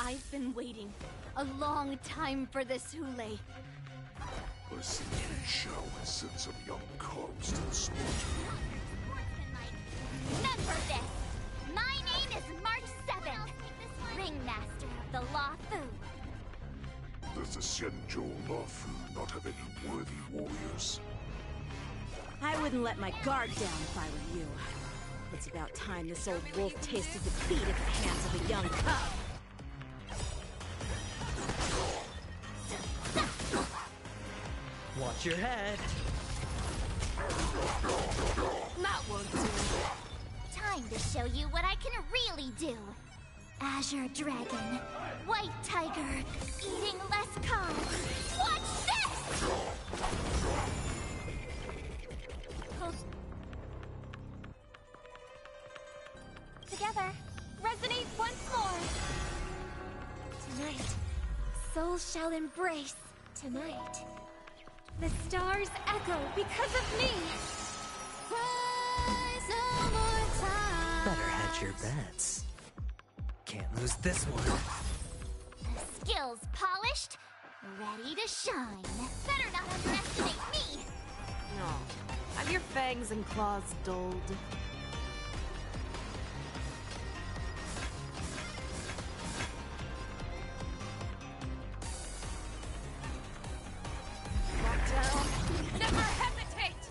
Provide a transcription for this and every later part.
I've been waiting a long time for this, Hoolay. I see you shall and send some young cubs to the slaughter. Remember this! My name is March 7th, Ringmaster of the Law Fu. Does the Xianzhou Lafu not have any worthy warriors? I wouldn't let my guard down if I were you. It's about time this old wolf tasted defeat at the hands of a young cub. Watch your head. That won't do. Time to show you what I can really do. Azure Dragon, White Tiger, eating less carbs. Watch this! Together, resonate once more. Tonight, souls shall embrace. Tonight, the stars echo because of me. Rise no more time. Better hedge your bets. Can't lose this one. Skills polished, ready to shine. Better not underestimate me. No. Have your fangs and claws dulled? Lock down. Never hesitate!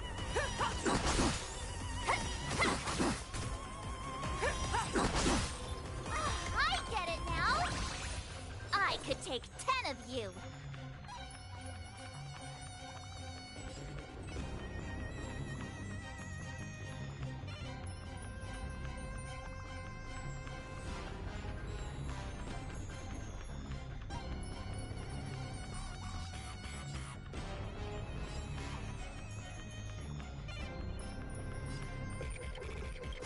I get it now. I could take 10 of you.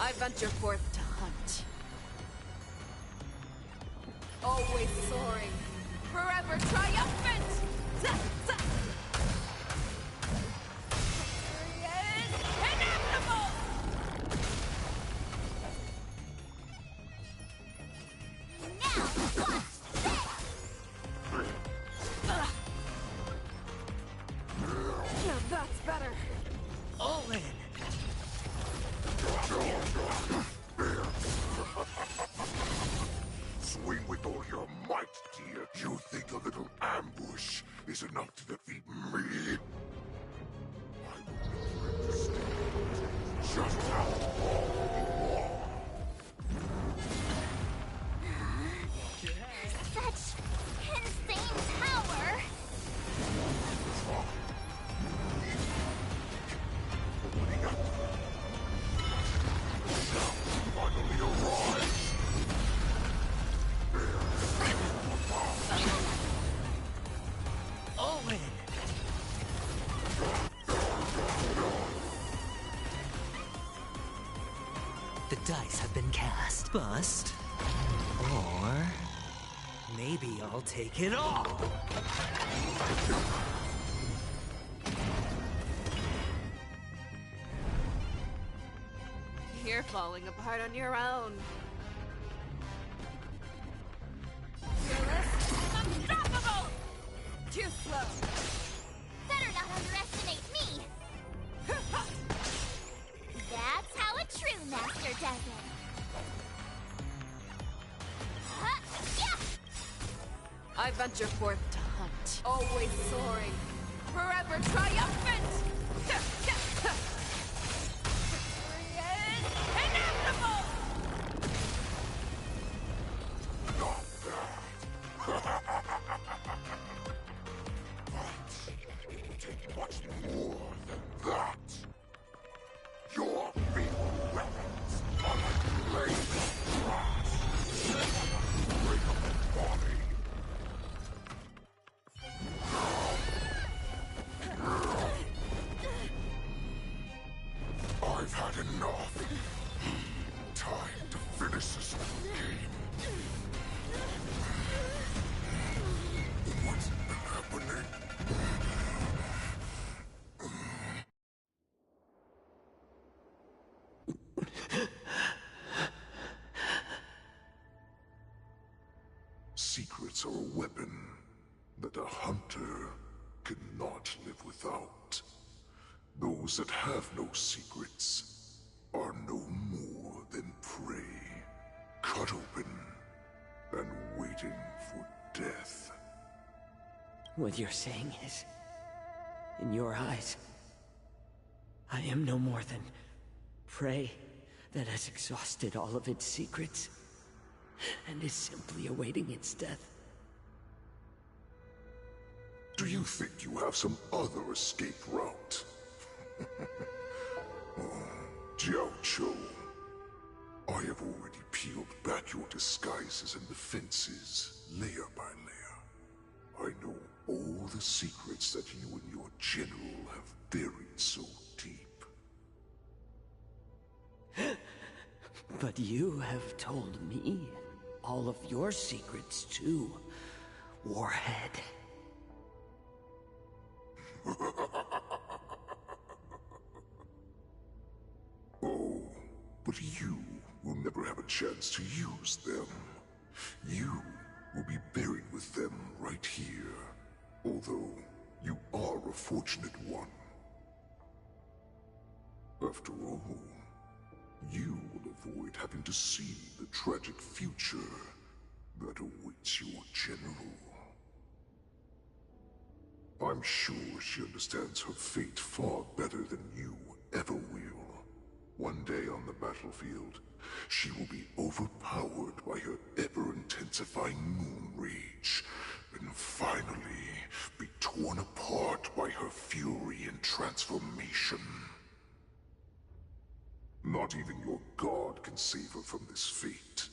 I venture forth to hunt. Always soaring, forever triumphant! Victory is inevitable! Now, watch this! Now that's better. All in. Swing with all your might, dear. You think a little ambush is enough to defeat me? I will demonstrate just how long you are. Such insane power! Finally arrived. All in. The dice have been cast. Bust. Or maybe I'll take it all. You're falling apart on your own. Fearless and unstoppable! Too slow. Better not underestimate me! That's how a true master does it. Yeah! I venture forth to hunt. Always soaring, forever triumphant! Victory is inevitable! Not bad. But it will take much more than that. Your feeble weapons are like blades of brass. Break up the body. Secrets are a weapon that a hunter cannot live without. Those that have no secrets are no more than prey, cut open and waiting for death. What you're saying is, in your eyes, I am no more than prey that has exhausted all of its secrets and is simply awaiting its death. Do you think you have some other escape route? Oh, Jiao Cho, I have already peeled back your disguises and defenses, layer by layer. I know all the secrets that you and your general have buried so deep. But you have told me all of your secrets too, Warhead. Oh, but you will never have a chance to use them. You will be buried with them right here, although you are a fortunate one. After all, you will avoid having to see the tragic future that awaits your general. I'm sure she understands her fate far better than you ever will. One day on the battlefield, she will be overpowered by her ever-intensifying moon rage, and finally be torn apart by her fury and transformation. Not even your god can save her from this fate,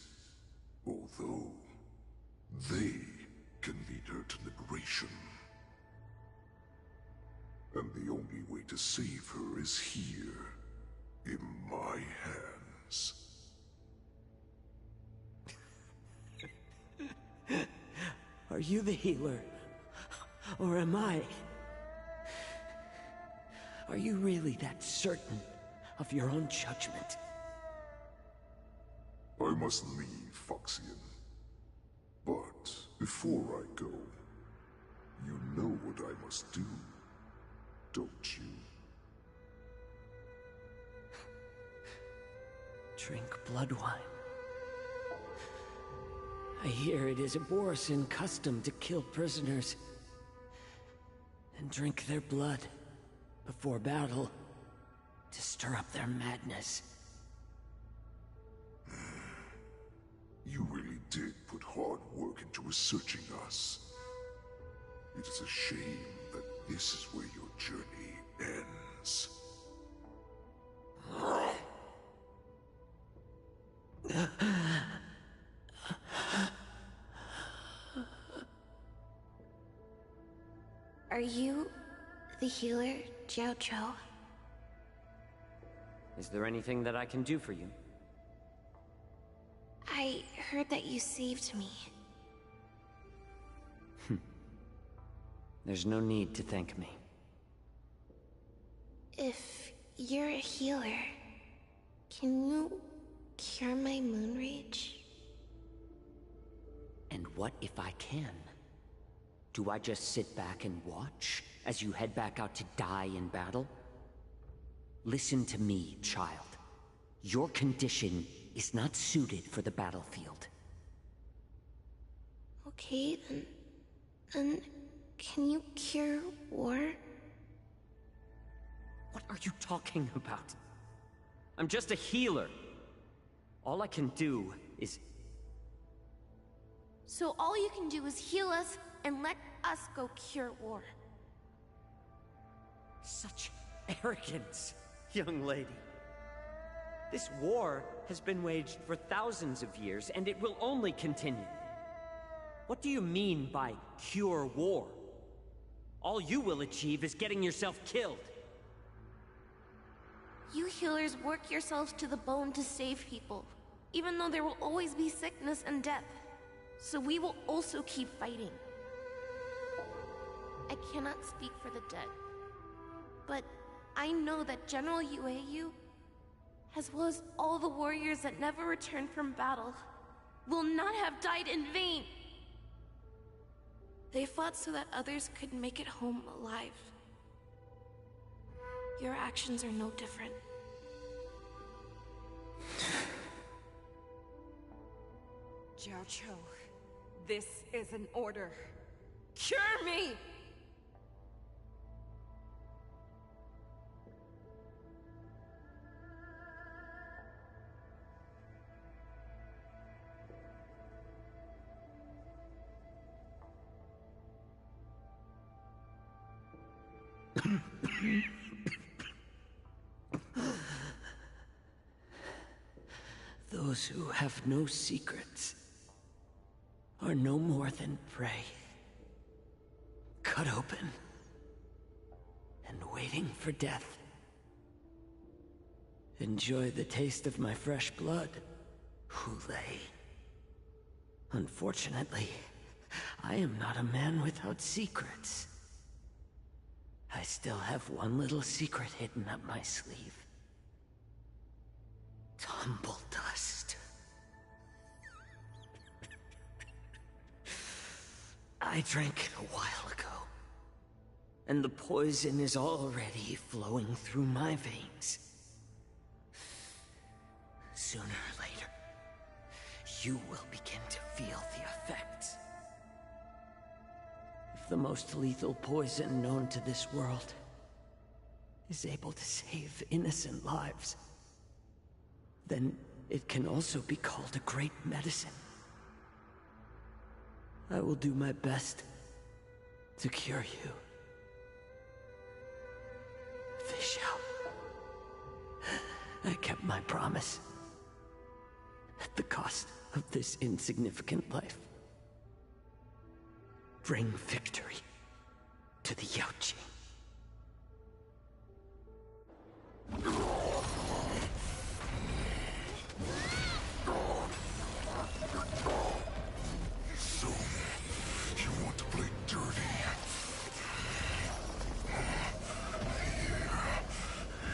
although they can lead her to liberation. And the only way to save her is here, in my hands. Are you the healer? Or am I? Are you really that certain of your own judgment? I must leave, Foxian. But before I go, you know what I must do, don't you? Drink blood wine. I hear it is a Borisan custom to kill prisoners and drink their blood before battle to stir up their madness. You really did put hard work into researching us. It is a shame that this is where your journey ends. Are you the healer, Jiao Cho? Is there anything that I can do for you? I heard that you saved me. There's no need to thank me. If you're a healer, can you cure my moon rage? And what if I can? Do I just sit back and watch as you head back out to die in battle? Listen to me, child. Your condition is not suited for the battlefield. Okay, then can you cure war? What are you talking about? I'm just a healer. All I can do is... So all you can do is heal us and let us go cure war. Such arrogance, young lady. This war has been waged for thousands of years, and it will only continue. What do you mean by cure war? All you will achieve is getting yourself killed. You healers work yourselves to the bone to save people, even though there will always be sickness and death. So we will also keep fighting. I cannot speak for the dead, but I know that General Yueyu, as well as all the warriors that never returned from battle, will not have died in vain. They fought so that others could make it home alive. Your actions are no different. Jiaoqiu, this is an order. Cure me! Those who have no secrets are no more than prey. Cut open and waiting for death. Enjoy the taste of my fresh blood, Hoolay. Unfortunately, I am not a man without secrets. I still have one little secret hidden up my sleeve. Tumble dust. I drank it a while ago, and the poison is already flowing through my veins. Sooner or later, you will begin to feel the effects. If the most lethal poison known to this world is able to save innocent lives, then it can also be called a great medicine. I will do my best to cure you. Fish out. I kept my promise. At the cost of this insignificant life. Bring victory to the Yaoqing. So, you want to play dirty? Yeah,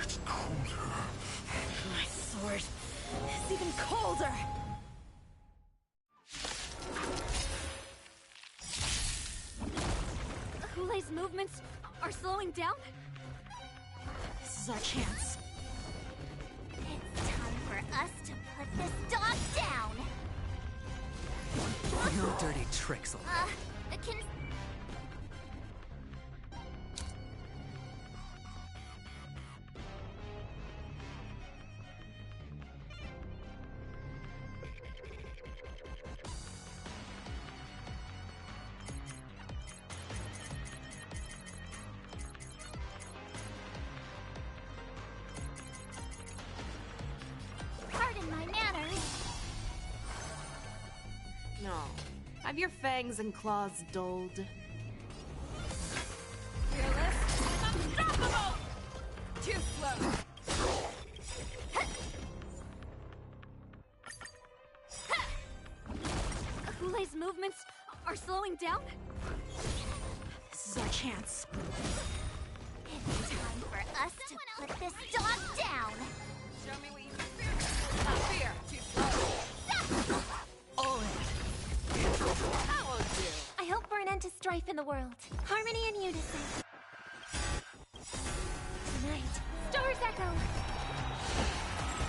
it's colder. My sword is even colder! Hulay's movements are slowing down? This is our chance. It's time for us to put this dog down! No dirty tricks. Can... Pardon my manners. No. Have your fangs and claws dulled. Fearless, unstoppable! Too slow. Hulay's movements are slowing down? This is our chance. It's time for us to put this dog down! Show me what you can fear. Not fear. Too slow. All in. That won't do. I hope for an end to strife in the world. Harmony and unison. Tonight, stars echo.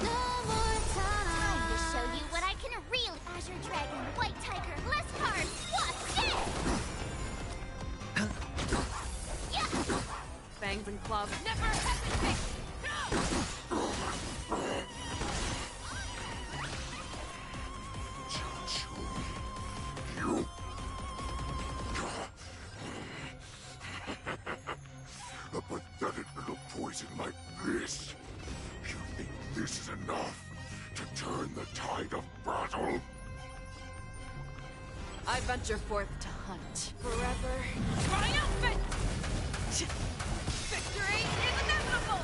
No more time to show you what I can really. Azure Dragon, White Tiger, less cards. What's this? Yeah. Fangs and claws never hesitate. A pathetic little poison like this. You think this is enough to turn the tide of battle? I venture forth to hunt. Forever triumphant! Victory is inevitable!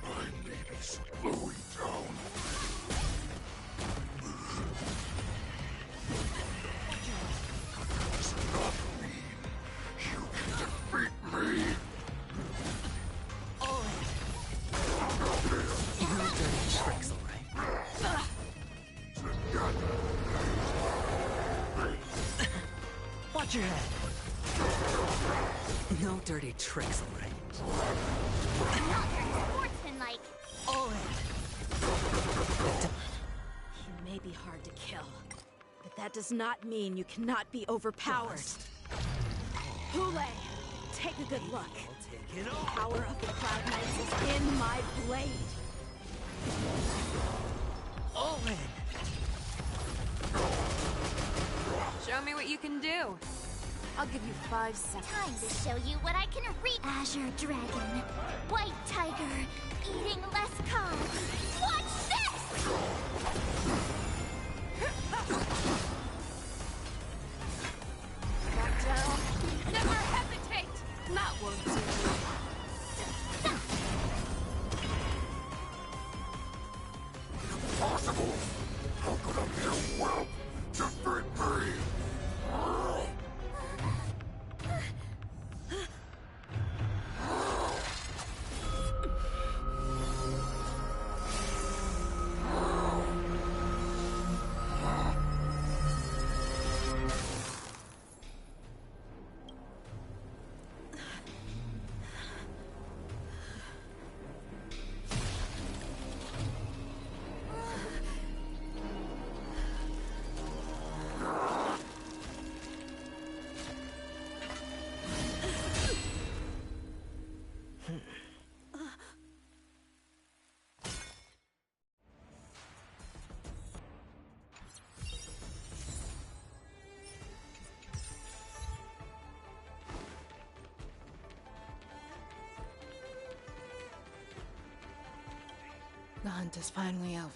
I may be slowing down. Does not mean you can defeat me. All in. No dirty tricks, all right. Together, your head. No dirty tricks, all right? Not very sportsmanlike. All in. You may be hard to kill, but that does not mean you cannot be overpowered. Hoolay, take a good look. I'll take it The all. power of the Cloud Knights is in my blade. All in. Show me what you can do. I'll give you 5 seconds. Time to show you what I can read. Azure Dragon, White Tiger, eating less calm. Watch this! Back down. Never hesitate. That won't do. Impossible! How could a mere whelp defeat me? The hunt is finally over.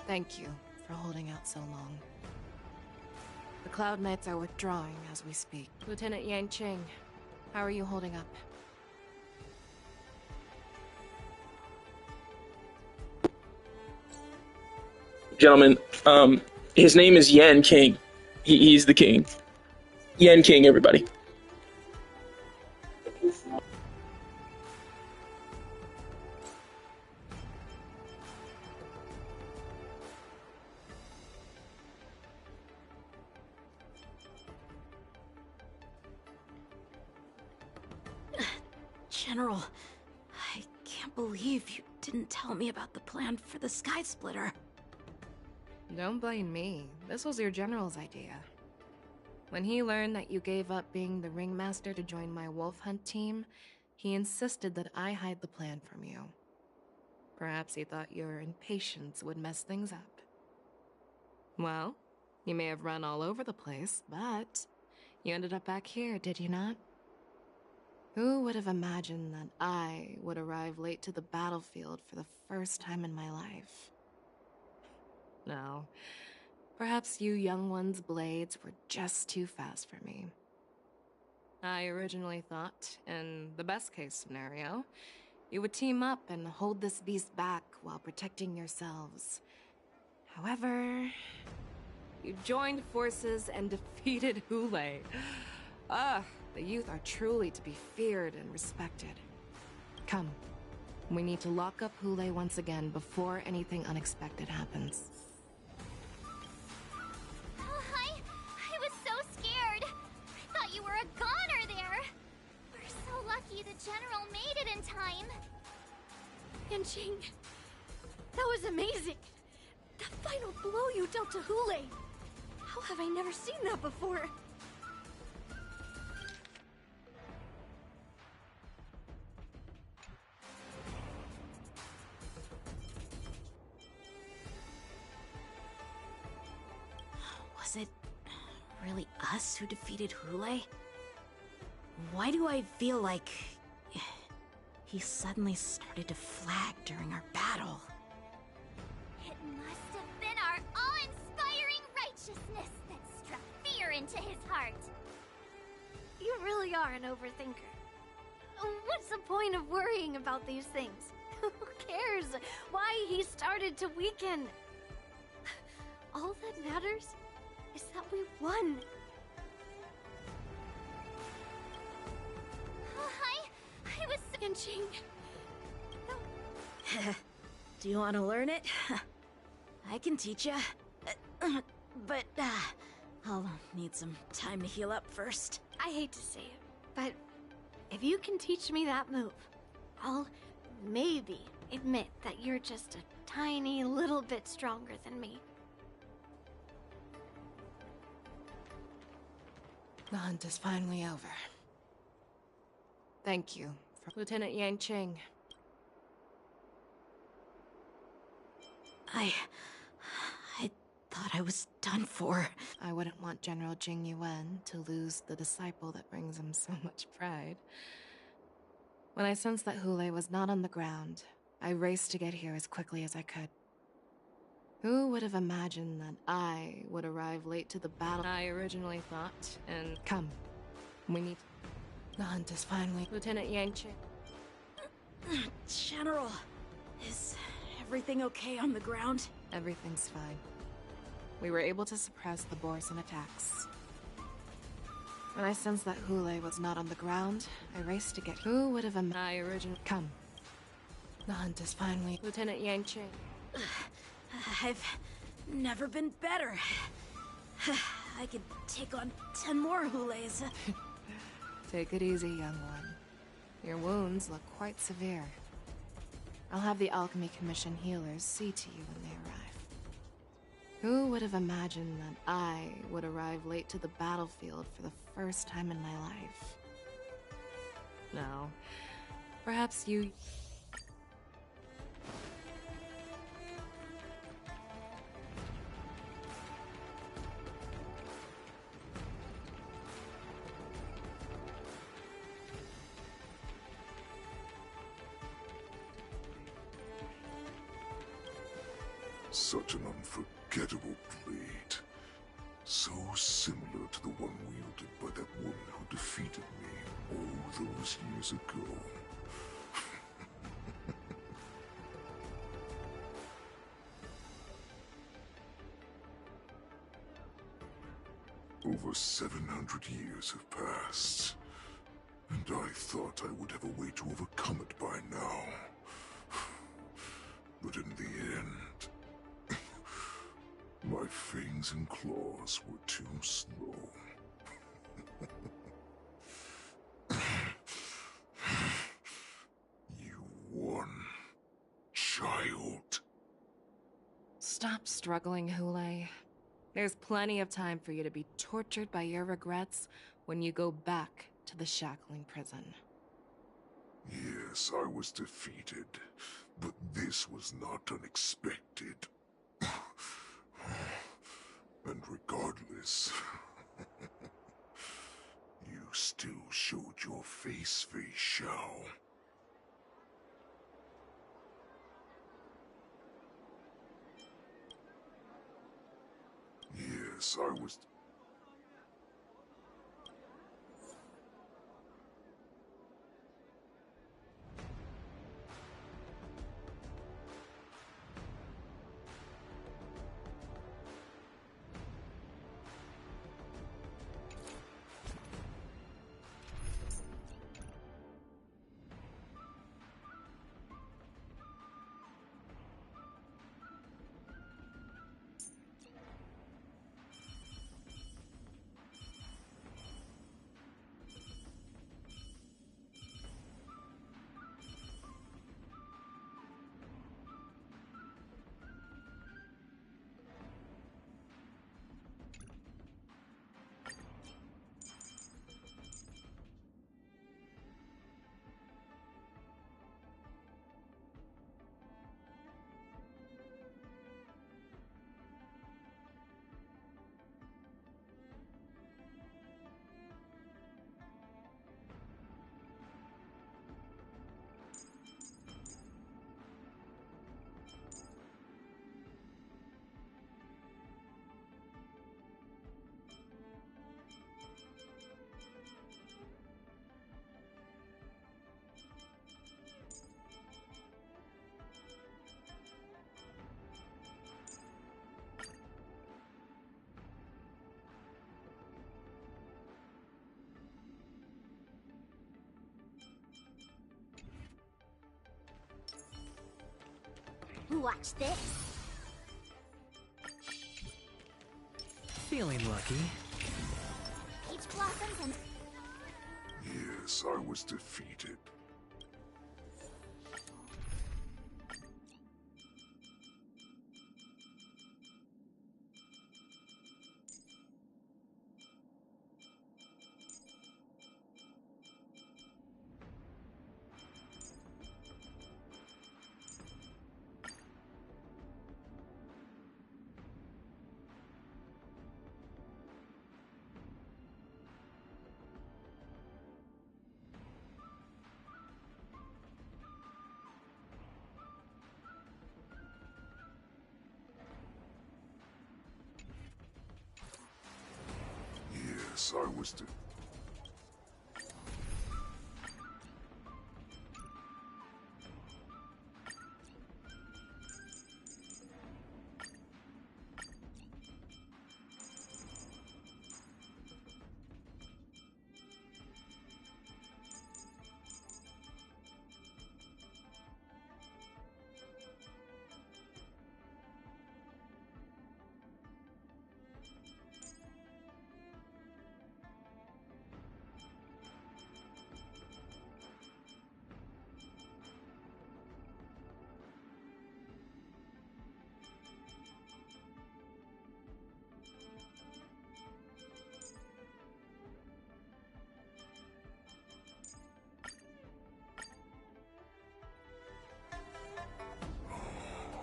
Thank you for holding out so long. The Cloud Knights are withdrawing as we speak. Lieutenant Yang Ching, how are you holding up? Gentlemen, his name is Yan King. He's the king. Yan King, everybody. General, I can't believe you didn't tell me about the plan for the Sky Splitter. Don't blame me. This was your general's idea. When he learned that you gave up being the ringmaster to join my wolf hunt team, he insisted that I hide the plan from you. Perhaps he thought your impatience would mess things up. Well, you may have run all over the place, but you ended up back here, did you not? Who would have imagined that I would arrive late to the battlefield for the first time in my life? No. Perhaps you young ones' blades were just too fast for me. I originally thought, in the best-case scenario, you would team up and hold this beast back while protecting yourselves. However, you joined forces and defeated Hoolay. The youth are truly to be feared and respected. Come, we need to lock up Hoolay once again before anything unexpected happens. I was so scared. I thought you were a goner there. We're so lucky the general made it in time. Yanqing, that was amazing. That final blow you dealt to Hoolay. How have I never seen that before? Was it really us who defeated Hoolay? Why do I feel like he suddenly started to flag during our battle? It must have been our awe-inspiring righteousness that struck fear into his heart. You really are an overthinker. What's the point of worrying about these things? Who cares why he started to weaken? All that matters is that we won. I was Yanqing. Do you want to learn it? I can teach you. But I'll need some time to heal up first. I hate to say it, but if you can teach me that move, I'll maybe admit that you're just a tiny little bit stronger than me. The hunt is finally over. Thank you, Lieutenant Yang Ching. I thought I was done for. I wouldn't want General Jing Yuan to lose the disciple that brings him so much pride. When I sensed that Hoolay was not on the ground, I raced to get here as quickly as I could. Who would have imagined that I would arrive late to the battle I originally thought? And come, we need... The hunt is finally... Lieutenant Yang Ching. General, is everything okay on the ground? Everything's fine. We were able to suppress the Borson attacks. When I sensed that Hoolay was not on the ground, I raced to get... Who would have I originally... Come. The hunt is finally... Lieutenant Yang Ching. I've never been better. I could take on 10 more Hoolays. Take it easy, young one. Your wounds look quite severe. I'll have the Alchemy Commission healers see to you when they arrive. Who would have imagined that I would arrive late to the battlefield for the first time in my life? Now, perhaps you... Such an unforgettable blade. So similar to the one wielded by that woman who defeated me all those years ago. Over 700 years have passed, and I thought I would have a way to overcome it by now. But in the end, my fangs and claws were too slow. You won, child. Stop struggling, Hoolay. There's plenty of time for you to be tortured by your regrets when you go back to the shackling prison. Yes, I was defeated, but this was not unexpected. And regardless, you still showed your face, Fei Xiao. Yes, I was... Watch this. Feeling lucky. Peach blossoms and Yes, I was defeated. Yes, I was defeated.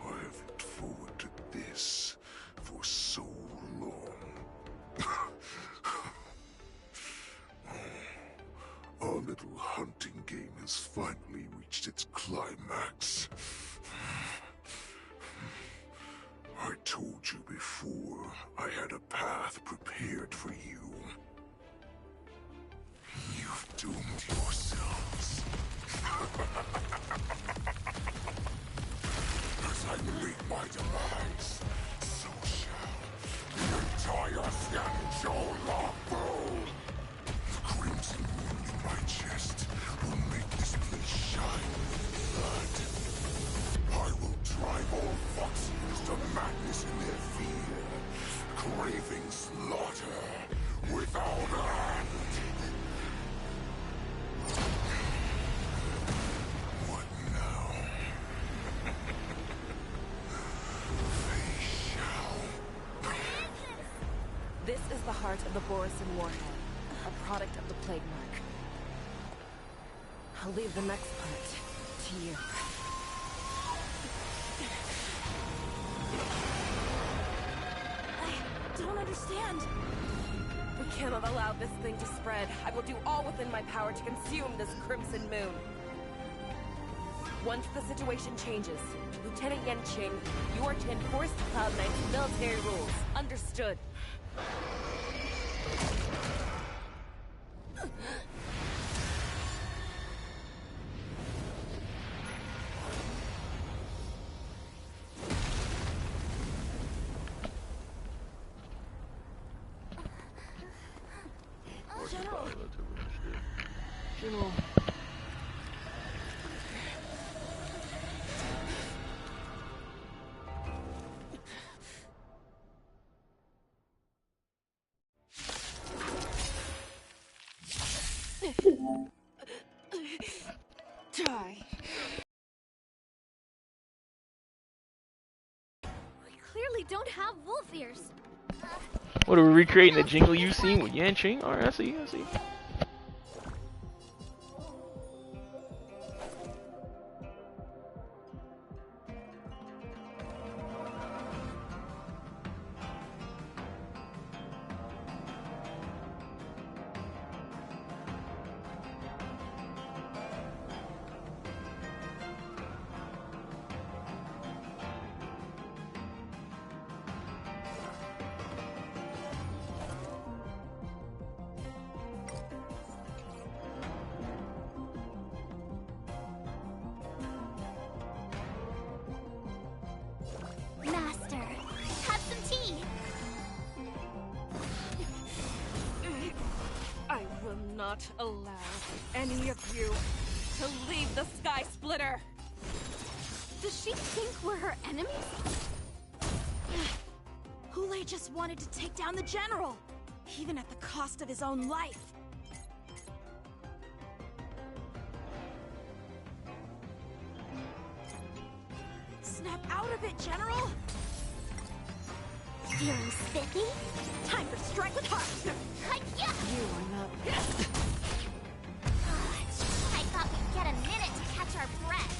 I have looked forward to this for so long. Our little hunting game has finally reached its climax. I told you before, I had a path prepared for you. You've doomed yourselves. As I meet my demise, so shall the entire Xianzhou fall. The crimson wound in my chest will make this place shine with blood. I will drive all foxes to madness in their fear, craving slaughter without end. What now? They shall. This is the heart of the Borisin Warhead, a product of the Plague Mark. I'll leave the next part to you. I don't understand. We cannot allow this thing to spread. I will do all within my power to consume this Crimson Moon. Once the situation changes, Lieutenant Yanqing, you are to enforce Cloud9's military rules. Understood. General. Die. We clearly don't have wolf ears. What are we recreating the jingle you've seen with Yanqing? Alright, I see, I see. Master, have some tea. I will not allow any of you to leave the Sky Splitter. Does she think we're her enemies? Hoolay just wanted to take down the general, even at the cost of his own life. Snap out of it, General! Feeling spiffy? Time for strike with heart! Hi-ya! You are not. I thought we'd get a minute to catch our breath.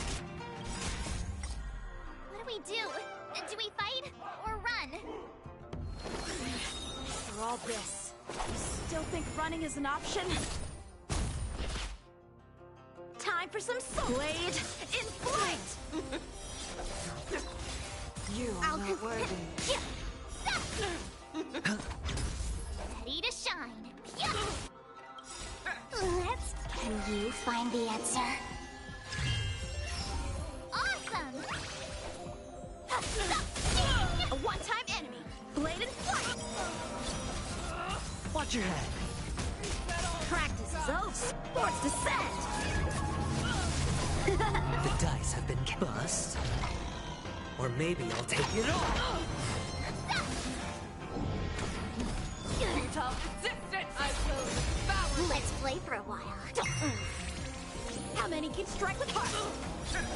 What do we do? Do we fight or run? For all this, you still think running is an option? Time for some soul blade in flight! You are not worthy. Ready to shine. Can you find the answer? Awesome! A one-time enemy, blade in flight! Watch your head. Practice is over, sports descent! The dice have been bust. Or maybe I'll take it all. I will devour. Let's play for a while. How many can strike with heart?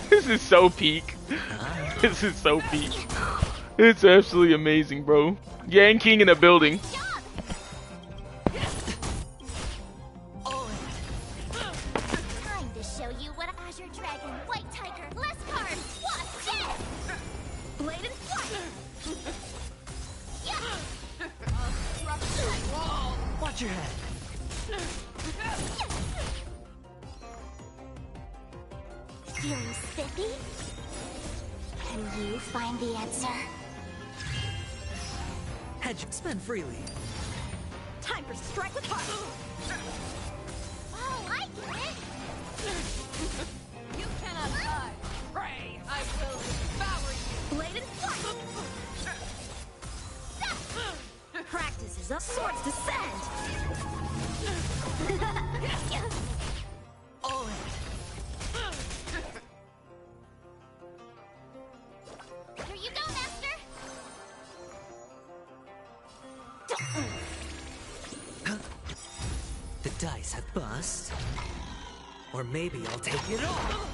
This is so peak. This is so peak. It's absolutely amazing, bro. Yang King in the building. Time to show you what Azure Dragon, White Tiger, less cards, what's dead? Blade in flight! Watch your head. Feeling spiffy? Can you find the answer? Hedge, spend freely. Time for strike with heart! Oh, I get it! You cannot die. Pray, I will devour you. Blade in flight! Practice is up, swords descend! All in. Here you go, Master! The dice have bust. Or maybe I'll take it all.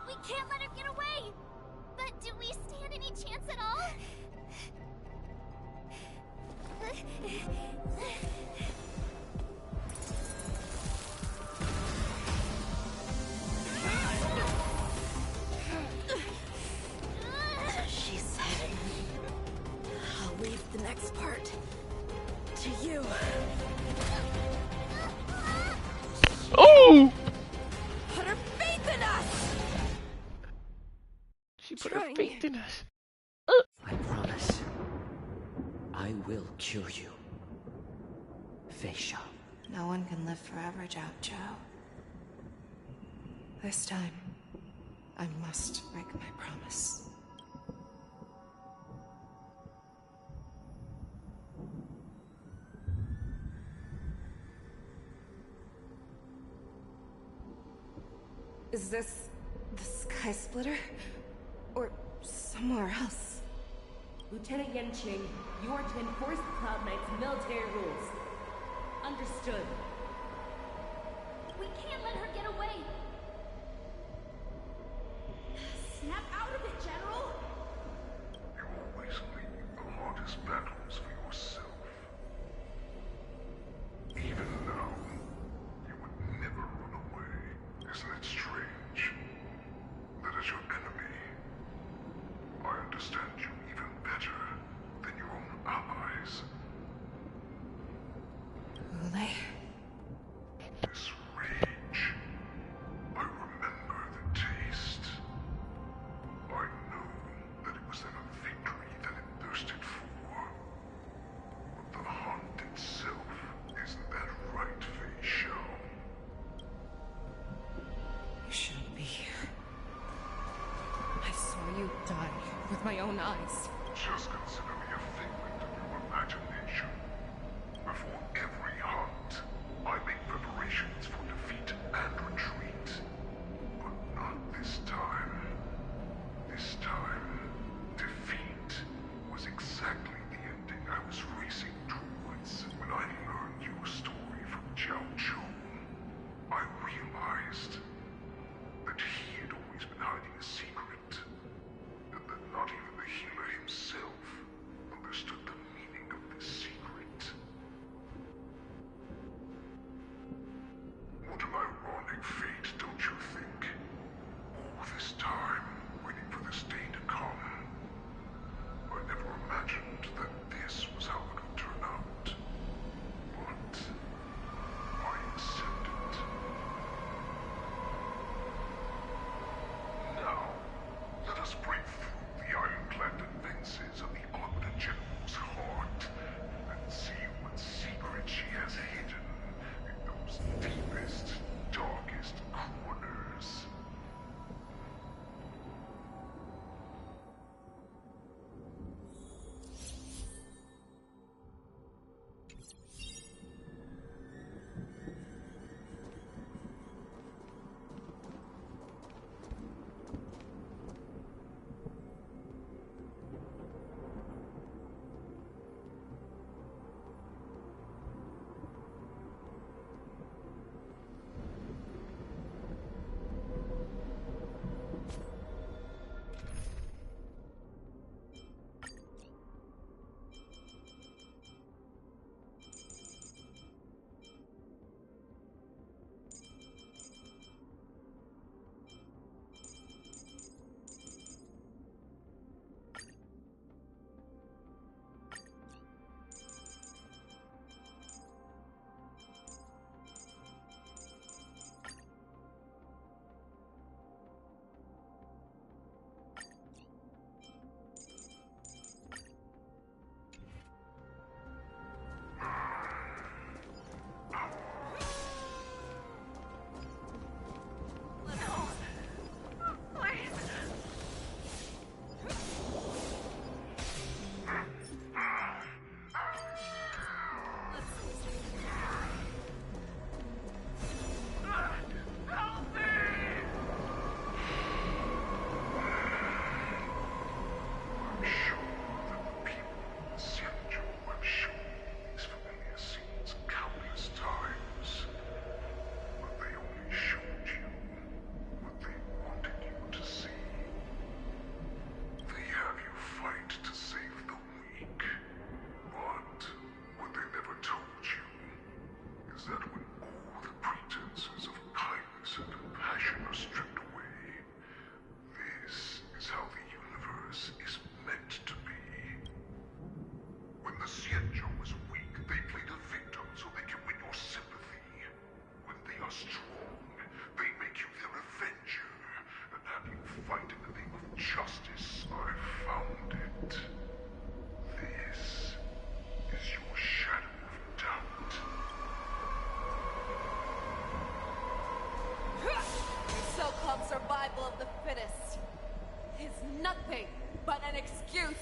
We can't let her get away! But do we stand any chance at all? She said, I'll leave the next part to you. Oh! Put her faith in us! She put her faith in us. I promise. I will cure you. Feisha. No one can live forever, Joe. This time, I must break my promise. Is this the Sky Splitter? Or somewhere else? Lieutenant Yanqing, you are to enforce the Cloud Knight's military rules. Understood. We can't let her get away! Snap out of it, General! You always leave the hardest battles for yourself. Even now, you would never run away. Isn't it strange? That as your enemy, I understand you even better than your own allies. Hoolay? This rage, I remember the taste. I know that it was never victory that it thirsted for. But the hunt itself, isn't that right, Fei Shao? You shouldn't be here. I saw you die with my own eyes. Just consider me a figment of your imagination. Before every hunt, I make preparations for defeat and retreat. strong. They make you their avenger, and have you fight in the name of justice. I found it. This is your shadow of doubt. Your so-called survival of the fittest is nothing but an excuse.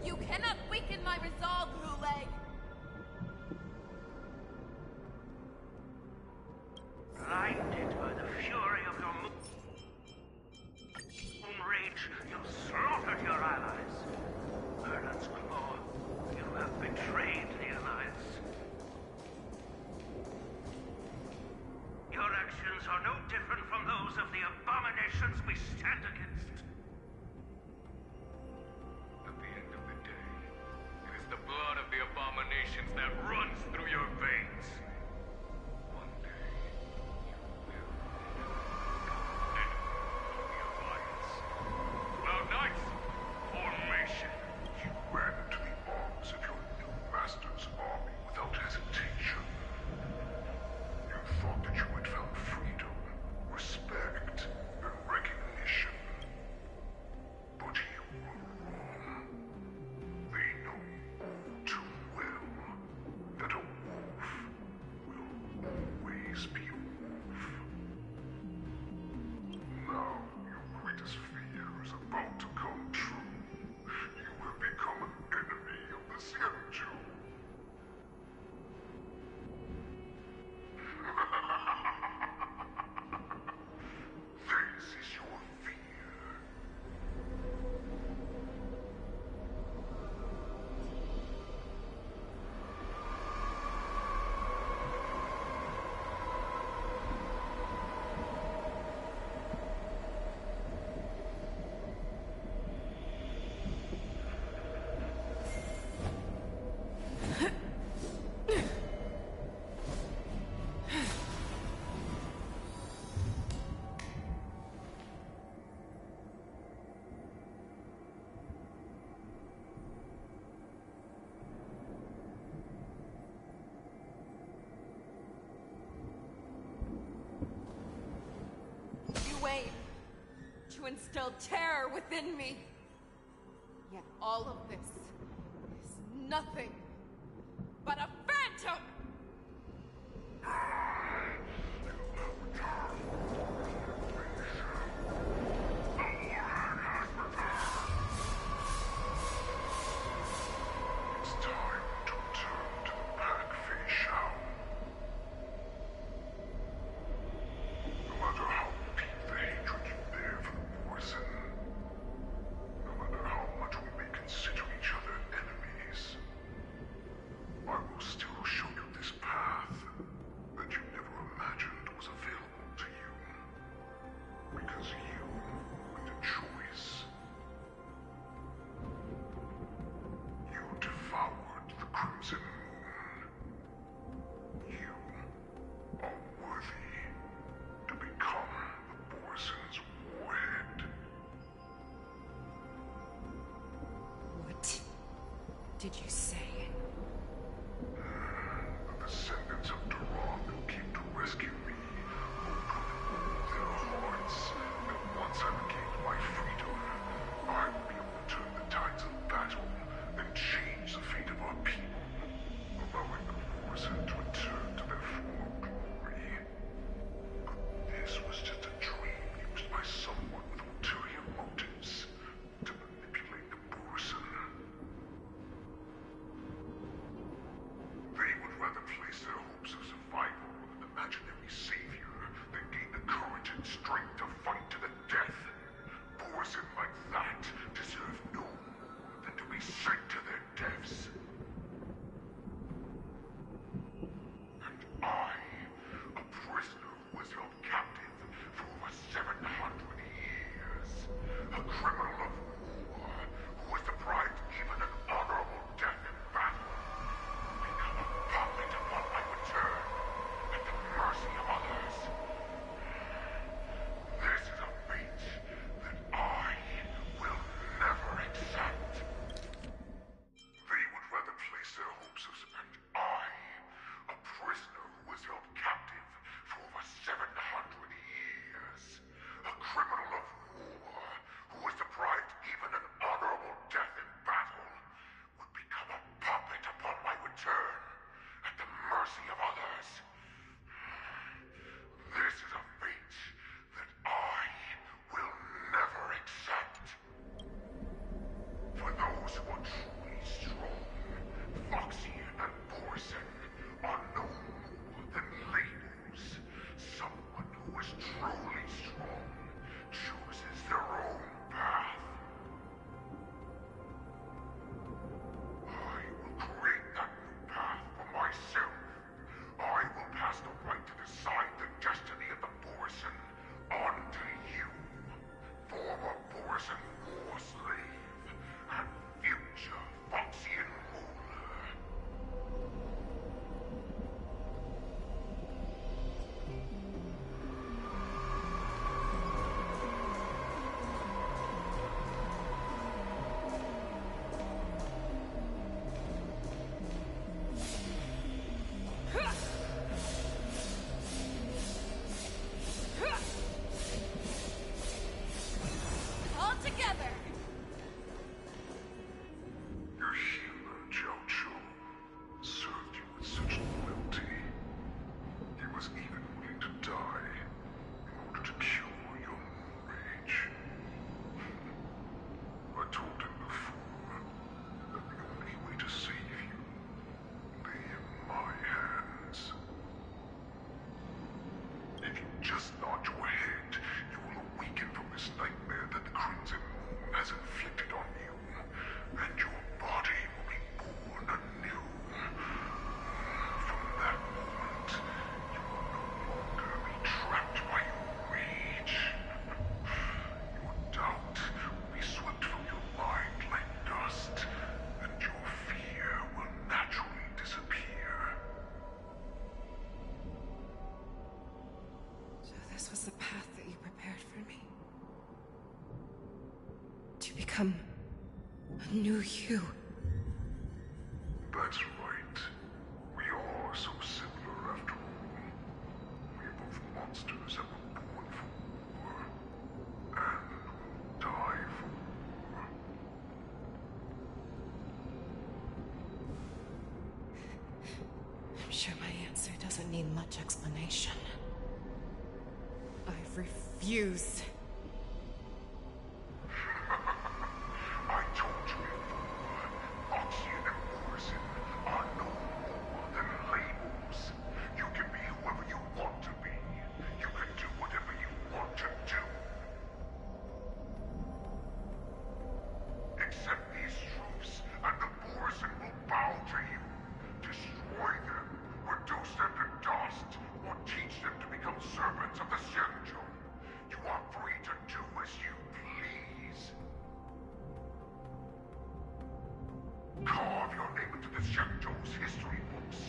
You cannot weaken my resolve, Hoolay. Blinded by the fury of your rage, you slaughtered your allies. Merlin's Claw, you have betrayed the Alliance. Your actions are no different from those of the abominations we stand against. At the end of the day, it is the blood of the abominations that runs through your veins. One day, you will become enemy of the Alliance. Cloud Knights, formation! You ran into the arms of your new master's army without hesitation. You thought that you had found freedom, respect, and recognition. But you were wrong. They know too well that a wolf will always be a wolf. Now your greatest fear is about to come true. You will become an enemy of the Xianzhu. This is your fear. You aim to instill terror within me. Yet all of this is nothing but a phantom! It's time to return to the pack, Fei Shao. No matter how deep the hatred you bear for the poison, no matter how much we may consider each other enemies, I will still show you this path that you never imagined was available to you. Because you made a choice. You devoured the Crimson Moon. You are worthy to become the Borson's warhead. What did you say? The descendants of Duran who came to rescue me opened their hearts, and once I regained my freedom, I will be able to turn the tides of battle and change the fate of our people, allowing the Borson to return to their former glory. But this was just a dream used by someone with ulterior motives to manipulate the Borson. They would rather place their hopes of survival on an imaginary savior than gain the courage and strength to fight to the death. Borson like that deserve no more than to be sent to their deaths. And I, a prisoner who was held captive for over 700 years, a criminal of war who was deprived even an honorable death in battle, become a puppet upon my return at the mercy of others. This is a fate that I will never accept. become a new you. That's right. We are so similar after all. We are both monsters that were born for war, and will die for war. I'm sure my answer doesn't need much explanation. I refuse. I told you before, Oxygen and Morrison are no more than labels. You can be whoever you want to be. You can do whatever you want to do. Accept these truths, and the Morrison will bow to you. Destroy them, reduce them to dust, or teach them to become servants of the Shenzhou. You are free to do as you please. Carve your name into the Shenzhou's history books,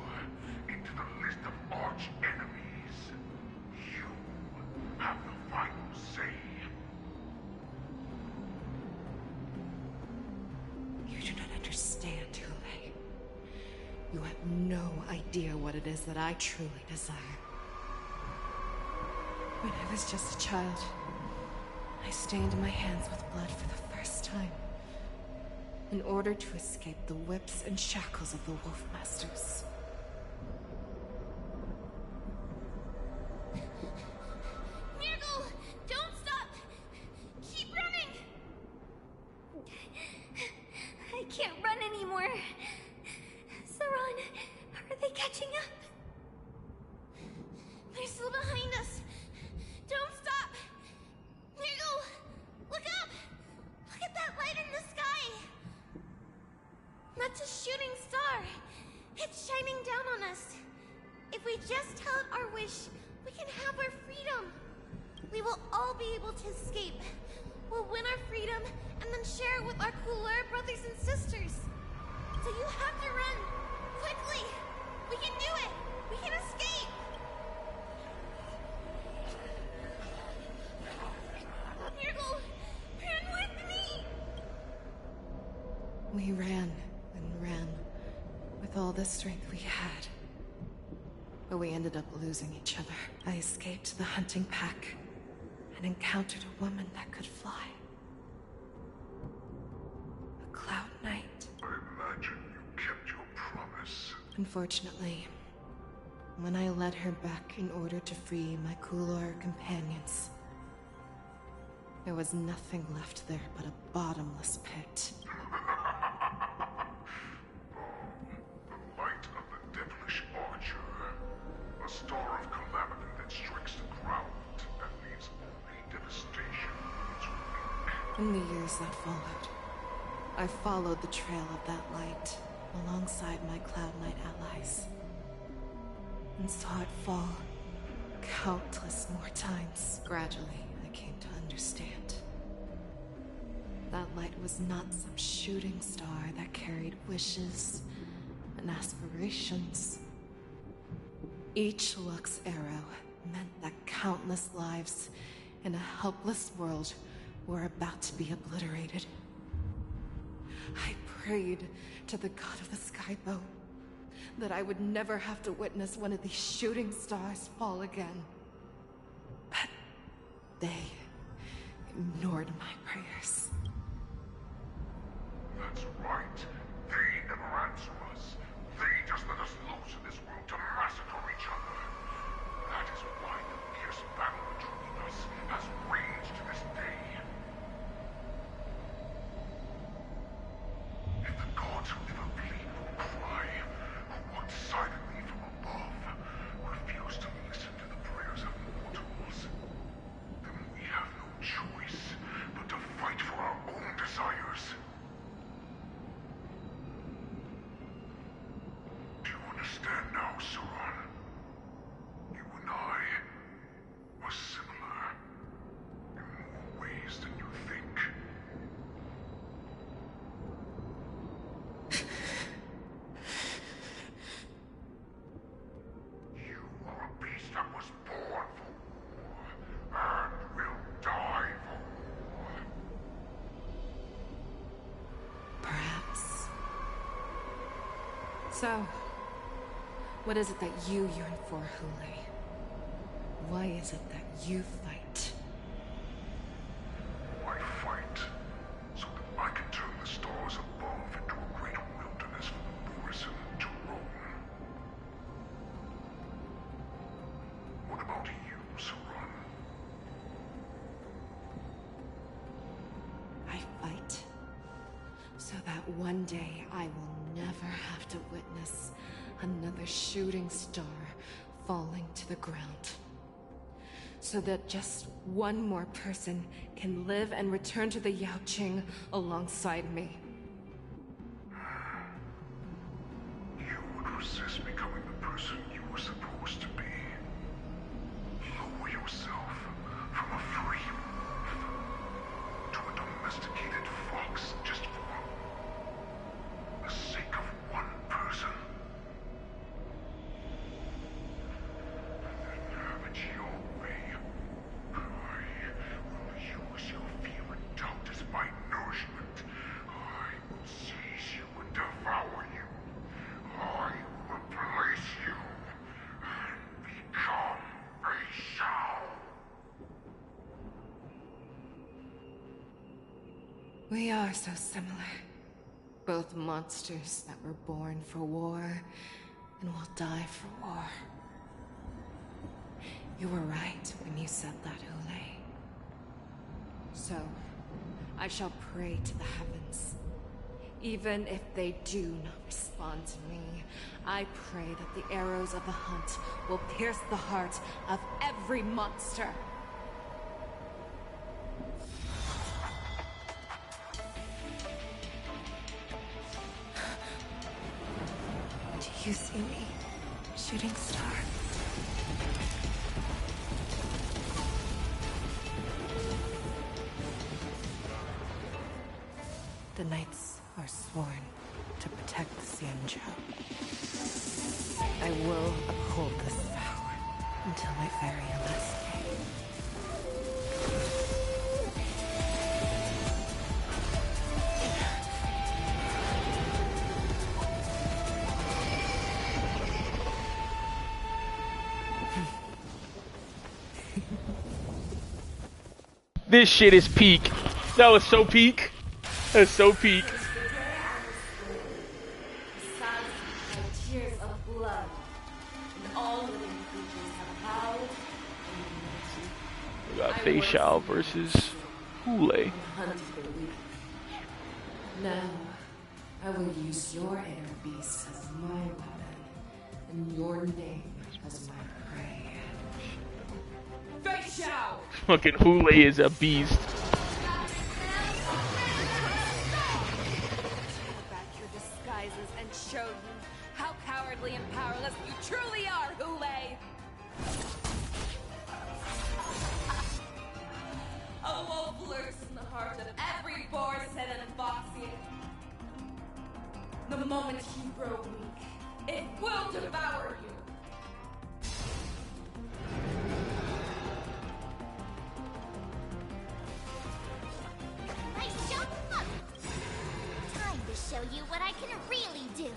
or into the list of arch enemies. You have the final say. You do not understand, Hoolay. You have no idea what it is that I truly desire. When I was just a child, I stained my hands with blood for the first time, in order to escape the whips and shackles of the Wolf Masters. Nurgle, don't stop! Keep running! I can't run anymore. Saran, are they catching up? They're still behind us. Don't stop! Nurgle, look up! Look at that light in the sky! That's a shooting star. It's shining down on us. If we just tell it our wish, we can have our freedom. We will all be able to escape. We'll win our freedom and then share it with our cooler brothers and sisters. So you have to run. Quickly! We can do it! We can escape! Nurgle, run with me! We ran and ran with all the strength we had. But we ended up losing each other. I escaped the hunting pack and encountered a woman that could fly. A Cloud Knight. I imagine you kept your promise. Unfortunately, when I led her back in order to free my Coolor companions, there was nothing left there but a bottomless pit. The light of the devilish archer. A star of calamity that strikes the ground and leaves only devastation in its wake. In the years that followed, I followed the trail of that light alongside my Cloud Knight allies, and saw it fall countless more times. Gradually, I came to understand. That light was not some shooting star that carried wishes and aspirations. Each Lux arrow meant that countless lives in a helpless world were about to be obliterated. I prayed to the god of the skybow that I would never have to witness one of these shooting stars fall again. But they ignored my prayers. That's right. They never answer us. They just let us loose in this world to massacre each other. That is why the fierce battle between us has raged to this day. If the gods who never plead or cry, who walk silently from above, refuse to listen to the prayers of mortals, then we have no choice but to fight for our own desires. Do you understand now, Saran? You and I are similar in more ways than you think. You are a beast that was born for war and will die for war. So, what is it that you yearn for, Hoolay? Why is it that you fight? I fight so that I can turn the stars above into a great wilderness for the Bourison to roam. What about you, Saran? I fight so that one day I will never have to witness another shooting star falling to the ground. So that just one more person can live and return to the Yaoqing alongside me. You would resist becoming the person you were supposed to be. Lower yourself from a free wolf to a domesticated fox just for the sake of one person. And have it your way. I will use your fear and doubt as my nourishment. I will seize you and devour you. I will replace you and become a Shao. We are so similar. Both monsters that were born for war and will die for war. You were right when you said that, Hoolay. So, I shall pray to the heavens. Even if they do not respond to me, I pray that the arrows of the hunt will pierce the heart of every monster. Do you see me, shooting star? The knights are sworn to protect the Xianzhou. I will uphold this vow until my very last day. This shit is peak. That was so peak. That's so peak. Tears of blood, and all living creatures have howled We got Fei Shao versus Hoolay. hunted the weak. Now, I will use your inner beast as my weapon, and your name as my prey. Fei Shao! Fucking Hoolay is a beast. Tear back your disguises and show you how cowardly and powerless you truly are, Hoolay! A wolf lurks in the heart of every Bourison and Foxy. The moment you grow weak, it will devour you. Nice job! Time to show you what I can really do.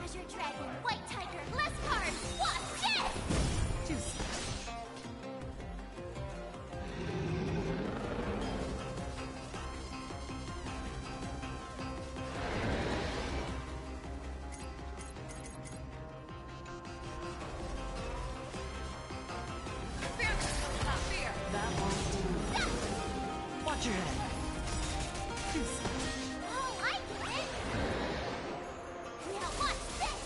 Azure Dragon, White Tiger, less cards! Watch this! Watch your head. Oh, I get it! Now watch this!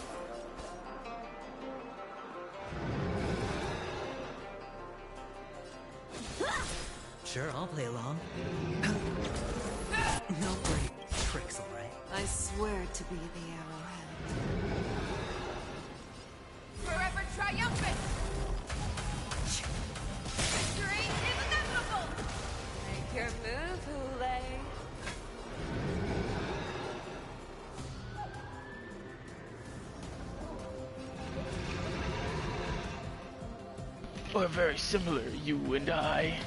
Sure, I'll play along. No great tricks, alright? I swear to be the arrowhead. Forever triumphant! Victory is inevitable! Make your move, Hoolay. We're very similar, you and I.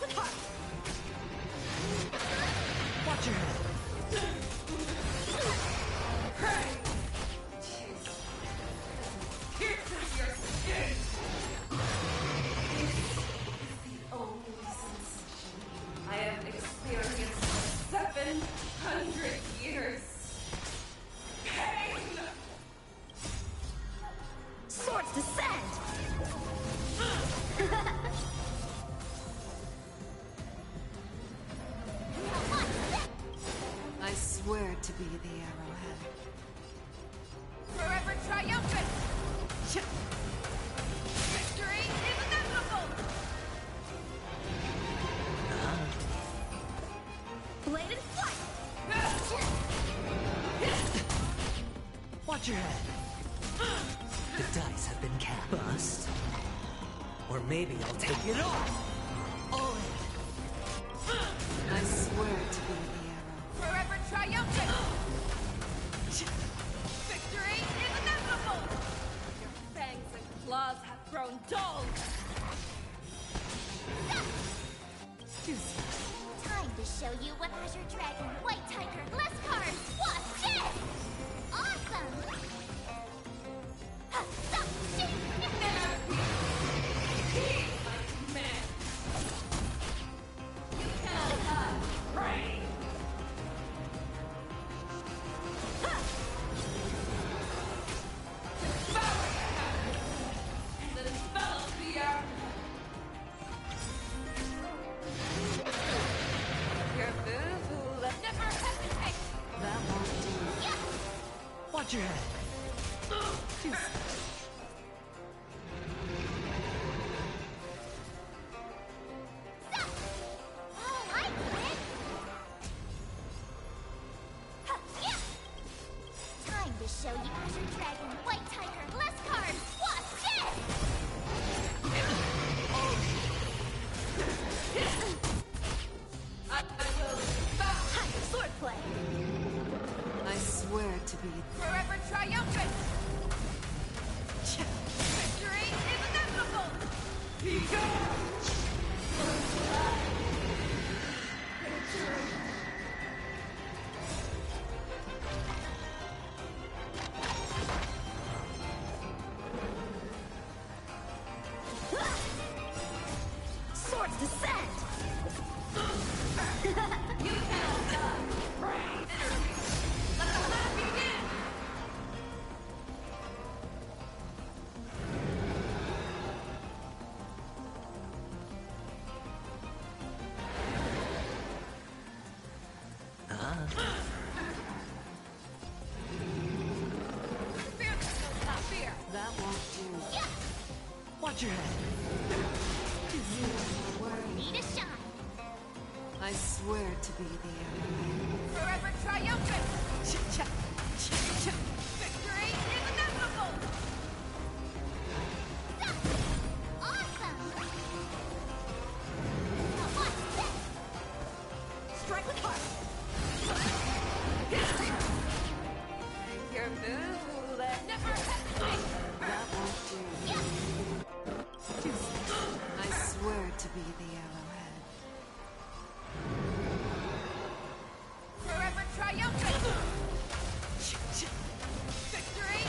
the heart! Watch your head. I have experienced for 700 years. Pain! Swords descend! I swear to be the arrowhead. Forever triumphant! Victory is inevitable! Bladed flight! Watch your head. The dice have been cast. Bust. Or maybe I'll take it all. All in. I swear to be the arrow. Forever triumphant! Victory is inevitable! Your fangs and claws have grown dull! Time to show you what Azure Dragon, White Tiger, less cards! Watch this! Awesome! Ha, stop, shoot! You cannot pray! Devour the heavens and envelop the earth! Your move will never hesitate! That won't do. Watch your head. Oh, I get it! Ha, yeah! Time to show you Azure Dragon, White Tiger, less cards! Watch this! I will bow! Swordplay! I swear to be. Forever triumphant! Victory is inevitable! Swords descend! You cannot die! Pray! Energy! Let the hunt begin! Fear the snow, not fear! That won't do. Watch your head. Ready to shine! I swear to be the arrowhead. Forever triumphant! Victory is inevitable! Awesome! Now watch this! Strike with heart. Your move will never hesitate! That won't do. I swear to be the arrowhead. Forever triumphant! Victory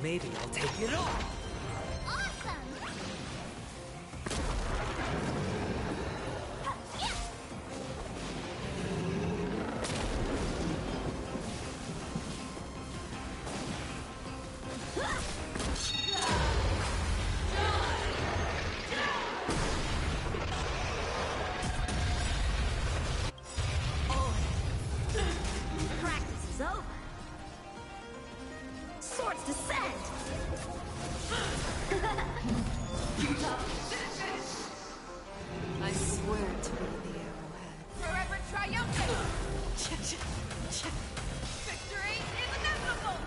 maybe I'll take it all! Awesome! Yeah! Practice is over. Swords descend! I swear to be the arrowhead. Forever triumphant! Victory is inevitable!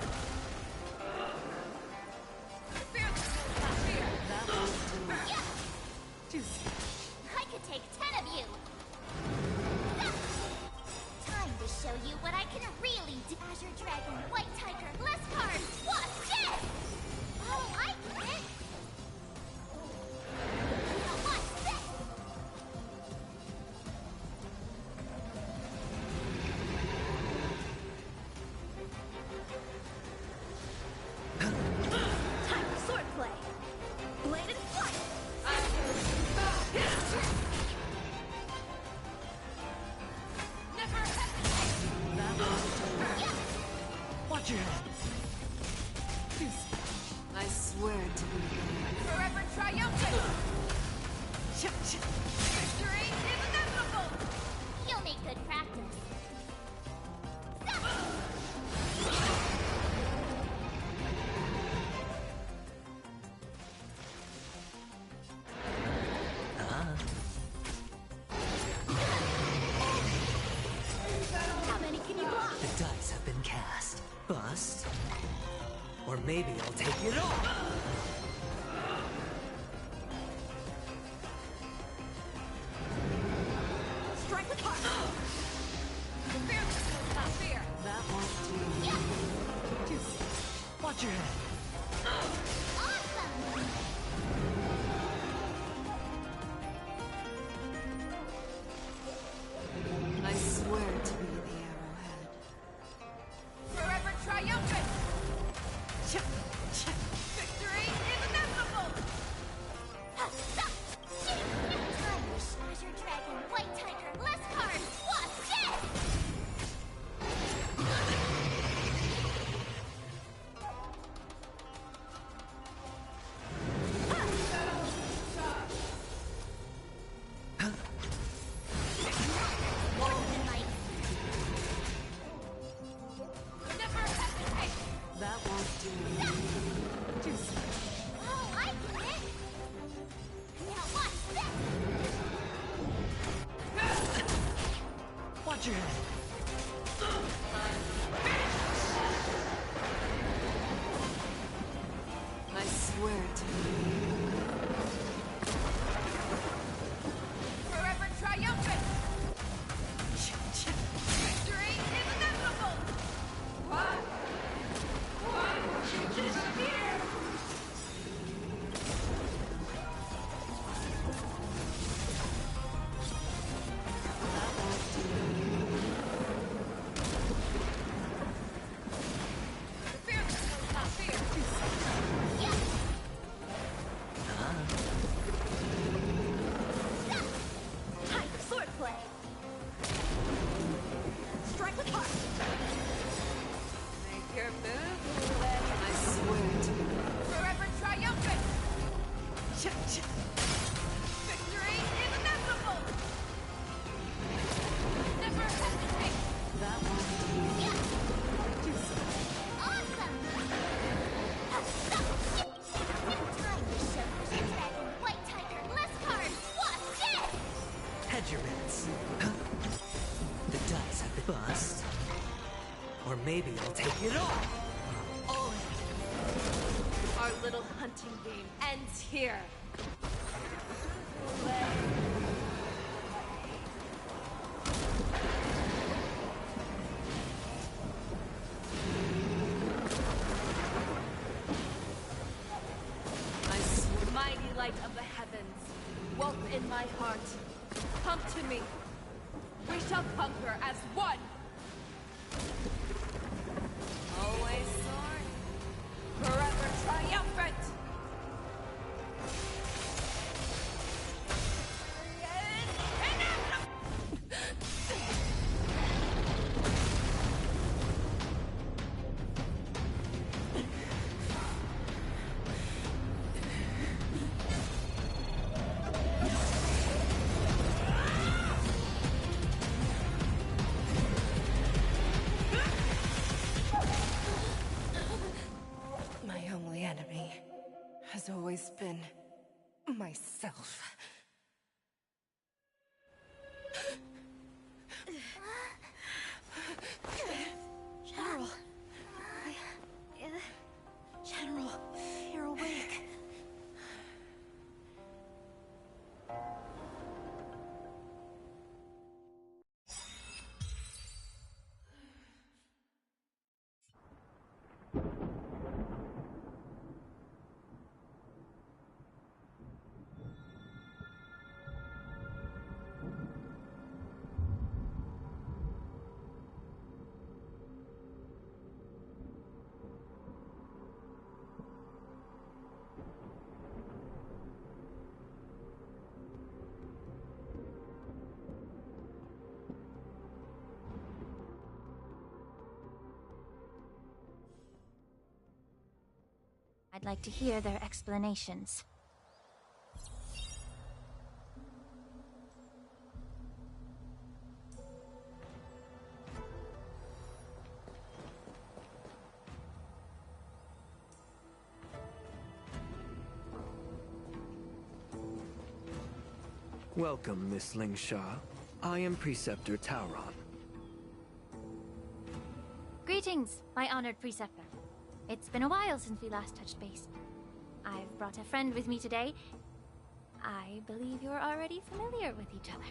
Fearless will not fear! That won't do it. Yeah! Juicy. I could take 10 of you! Time to show you what I can really do. Azure Dragon, White Tiger, less cards! Watch this! Oh, I get it! Now watch this! Time for swordplay! Bladed flight! Never hesitate! That won't do it. Yeah! Watch your head! I swear to be the Forever triumphant! Victory is inevitable! You'll make good practice. How many can you block? The dice have been cast. Bust. Or maybe I'll take it all! Strike with heart! Fearless will not fear! That won't do. Yeah! Watch your head! Awesome! I swear to be the arrowhead. Forever triumphant! Victory is inevitable! Time to Azure Dragon, White Tiger, less cards! Watch this! Ornament. Never hesitate! That won't do. Juicy. Oh, I get it! Now watch this! Watch your head! I swear to be. Forever triumphant! Victory is inevitable! Fearless will not fear! Yeah! Time for swordplay! Strike with heart! Make your move, Hoolay! I swear to be. Forever triumphant! Victory is inevitable! Never hesitate! That won't do. Yeah! Juicy. Awesome! Time to show Azure Dragon, White Tiger, less cards! Watch this! Hedge your bets. The dice have been bust. Or maybe I'll take it all! All in. Our little hunting game ends here. I swear. Mighty light of the heavens, woke in my heart, come to me. We shall conquer as one. Always soaring, forever has always been myself. General. General, you're awake. I'd like to hear their explanations. Welcome, Miss Lingsha. I am Preceptor Tauron. Greetings, my honored preceptor. It's been a while since we last touched base. I've brought a friend with me today. I believe you're already familiar with each other.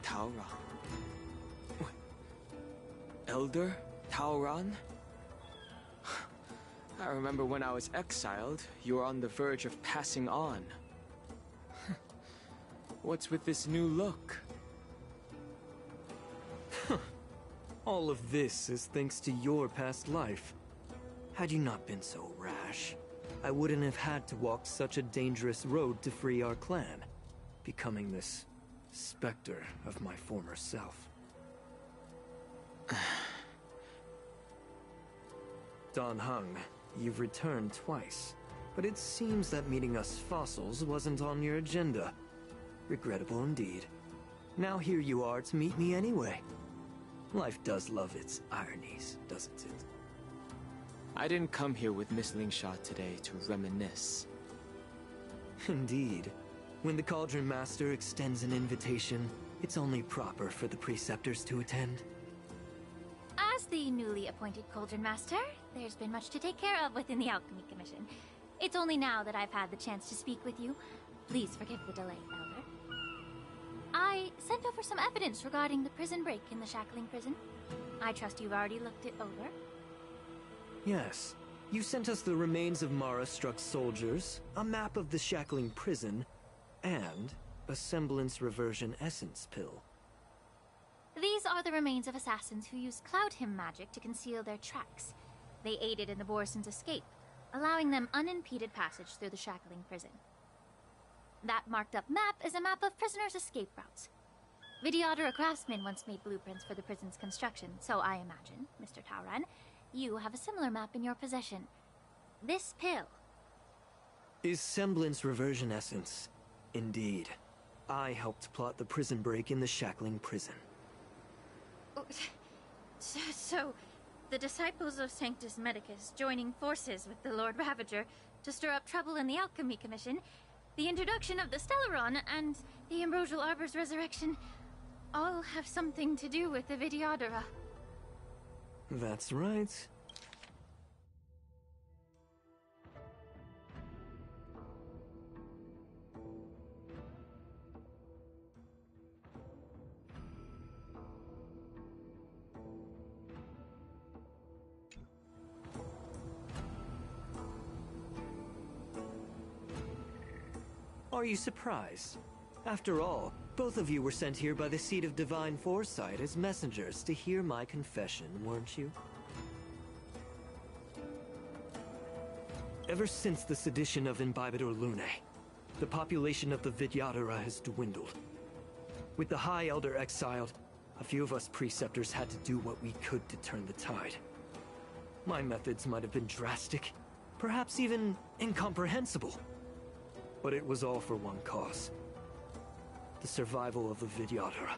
Tauron? Elder Tauron? I remember when I was exiled, you were on the verge of passing on. What's with this new look? All of this is thanks to your past life. Had you not been so rash, I wouldn't have had to walk such a dangerous road to free our clan, becoming this specter of my former self. Dan Heng, you've returned twice, but it seems that meeting us fossils wasn't on your agenda. Regrettable indeed. Now here you are to meet me anyway. Life does love its ironies, doesn't it? I didn't come here with Miss Lingsha today to reminisce. Indeed. When the Cauldron Master extends an invitation, it's only proper for the Preceptors to attend. As the newly appointed Cauldron Master, there's been much to take care of within the Alchemy Commission. It's only now that I've had the chance to speak with you. Please forgive the delay, Elder. I sent over some evidence regarding the prison break in the Shackling prison. I trust you've already looked it over. Yes. You sent us the remains of Mara-struck soldiers, a map of the Shackling prison, and a semblance reversion essence pill. These are the remains of assassins who used Cloud Hymn magic to conceal their tracks. They aided in the Borison's escape, allowing them unimpeded passage through the Shackling prison. That marked-up map is a map of prisoners' escape routes. Vidyadhara craftsmen once made blueprints for the prison's construction, so I imagine, Mr. Tauron, you have a similar map in your possession. This pill. Is semblance reversion essence. Indeed. I helped plot the prison break in the Shackling prison. So, the disciples of Sanctus Medicus joining forces with the Lord Ravager to stir up trouble in the Alchemy Commission, the introduction of the Stellaron, and the Ambrosial Arbor's resurrection all have something to do with the Vidyadhara. That's right. Are you surprised? After all, both of you were sent here by the Seat of Divine Foresight as messengers to hear my confession, weren't you? Ever since the sedition of Imbibidor Lunae, the population of the Vidyadhara has dwindled. With the High Elder exiled, a few of us Preceptors had to do what we could to turn the tide. My methods might have been drastic, perhaps even incomprehensible. But it was all for one cause. The survival of the Vidyadhara.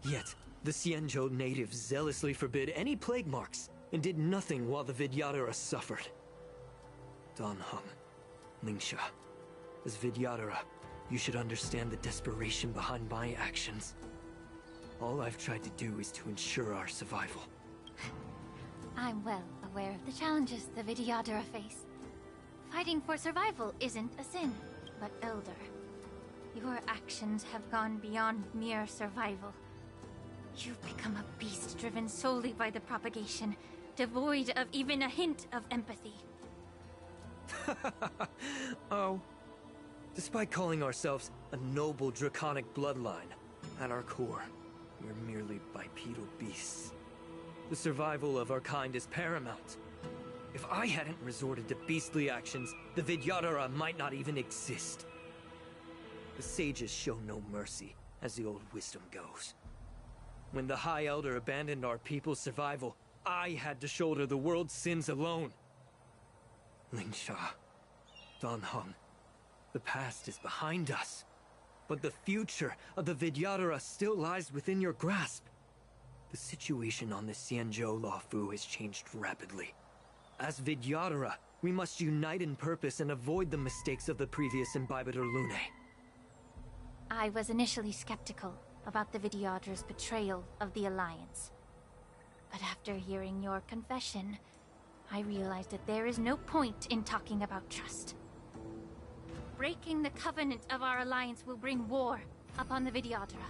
Yet, the Xianzhou natives zealously forbid any plague marks, and did nothing while the Vidyadhara suffered. Dan Heng, Lingsha, as Vidyadhara, you should understand the desperation behind my actions. All I've tried to do is to ensure our survival. I'm well aware of the challenges the Vidyadhara face. Fighting for survival isn't a sin, but Elder. Your actions have gone beyond mere survival. You've become a beast driven solely by the propagation, devoid of even a hint of empathy. Oh. Despite calling ourselves a noble draconic bloodline, at our core, we're merely bipedal beasts. The survival of our kind is paramount. If I hadn't resorted to beastly actions, the Vidyadhara might not even exist. The sages show no mercy, as the old wisdom goes. When the High Elder abandoned our people's survival, I had to shoulder the world's sins alone. Lingsha, Dan Heng, the past is behind us, but the future of the Vidyadhara still lies within your grasp. The situation on the Xianzhou Luofu has changed rapidly. As Vidyadhara, we must unite in purpose and avoid the mistakes of the previous Imbibitor Lunae. I was initially skeptical about the Vidyadhara's betrayal of the Alliance. But after hearing your confession, I realized that there is no point in talking about trust. Breaking the covenant of our alliance will bring war upon the Vidyadhara.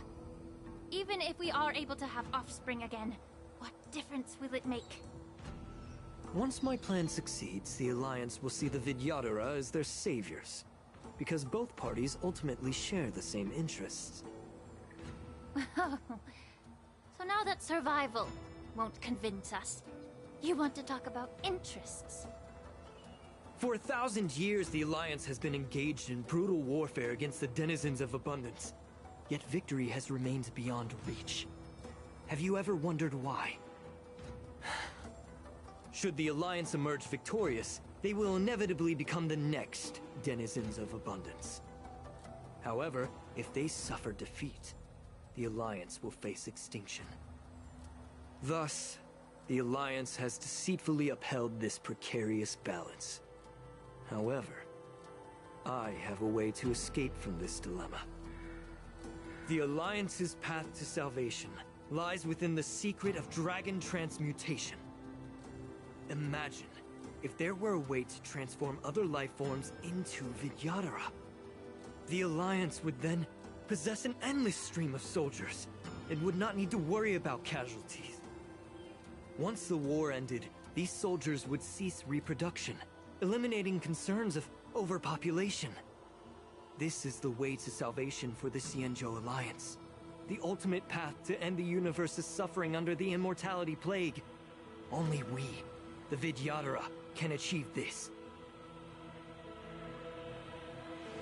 Even if we are able to have offspring again, what difference will it make? Once my plan succeeds, the Alliance will see the Vidyadhara as their saviors, because both parties ultimately share the same interests. So now that survival won't convince us, you want to talk about interests? For 1,000 years, the Alliance has been engaged in brutal warfare against the denizens of abundance. Yet victory has remained beyond reach. Have you ever wondered why? Should the Alliance emerge victorious, they will inevitably become the next denizens of abundance. However, if they suffer defeat, the Alliance will face extinction. Thus, the Alliance has deceitfully upheld this precarious balance. However, I have a way to escape from this dilemma. The Alliance's path to salvation lies within the secret of dragon transmutation. Imagine if there were a way to transform other life forms into Vidyadhara. The Alliance would then possess an endless stream of soldiers and would not need to worry about casualties. Once the war ended, these soldiers would cease reproduction, eliminating concerns of overpopulation. This is the way to salvation for the Xianzhou Alliance. The ultimate path to end the universe's suffering under the immortality plague. Only we, the Vidyadhara, can achieve this.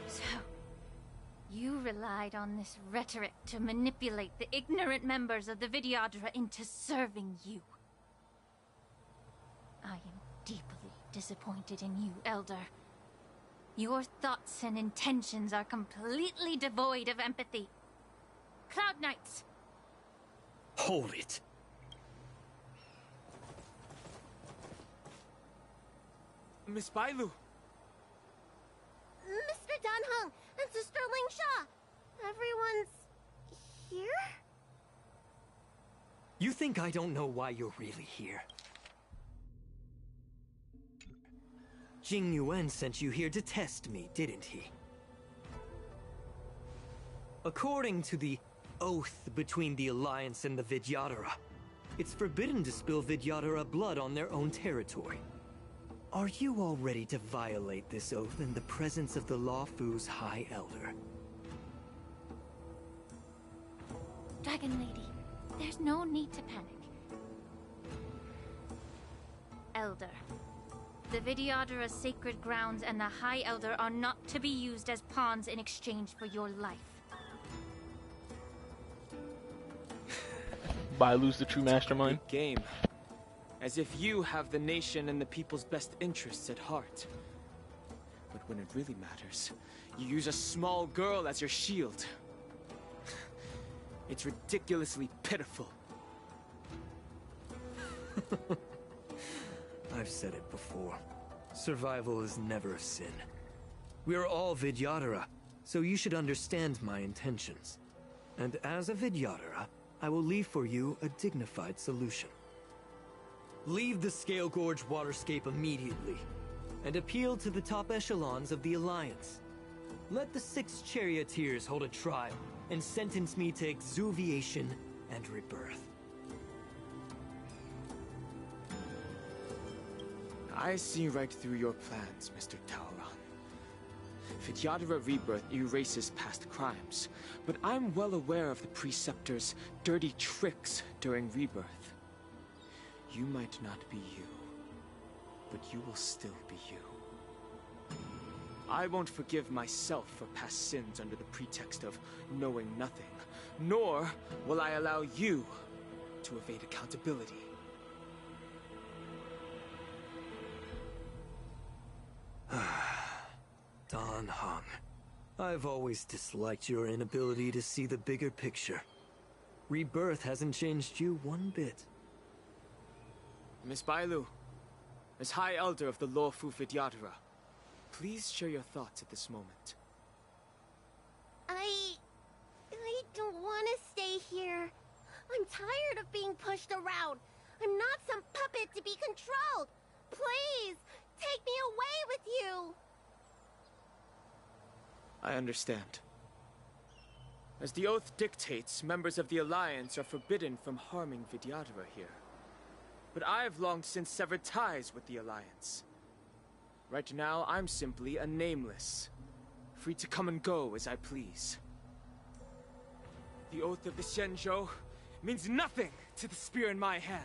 So, you relied on this rhetoric to manipulate the ignorant members of the Vidyadhara into serving you. I am deeply disappointed in you, Elder. Your thoughts and intentions are completely devoid of empathy. Cloud Knights! Hold it! Miss Bailu! Mr. Dan Heng and Sister Lingsha! Everyone's here? You think I don't know why you're really here? Jing Yuan sent you here to test me, didn't he? According to the oath between the Alliance and the Vidyadhara, it's forbidden to spill Vidyadhara blood on their own territory. Are you all ready to violate this oath in the presence of the Luofu's High Elder? Dragon Lady, there's no need to panic. Elder, the Vidyadhara's sacred grounds and the High Elder are not to be used as pawns in exchange for your life. Bailu's the true mastermind. Big game. As if you have the nation and the people's best interests at heart. But when it really matters, you use a small girl as your shield. It's ridiculously pitiful. I've said it before. Survival is never a sin. We are all Vidyadhara, so you should understand my intentions. And as a Vidyadhara, I will leave for you a dignified solution. Leave the Scale Gorge waterscape immediately, and appeal to the top echelons of the Alliance. Let the 6 charioteers hold a trial, and sentence me to exuviation and rebirth. I see right through your plans, Mr. Talron. Vidyadhara Rebirth erases past crimes, but I'm well aware of the Preceptor's dirty tricks during Rebirth. You might not be you, but you will still be you. I won't forgive myself for past sins under the pretext of knowing nothing, nor will I allow you to evade accountability. Dan Heng, I've always disliked your inability to see the bigger picture. Rebirth hasn't changed you one bit. Miss Bailu, as High Elder of the Lawfu Vidyadhara, please share your thoughts at this moment. I don't want to stay here. I'm tired of being pushed around. I'm not some puppet to be controlled. Please, take me away with you. I understand. As the oath dictates, members of the Alliance are forbidden from harming Vidyadhara here. But I've long since severed ties with the Alliance. Right now, I'm simply a nameless, free to come and go as I please. The oath of the Xianzhou means nothing to the spear in my hand.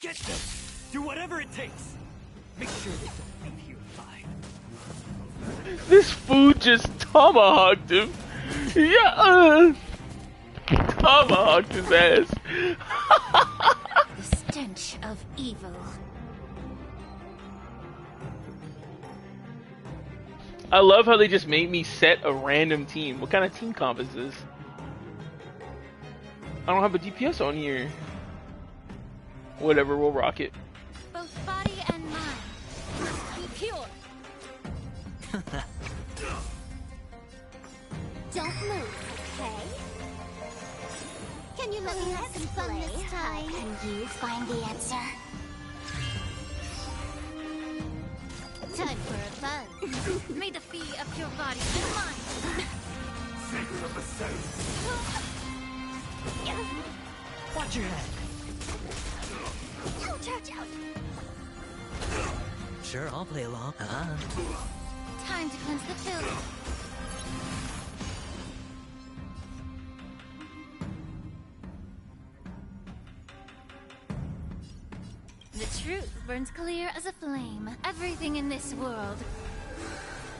Get them! Do whatever it takes! Make sure they don't leave here alive. This food just tomahawked him. Yeah, tomahawked his ass. The stench of evil. I love how they just made me set a random team. What kind of team comp is this? I don't have a DPS on here. Whatever, we'll rock it. Both body and mind must be pure. Don't move, okay? Can you let me have some fun this time? Can you find the answer? Time for a buzz. May the fee of your body be mine. Secret of the saints. Watch your head. Ouch, ouch, ouch. Sure, I'll play along. Time to cleanse the filth. The truth burns clear as a flame. Everything in this world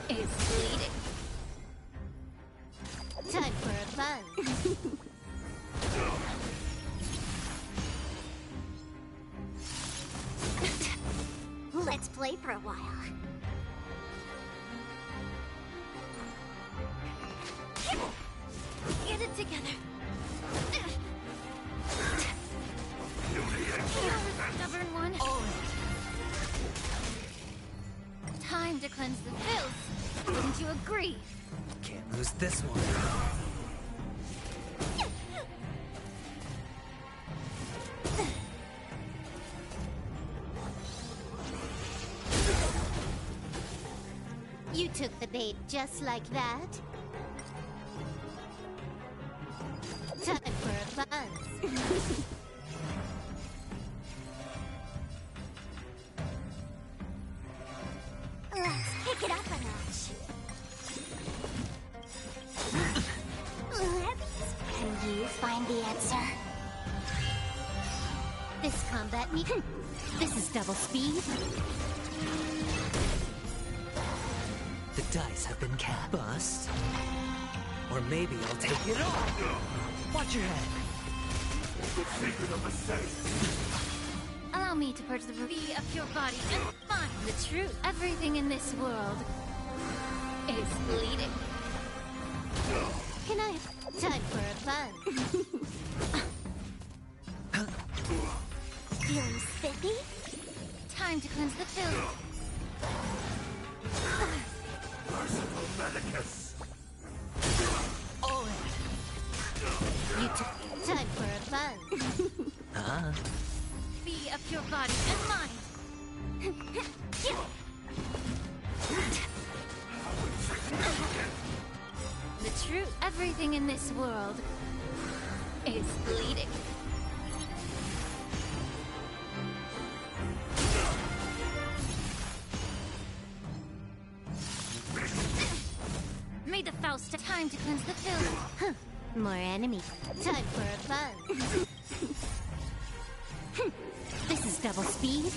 is bleeding. Time for a buzz. Let's play for a while. Get it together. Stubborn one. Time to cleanse the filth. Wouldn't you agree? Can't lose this one. You took the bait just like that. Time for a buzz. Let's pick it up a notch. Can you find the answer? This combat me. This is double speed. The dice have been cast. Bust. Or maybe I'll take it all. Watch your head. The secret of the saints. Allow Allow me to purge the ruby of your body and mind the truth. Everything in this world is bleeding. Can I? Time for a fun. Feeling spiffy? Time to cleanse the filth. Merciful Medicus. Oh. You took time for a fun. Be of your body and mind. The truth. Everything in this world is bleeding. May the Faust time to cleanse the filth. More enemies. Time for a fun. This is double speed.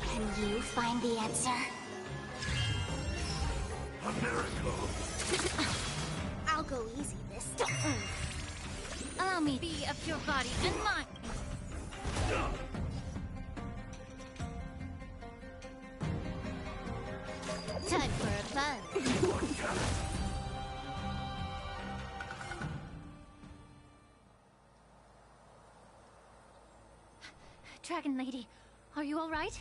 Can you find the answer? A miracle. I'll go easy this time. Allow me to be of your body and mind. Time for a fun. Dragon Lady, are you all right?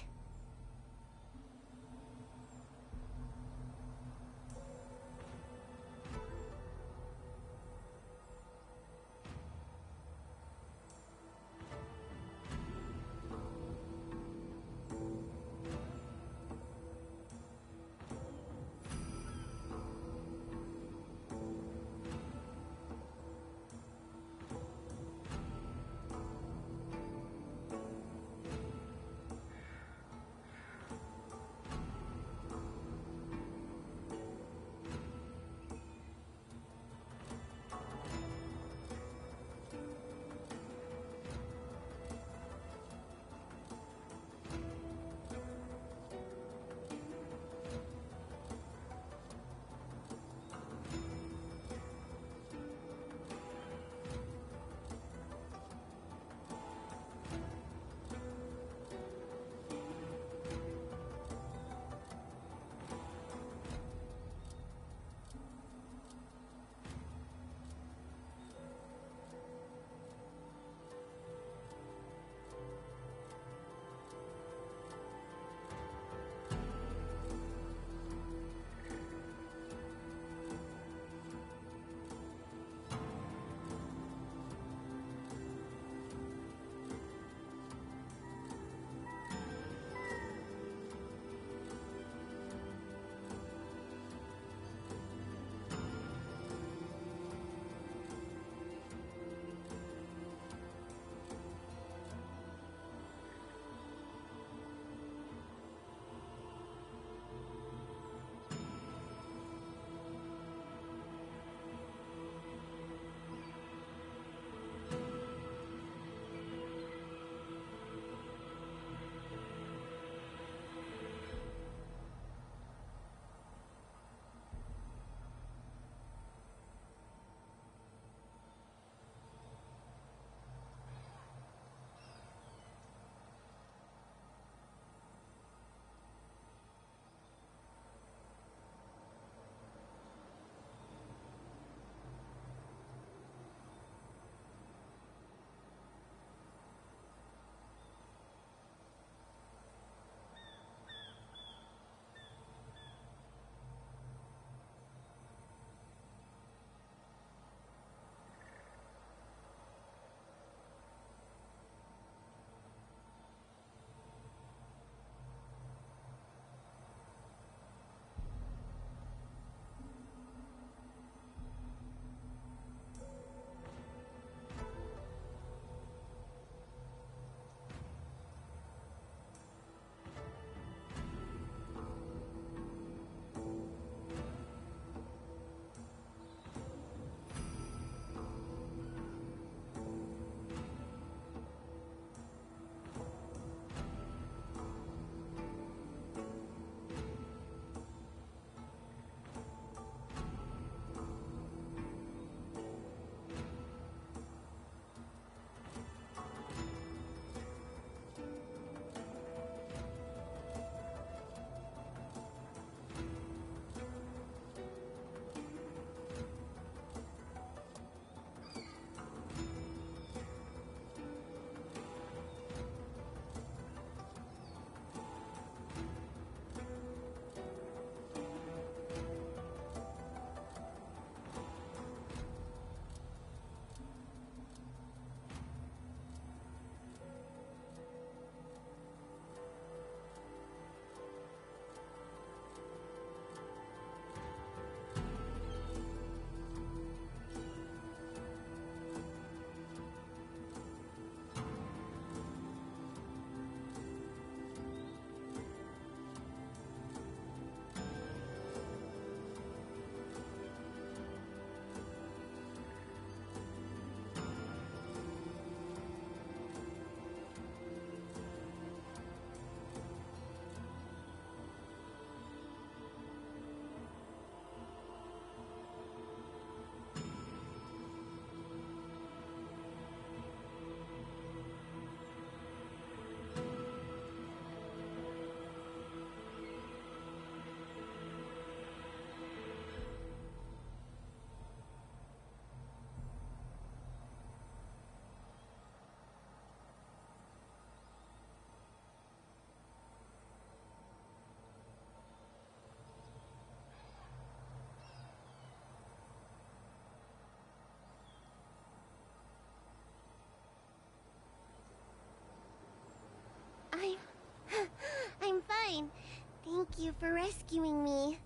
you for rescuing me.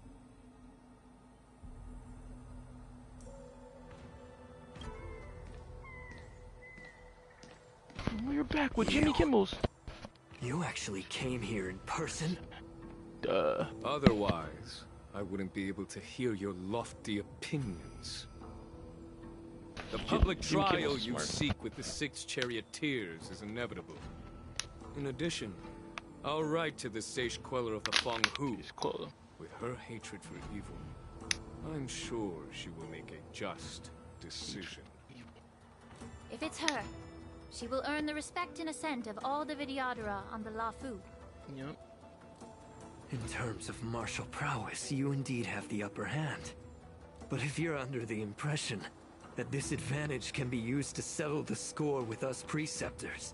We're back with Jimmy Kimmel's. You actually came here in person? Duh. Otherwise, I wouldn't be able to hear your lofty opinions. The public Jimmy trial Kimmel's you smart. seek with the 6 charioteers is inevitable. In addition, I'll write to the sage queller of the Feng Hu. With her hatred for evil, I'm sure she will make a just decision. If it's her, she will earn the respect and assent of all the Vidyadhara on the Lafu. Yep. In terms of martial prowess, you indeed have the upper hand. But if you're under the impression that this advantage can be used to settle the score with us preceptors,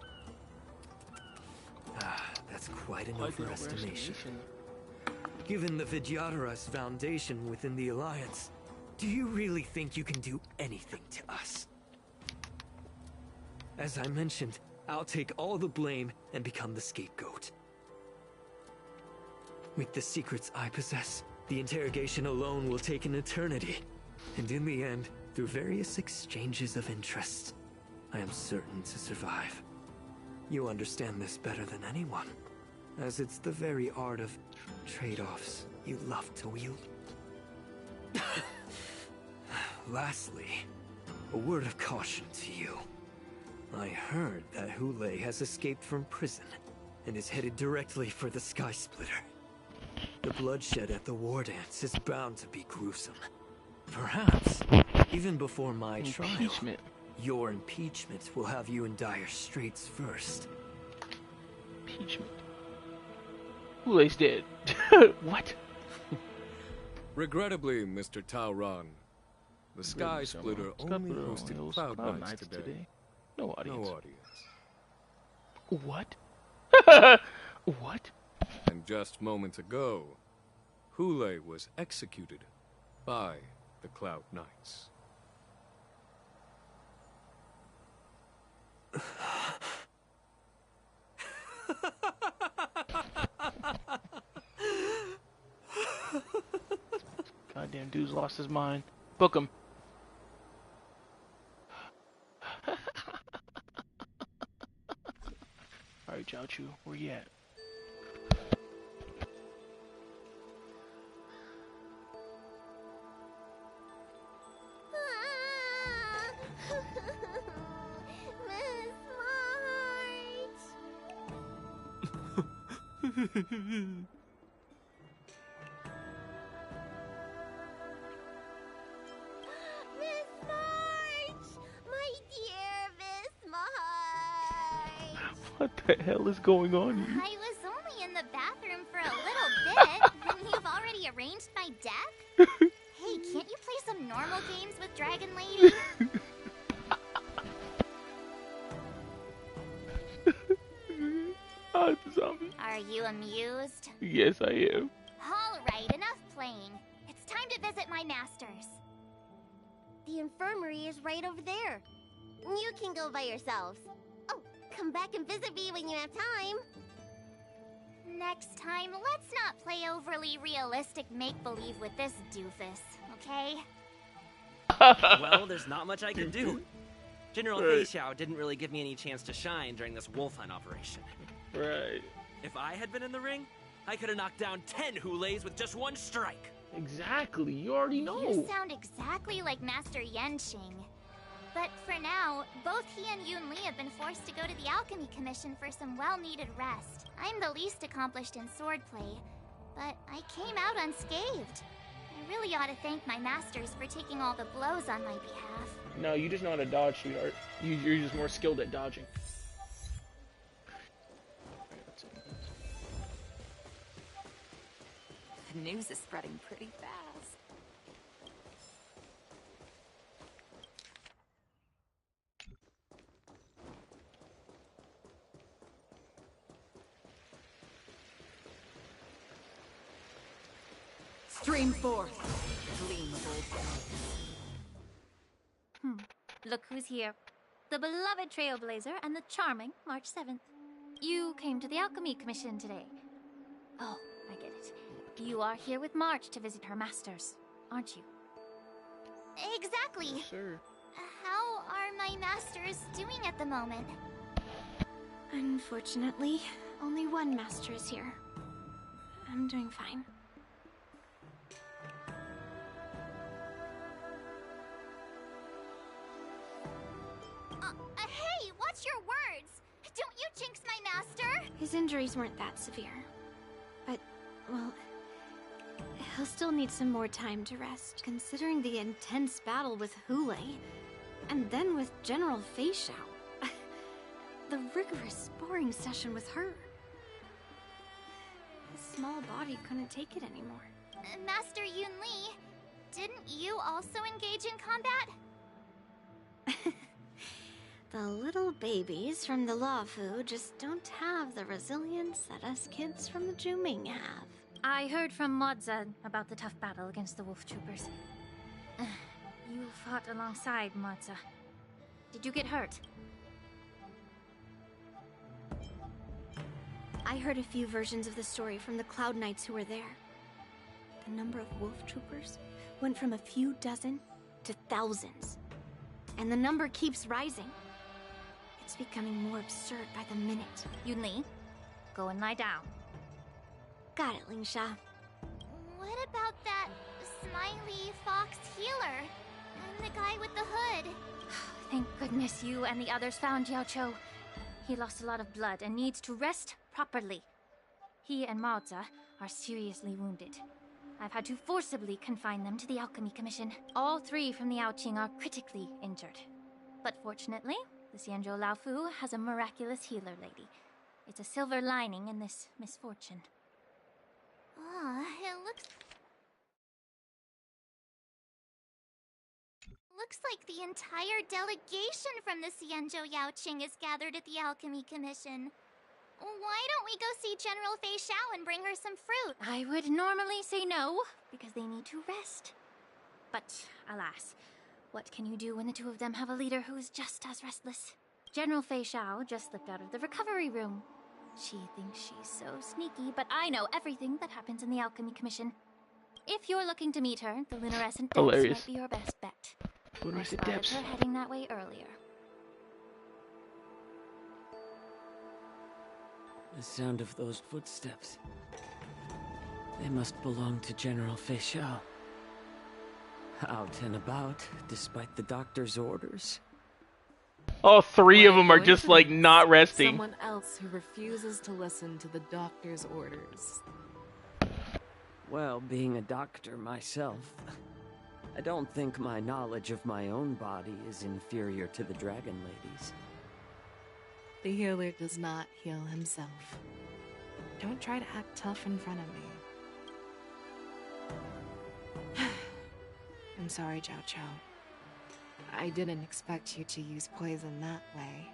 that's quite an overestimation. Given the Vidyadhara's foundation within the Alliance, do you really think you can do anything to us? As I mentioned, I'll take all the blame and become the scapegoat. With the secrets I possess, the interrogation alone will take an eternity. And in the end, through various exchanges of interest, I am certain to survive. You understand this better than anyone, as it's the very art of trade-offs you love to wield. Lastly, a word of caution to you. I heard that Hoolay has escaped from prison and is headed directly for the Sky Splitter. The bloodshed at the war dance is bound to be gruesome. Perhaps, even before my trial, your impeachment will have you in dire straits first. Impeachment? Hoolay's dead. What? Regrettably, Mr. Taoran, the Sky Splitter only hosted Cloud Nights today. No audience. No audience. What? What? And just moments ago, Hoolay was executed by the Cloud Knights. Goddamn dude's lost his mind. Book him. Alright, Jiaochu, where you at? Miss March! My dear Miss March! What the hell is going on here? I was only in the bathroom for a little bit, and you've already arranged my death? Hey, can't you play some normal games with Dragon Lady? Oh, it's a zombie. Are you amused? Yes, I am. Alright, enough playing. It's time to visit my masters. The infirmary is right over there. You can go by yourselves. Oh, come back and visit me when you have time. Next time, let's not play overly realistic make-believe with this doofus, okay? Well, there's not much I can do. General Right. Feixiao didn't really give me any chance to shine during this wolf hunt operation. Right. If I had been in the ring, I could have knocked down 10 Hoolays with just one strike. Exactly, you already know. You sound exactly like Master Yenshing. But for now, both he and Yun Li have been forced to go to the Alchemy Commission for some well-needed rest. I'm the least accomplished in swordplay, but I came out unscathed. I really ought to thank my masters for taking all the blows on my behalf. No, you just know how to dodge, sweetheart. You're just more skilled at dodging. The news is spreading pretty fast. Stream forth, gleam of old. Look who's here. The beloved Trailblazer and the charming March 7th. You came to the Alchemy Commission today. Oh, I get it. You are here with March to visit her masters, aren't you? Exactly. Sure. How are my masters doing at the moment? Unfortunately, only one master is here. I'm doing fine. Hey, watch your words! Don't you jinx my master! His injuries weren't that severe. But, well, he'll still need some more time to rest, considering the intense battle with Hoolay, and then with General Fei Xiao. The rigorous sparring session with her. His small body couldn't take it anymore. Master Yun Li, didn't you also engage in combat? The little babies from the Luofu just don't have the resilience that us kids from the Zhuming have. I heard from Modza about the tough battle against the wolf troopers. You fought alongside Modza. Did you get hurt? I heard a few versions of the story from the Cloud Knights who were there. The number of wolf troopers went from a few dozen to thousands. And the number keeps rising. It's becoming more absurd by the minute. Yun Li, go and lie down. Got it, Lingsha. What about that smiley fox healer? And the guy with the hood? Thank goodness you and the others found Yao Cho. He lost a lot of blood and needs to rest properly. He and Maoza are seriously wounded. I've had to forcibly confine them to the Alchemy Commission. All three from the Yaoqing are critically injured. But fortunately, the Xianzhou Laofu has a miraculous healer lady. It's a silver lining in this misfortune. It looks like the entire delegation from the Xianzhou Yaoqing is gathered at the Alchemy Commission. Why don't we go see General Fei Xiao and bring her some fruit? I would normally say no, because they need to rest. But alas, what can you do when the two of them have a leader who is just as restless? General Fei Xiao just slipped out of the recovery room. She thinks she's so sneaky, but I know everything that happens in the Alchemy Commission. If you're looking to meet her, the luminescent depths might be your best bet. I spotted her heading that way earlier. The sound of those footsteps. They must belong to General Fei Xiao. Out and about, despite the doctor's orders. All three of them are just like not resting. Someone else who refuses to listen to the doctor's orders. Well, being a doctor myself, I don't think my knowledge of my own body is inferior to the Dragon Lady's. The healer does not heal himself. Don't try to act tough in front of me. I'm sorry, Zhao Cho. I didn't expect you to use poison that way.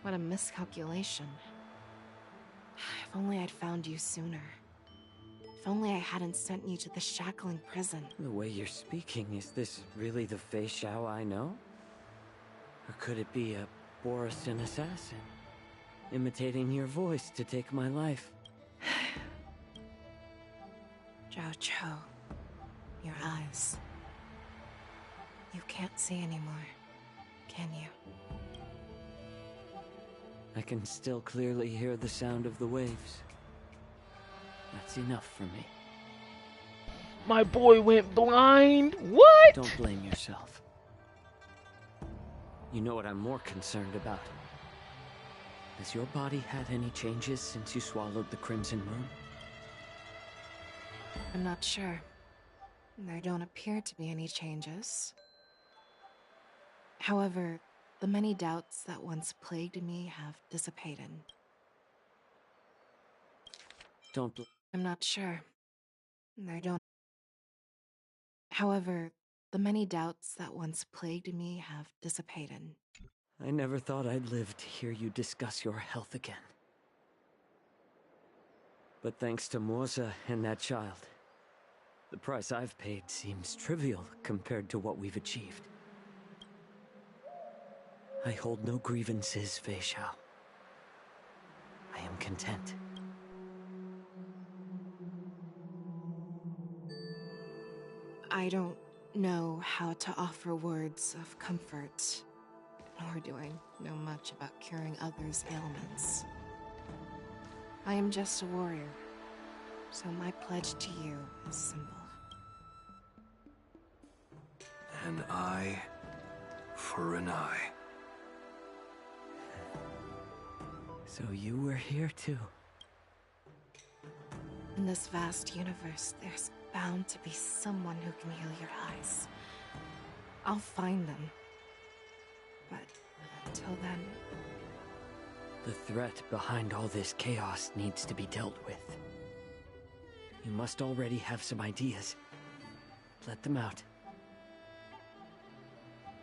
What a miscalculation. If only I'd found you sooner. If only I hadn't sent you to the shackling prison. The way you're speaking, is this really the Fei Xiao I know? Or could it be a Borisin assassin, imitating your voice to take my life? Zhao Cho, your eyes. You can't see anymore, can you? I can still clearly hear the sound of the waves. That's enough for me. My boy went blind? What? Don't blame yourself. You know what I'm more concerned about? Has your body had any changes since you swallowed the Crimson Moon? I'm not sure. There don't appear to be any changes. However, the many doubts that once plagued me have dissipated. I'm not sure. There don't. However, the many doubts that once plagued me have dissipated. I never thought I'd live to hear you discuss your health again. But thanks to Moza and that child, the price I've paid seems trivial compared to what we've achieved. I hold no grievances, Fei Xiao. I am content. I don't know how to offer words of comfort, nor do I know much about curing others' ailments. I am just a warrior, so my pledge to you is simple. An eye for an eye. So you were here too. In this vast universe, there's bound to be someone who can heal your eyes. I'll find them. But until then... The threat behind all this chaos needs to be dealt with. You must already have some ideas. Let them out.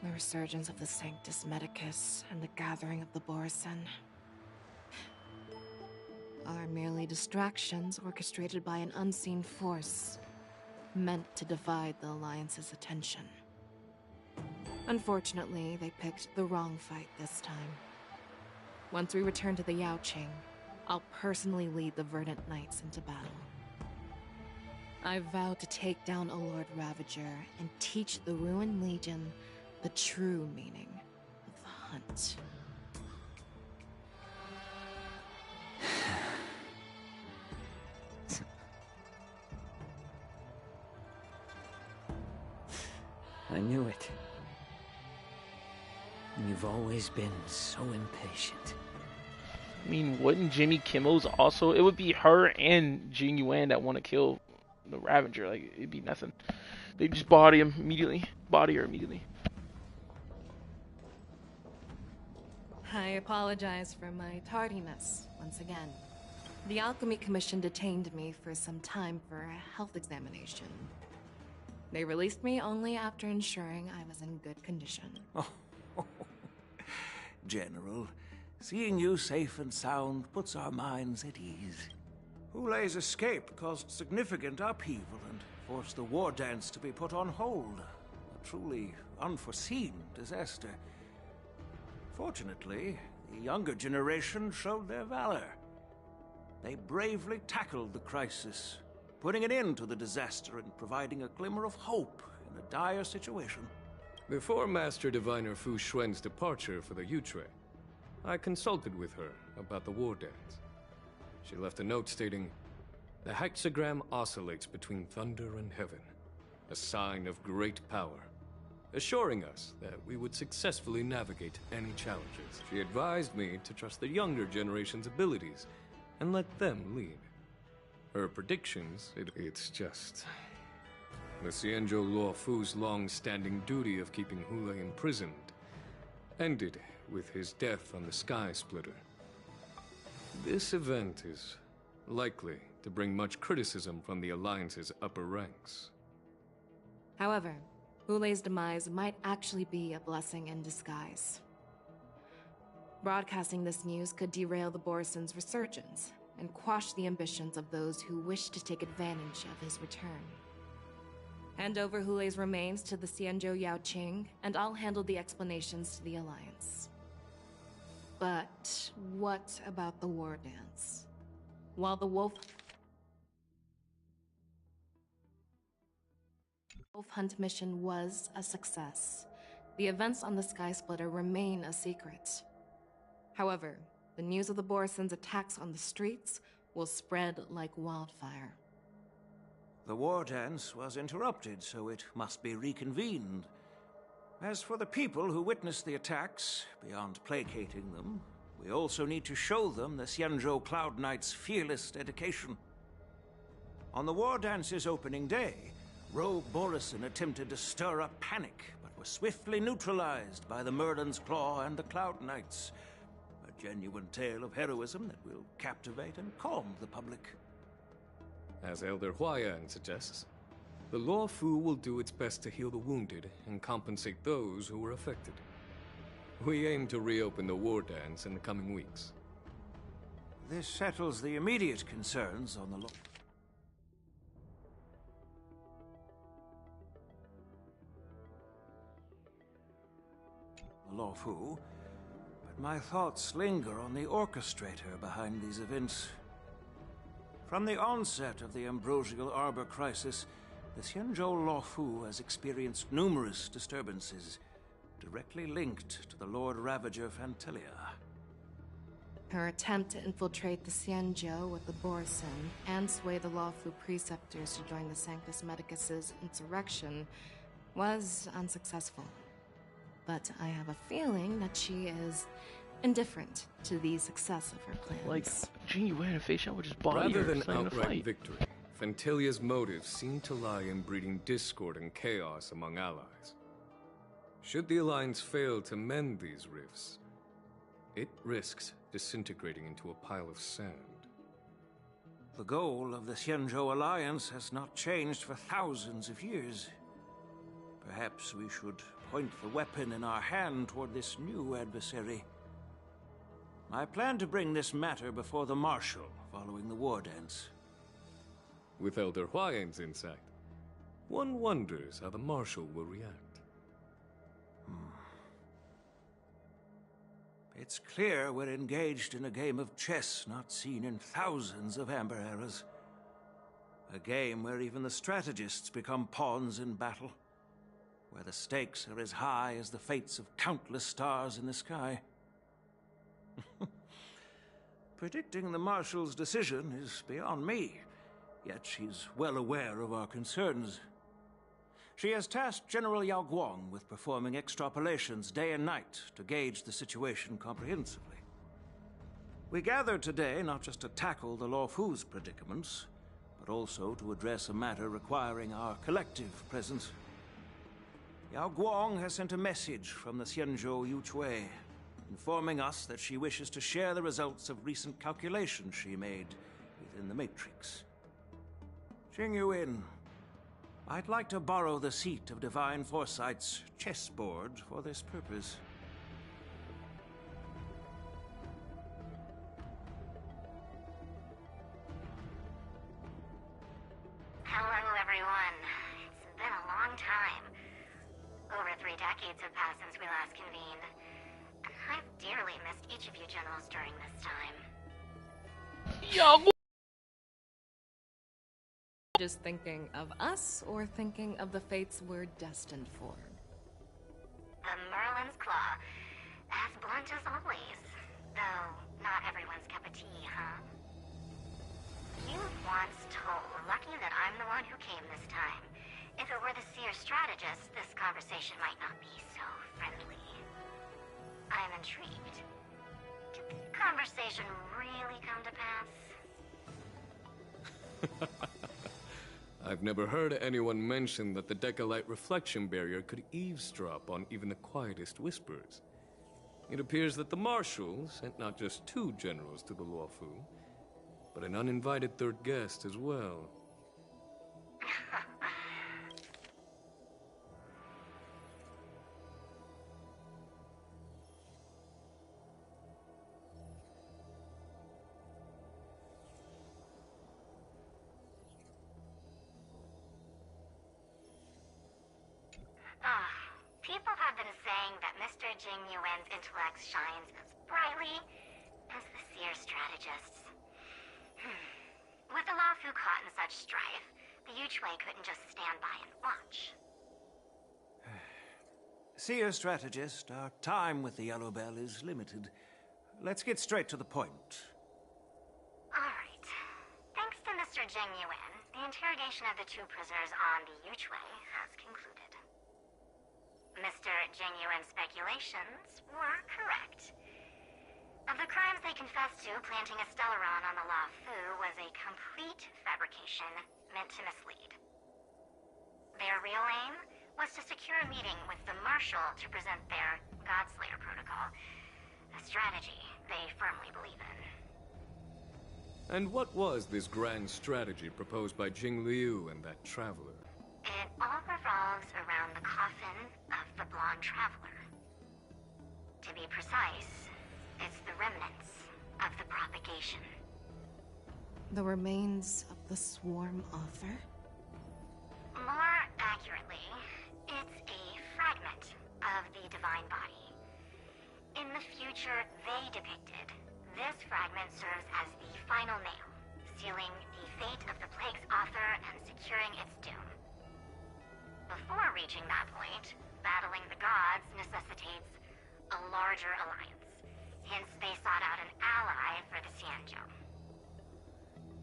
The resurgence of the Sanctus Medicus and the gathering of the Borison are merely distractions orchestrated by an unseen force, meant to divide the Alliance's attention. Unfortunately, they picked the wrong fight this time. Once we return to the Yaoqing, I'll personally lead the Verdant Knights into battle. I vow to take down a Lord Ravager and teach the Ruined Legion the true meaning of the hunt. I knew it. You've always been so impatient. I mean, wouldn't Jimmy Kimmel's also? It would be her and Jing Yuan that want to kill the Ravager. Like, it'd be nothing. They just body him immediately. Body her immediately. I apologize for my tardiness once again. The Alchemy Commission detained me for some time for a health examination. They released me only after ensuring I was in good condition. Oh, General, seeing you safe and sound puts our minds at ease. Hoolay's escape caused significant upheaval and forced the war dance to be put on hold. A truly unforeseen disaster. Fortunately, the younger generation showed their valor. They bravely tackled the crisis, putting an end to the disaster and providing a glimmer of hope in a dire situation. Before Master Diviner Fu Xuan's departure for the Yutre, I consulted with her about the war dance. She left a note stating, "The hexagram oscillates between thunder and heaven, a sign of great power," assuring us that we would successfully navigate any challenges. She advised me to trust the younger generation's abilities and let them lead. Her predictions, it's just... The Xianzhou Luo Fu's long-standing duty of keeping Hoolay imprisoned ended with his death on the Sky Splitter. This event is likely to bring much criticism from the Alliance's upper ranks. However, Hoolay's demise might actually be a blessing in disguise. Broadcasting this news could derail the Borison's resurgence and quash the ambitions of those who wish to take advantage of his return. Hand over Hoolay's remains to the Xianzhou Yaoqing, and I'll handle the explanations to the Alliance. But what about the war dance? While the wolf hunt mission was a success, the events on the Sky Splitter remain a secret. However, the news of the Borison's attacks on the streets will spread like wildfire. The war dance was interrupted, so it must be reconvened. As for the people who witnessed the attacks, beyond placating them, we also need to show them the Xianzhou Cloud Knight's fearless dedication. On the war dance's opening day, Rogue Borison attempted to stir up panic, but was swiftly neutralized by the Merlin's Claw and the Cloud Knights. A genuine tale of heroism that will captivate and calm the public. As Elder Huayan suggests, the Luo Fu will do its best to heal the wounded and compensate those who were affected. We aim to reopen the war dance in the coming weeks. This settles the immediate concerns on the Luo Fu, but my thoughts linger on the orchestrator behind these events. From the onset of the Ambrosial Arbor crisis, The Xianzhou Luofu has experienced numerous disturbances, directly linked to the Lord Ravager Fantelia. Her attempt to infiltrate the Xianzhou with the Borson and sway the Luofu preceptors to join the Sanctus Medicus's insurrection was unsuccessful. But I have a feeling that she is indifferent to the success of her plans. Like, Jing Yuan and Fei Xiao would just body Rather her, than starting to outright fight. victory, Fantelia's motives seem to lie in breeding discord and chaos among allies. Should the Alliance fail to mend these rifts, it risks disintegrating into a pile of sand. The goal of the Xianzhou Alliance has not changed for thousands of years. Perhaps we should point the weapon in our hand toward this new adversary. I plan to bring this matter before the Marshal following the war dance. With Elder Huayan's insight, one wonders how the Marshal will react. It's clear we're engaged in a game of chess not seen in thousands of Amber Eras. A game where even the strategists become pawns in battle, where the stakes are as high as the fates of countless stars in the sky. Predicting the Marshal's decision is beyond me, yet she's well aware of our concerns. She has tasked General Yao Guang with performing extrapolations day and night to gauge the situation comprehensively. We gathered today not just to tackle the Luofu's predicaments, but also to address a matter requiring our collective presence. Yao Guang has sent a message from the Xianzhou Yuchui, informing us that she wishes to share the results of recent calculations she made within the Matrix. Jing Yuan, I'd like to borrow the seat of Divine Foresight's chessboard for this purpose. Hello, everyone. It's been a long time. Over 3 decades have passed since we last convened. And I've dearly missed each of you generals during this time. Yo! Just thinking of us, or thinking of the fates we're destined for? The Merlin's Claw. As blunt as always. Though, not everyone's cup of tea, huh? You once told Lucky that I'm the one who came this time. If it were the Seer strategist, this conversation might not be so friendly. I'm intrigued. Did the conversation really come to pass? I've never heard anyone mention that the Decalite reflection barrier could eavesdrop on even the quietest whispers. It appears that the Marshal sent not just 2 generals to the Luofu, but an uninvited 3rd guest as well. People have been saying that Mr. Jing Yuan's intellect shines as brightly as the Seer strategist's. With the Luofu caught in such strife, the Yuchui couldn't just stand by and watch. Seer strategist, our time with the Yellow Bell is limited. Let's get straight to the point. Alright. Thanks to Mr. Jing Yuan, the interrogation of the 2 prisoners on the Yuchui has concluded. Mr. Jing Yuan's speculations were correct. Of the crimes they confessed to, planting a Stellaron on the Luofu was a complete fabrication meant to mislead. Their real aim was to secure a meeting with the Marshal to present their Godslayer protocol, a strategy they firmly believe in. And what was this grand strategy proposed by Jing Liu and that traveler? It all revolves around the coffin of the blonde traveler. To be precise, it's the remnants of the propagation. The remains of the Swarm Author? More accurately, it's a fragment of the Divine Body. In the future they depicted, this fragment serves as the final nail, sealing the fate of the Plague's author and securing its doom. before reaching that point, battling the gods necessitates a larger alliance. Hence, they sought out an ally for the Xianzhou.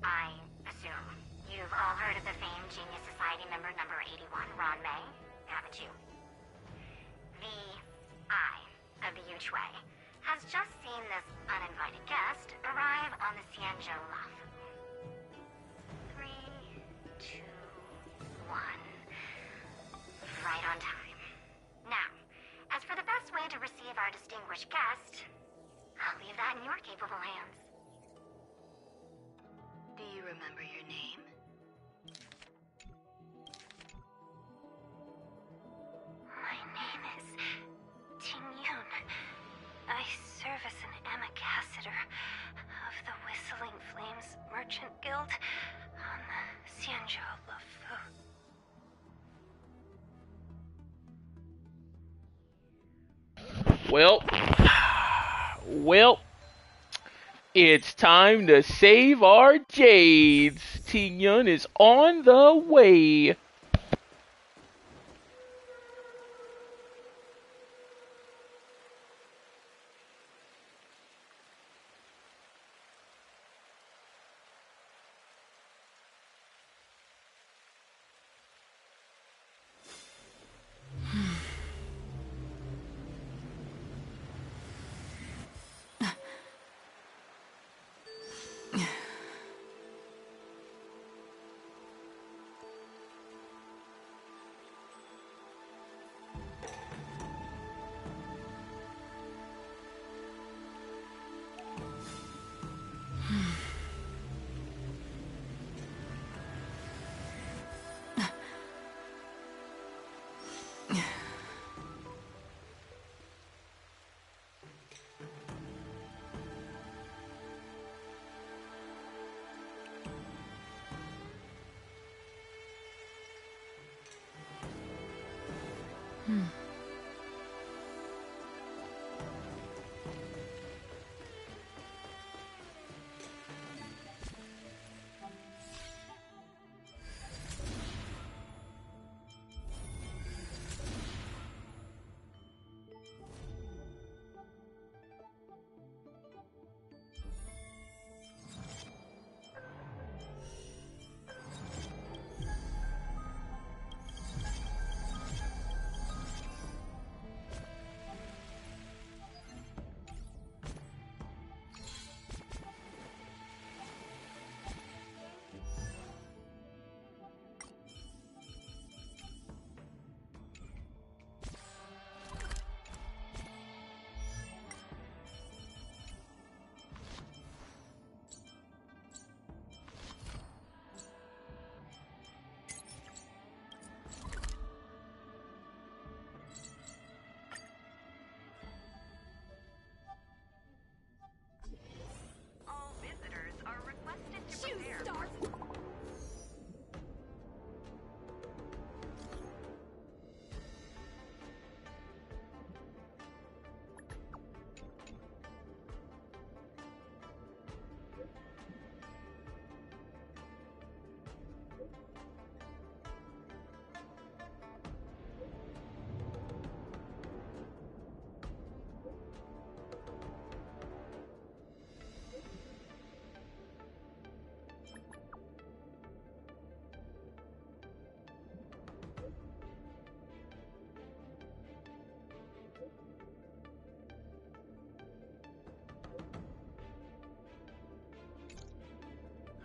I assume you've all heard of the famed Genius Society member number 81, Ron May, haven't you? The Eye of the Yuchwei has just seen this uninvited guest arrive on the Xianzhou Lafu. 3, 2, 1. Right on time. Now, as for the best way to receive our distinguished guest, I'll leave that in your capable hands. Do you remember your name? My name is Ting Yun. I serve as an ambassador of the Whistling Flames Merchant Guild on the Xianzhou Lafu. Well, it's time to save our Jades. Ting Yun is on the way.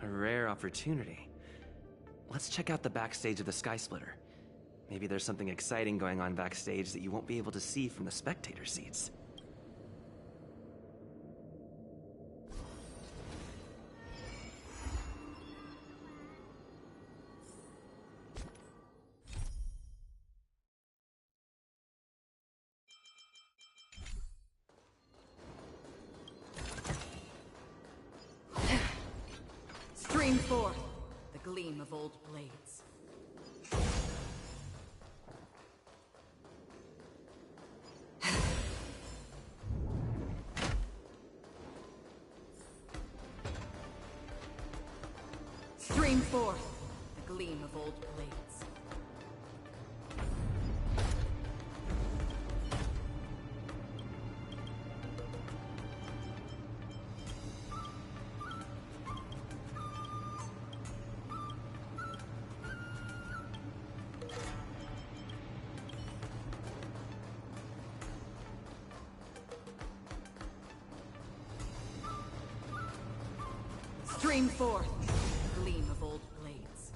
A rare opportunity. Let's check out the backstage of the Sky Splitter. Maybe there's something exciting going on backstage that you won't be able to see from the spectator seats. Stream forth the gleam of old blades. Stream forth the gleam of old blades. Stream forth, gleam of old blades.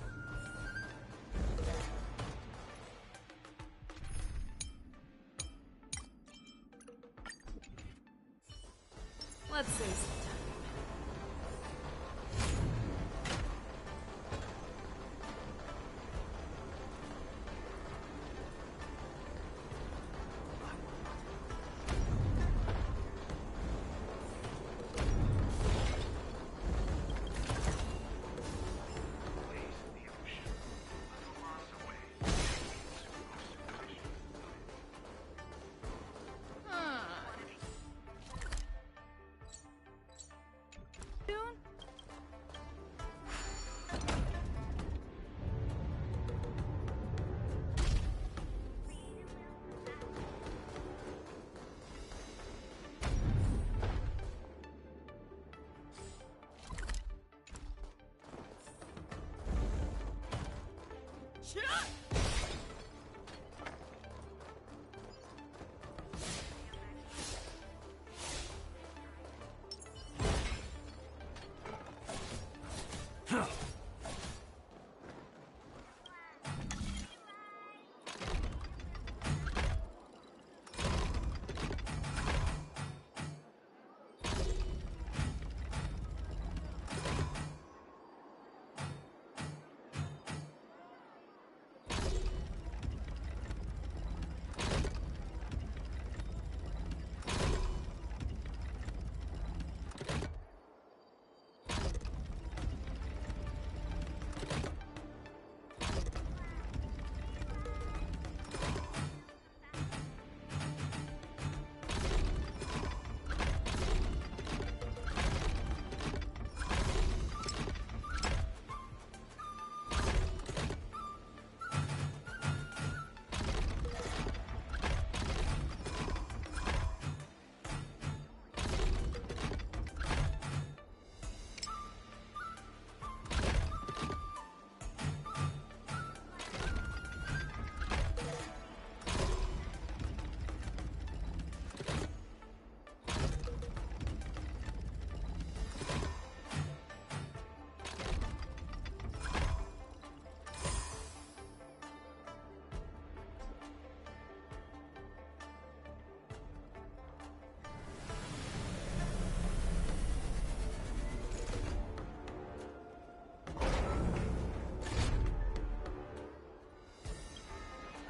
Let's save some time.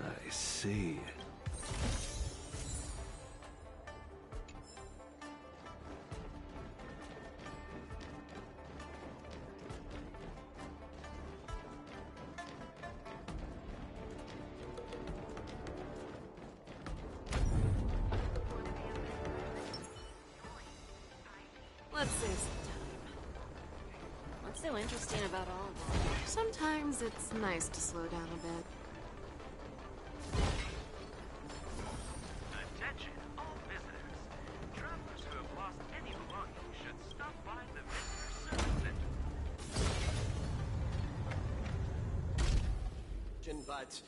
I see. Let's save some time. What's so interesting about all of this? Sometimes it's nice to slow down a bit. Attention, all visitors. Travelers who have lost any belongings should stop by the Visitor Service Center. But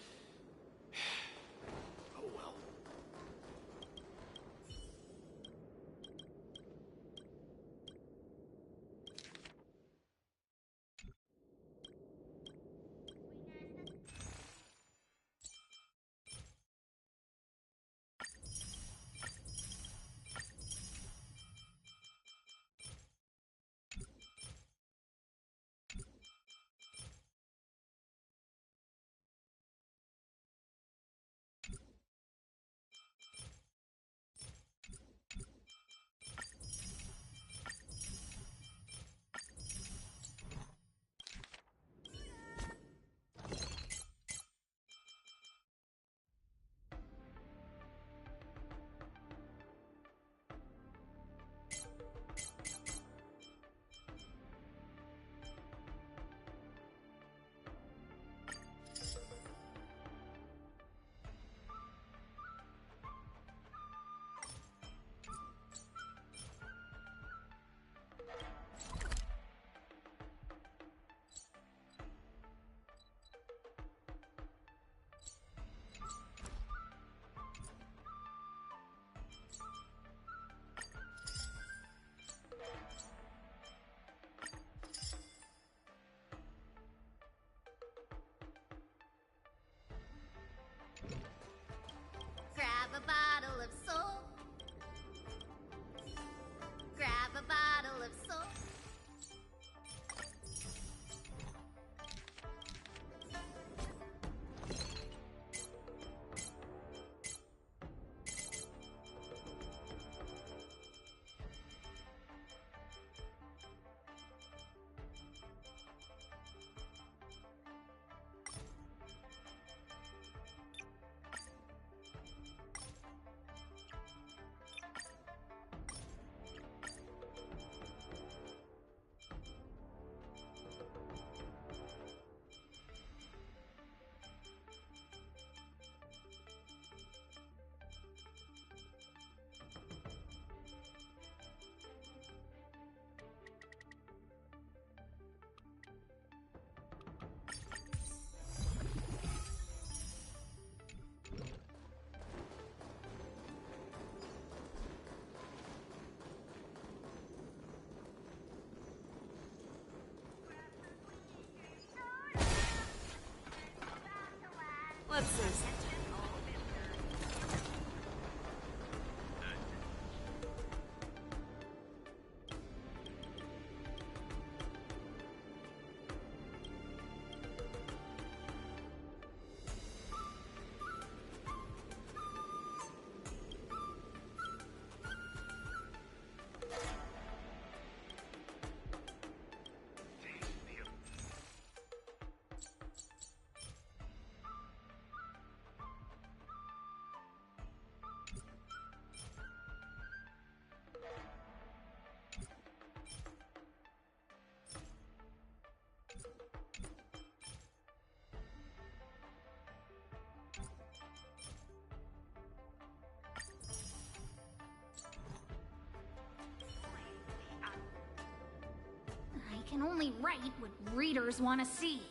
can only write what readers want to see.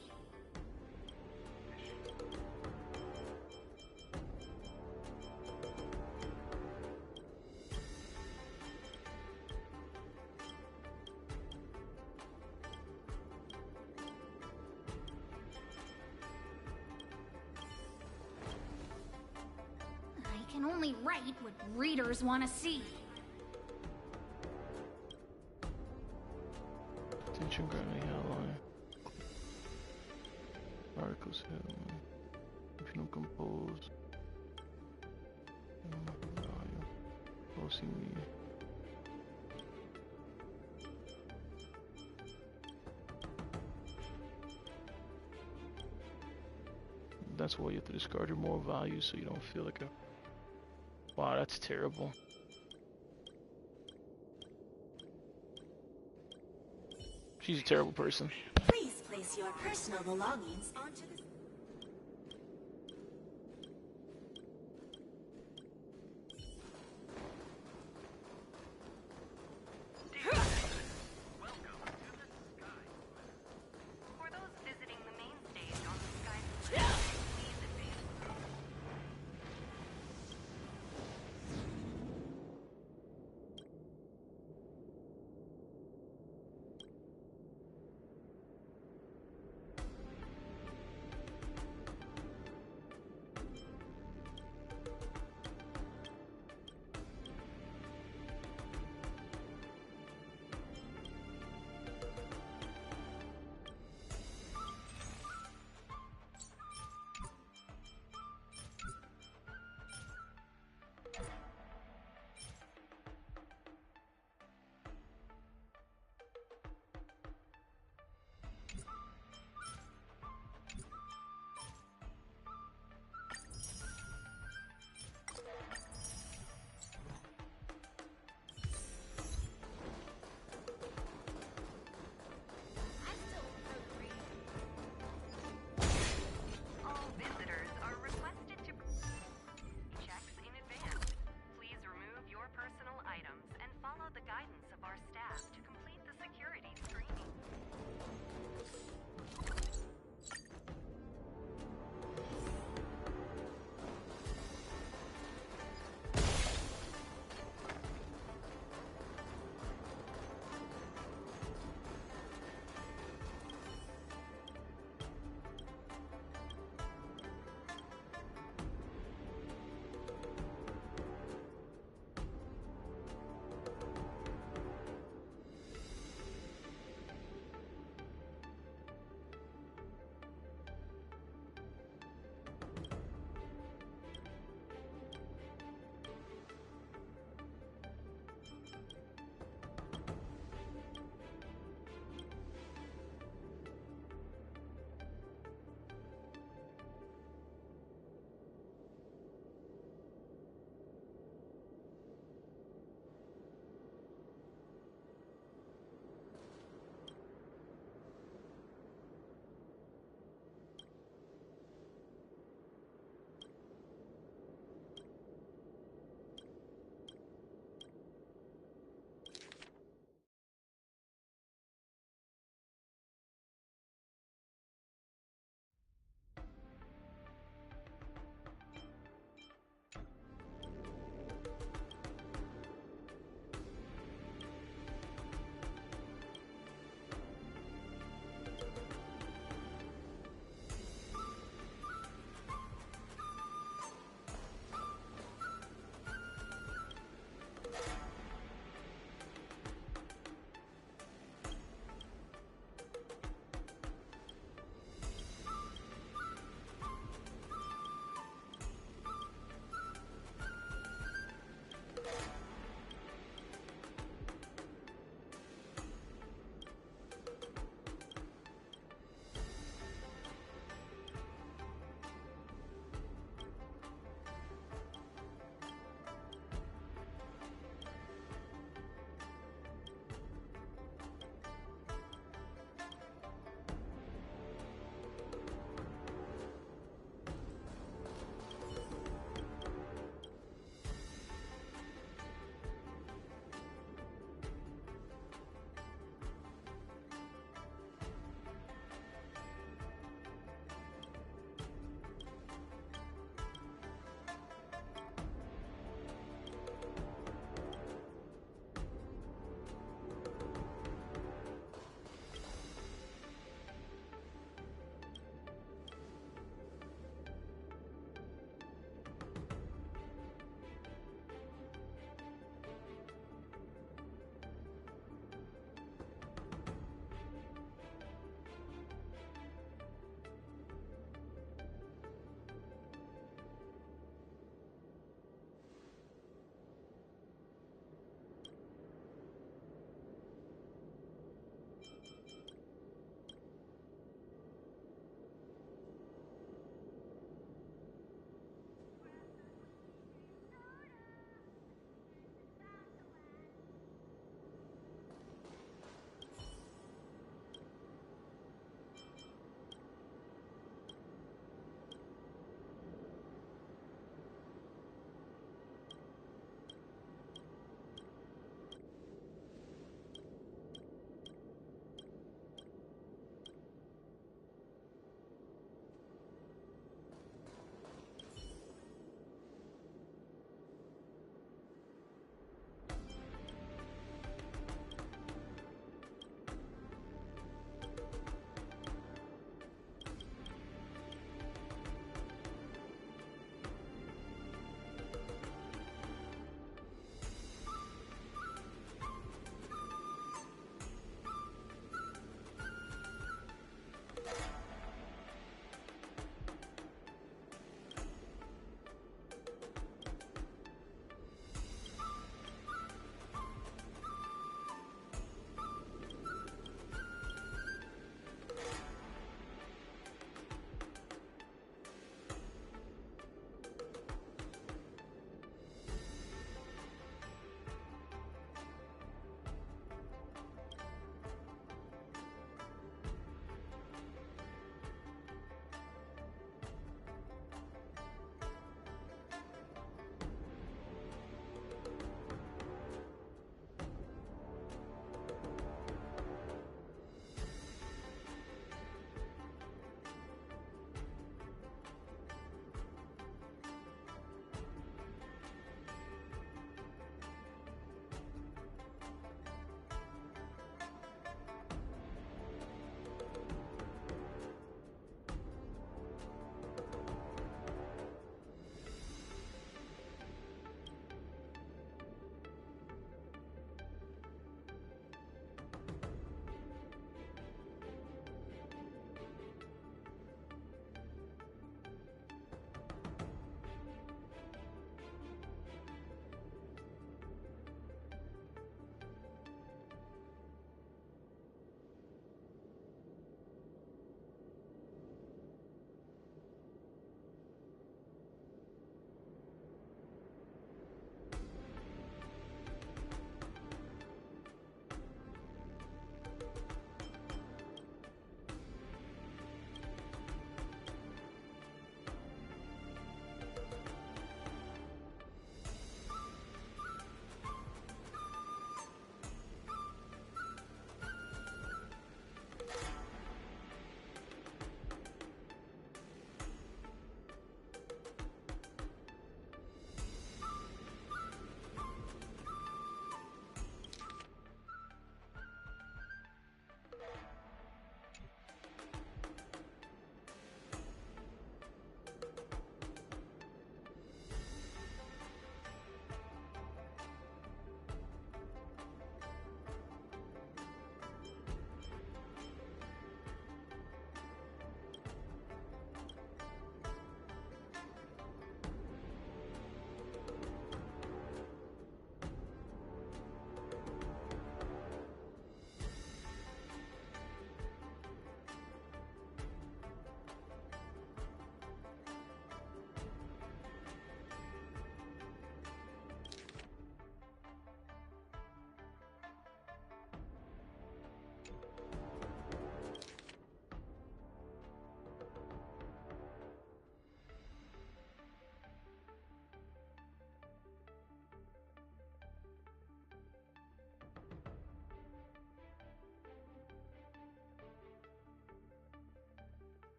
I can only write what readers want to see. Attention currently outline. Articles held. If you don't compose. Posting me. That's why you have to discard your moral values so you don't feel like a... Wow, that's terrible. She's a terrible person. Please place your personal belongings onto the...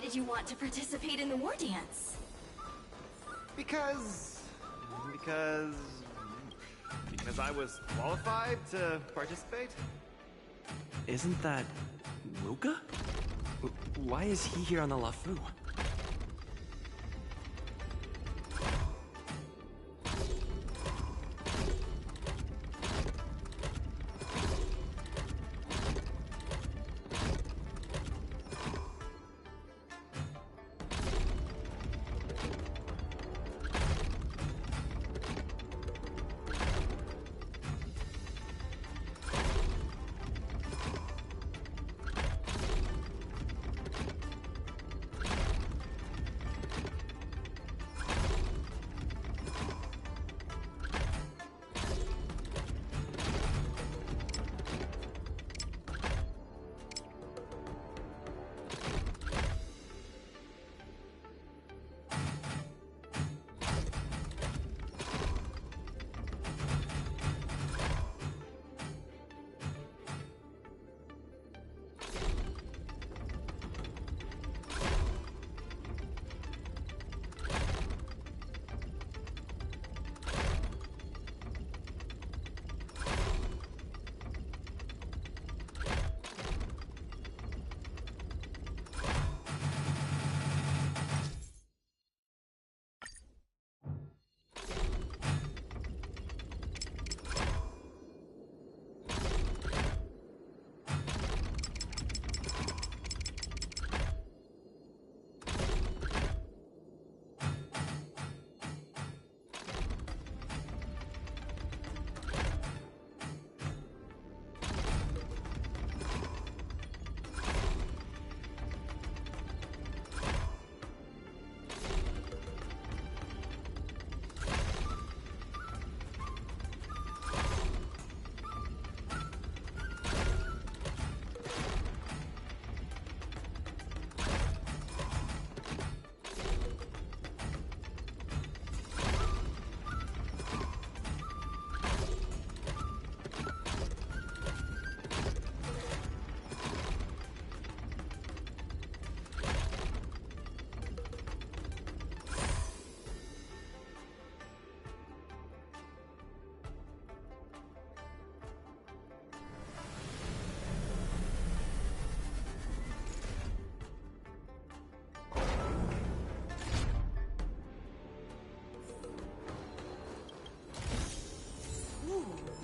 did you want to participate in the war dance? Because I was qualified to participate? Isn't that Luca? Why is he here on the LaFu?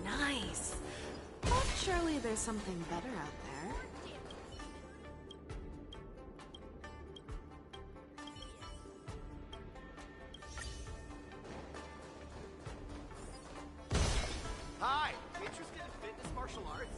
Nice. But surely there's something better out there. Hi! Interested in fitness martial arts?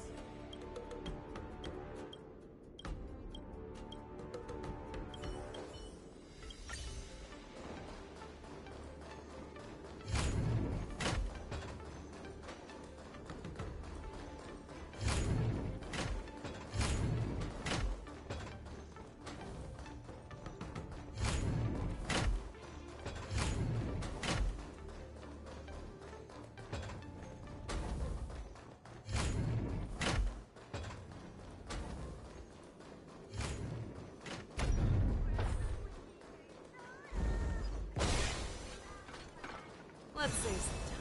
Let's save some time.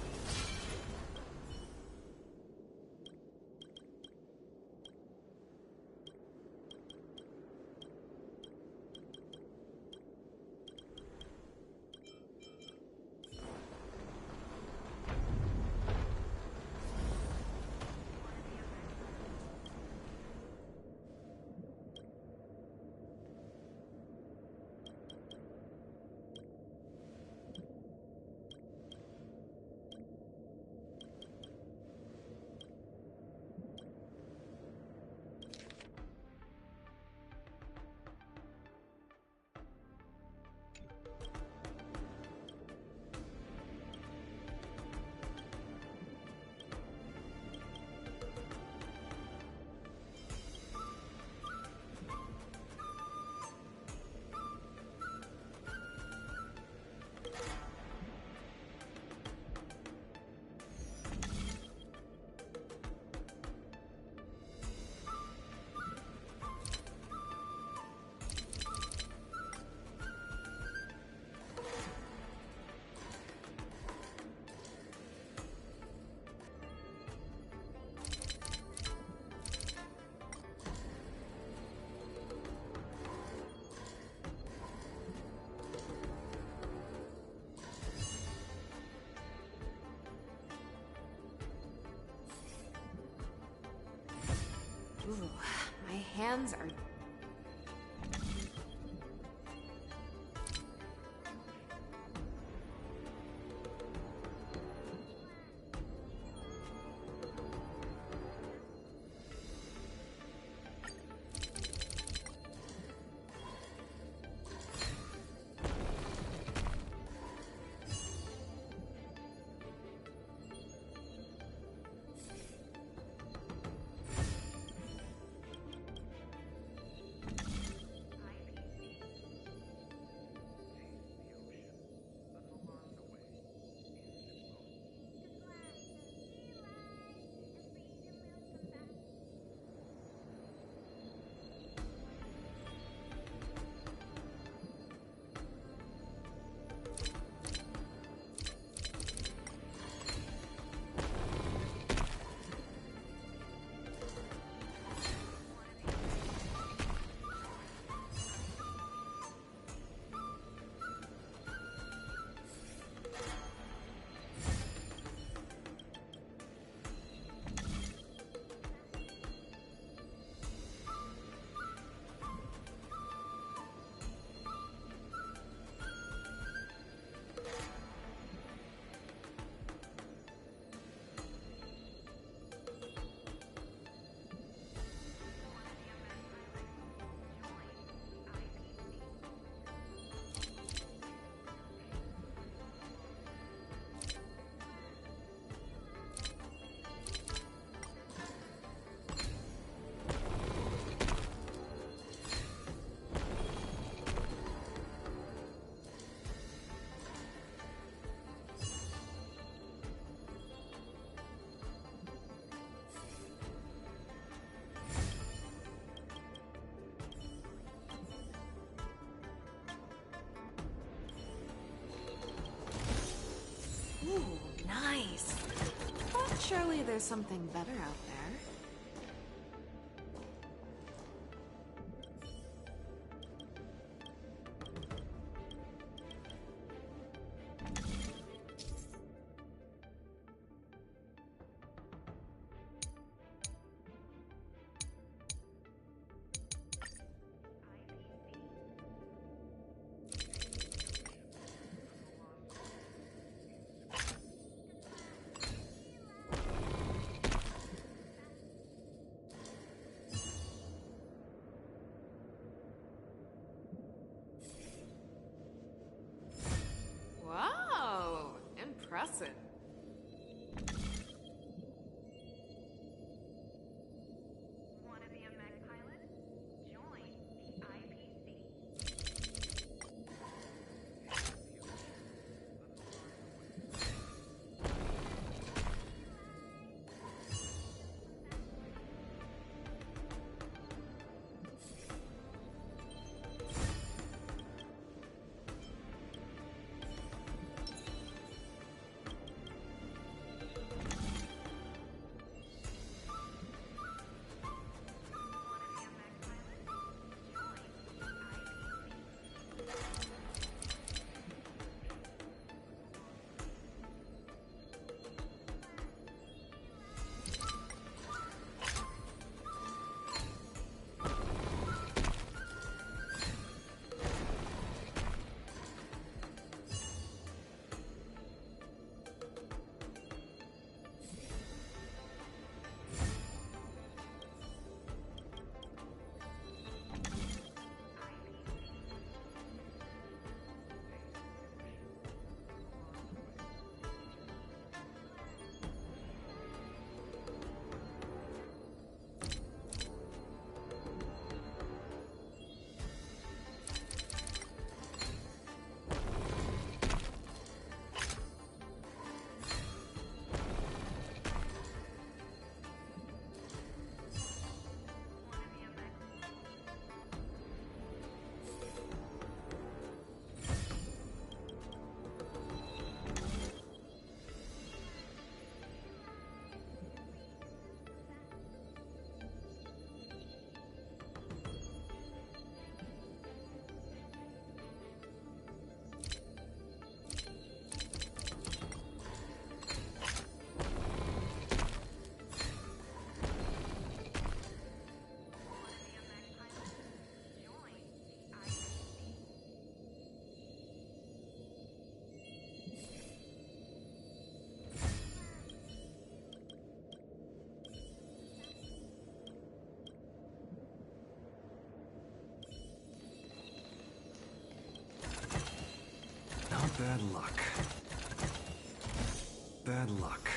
Ooh, my hands are... Ooh, nice. But surely there's something better out there. Bad luck. Bad luck.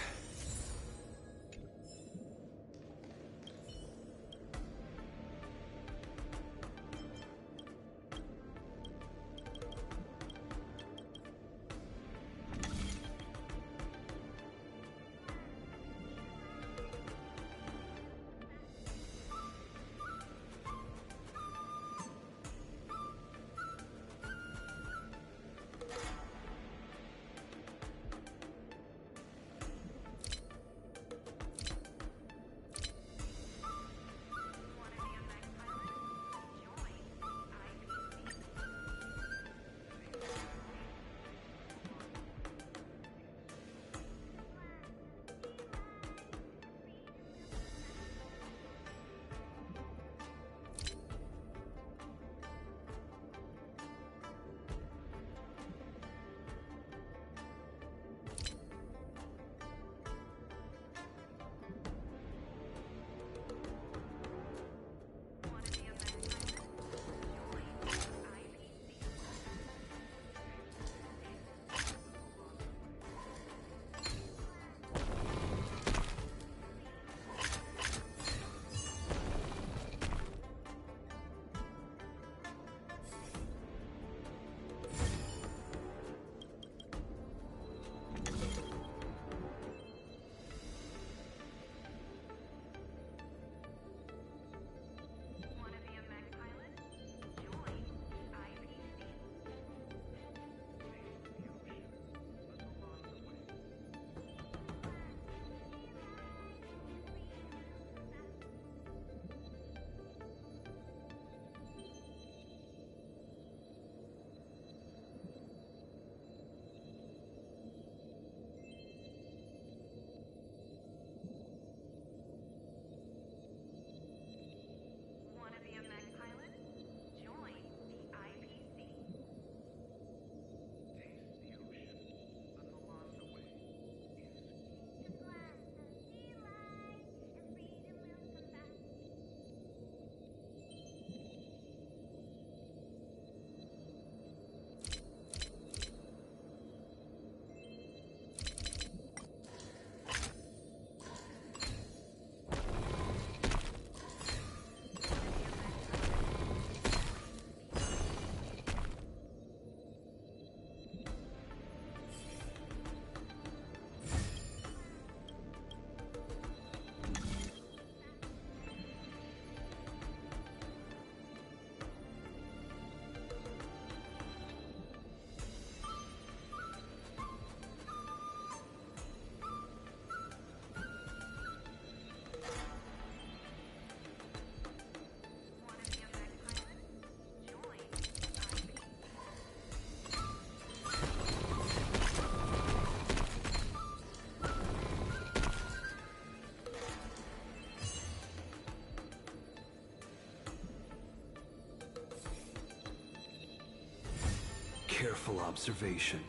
Careful observation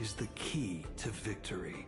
is the key to victory.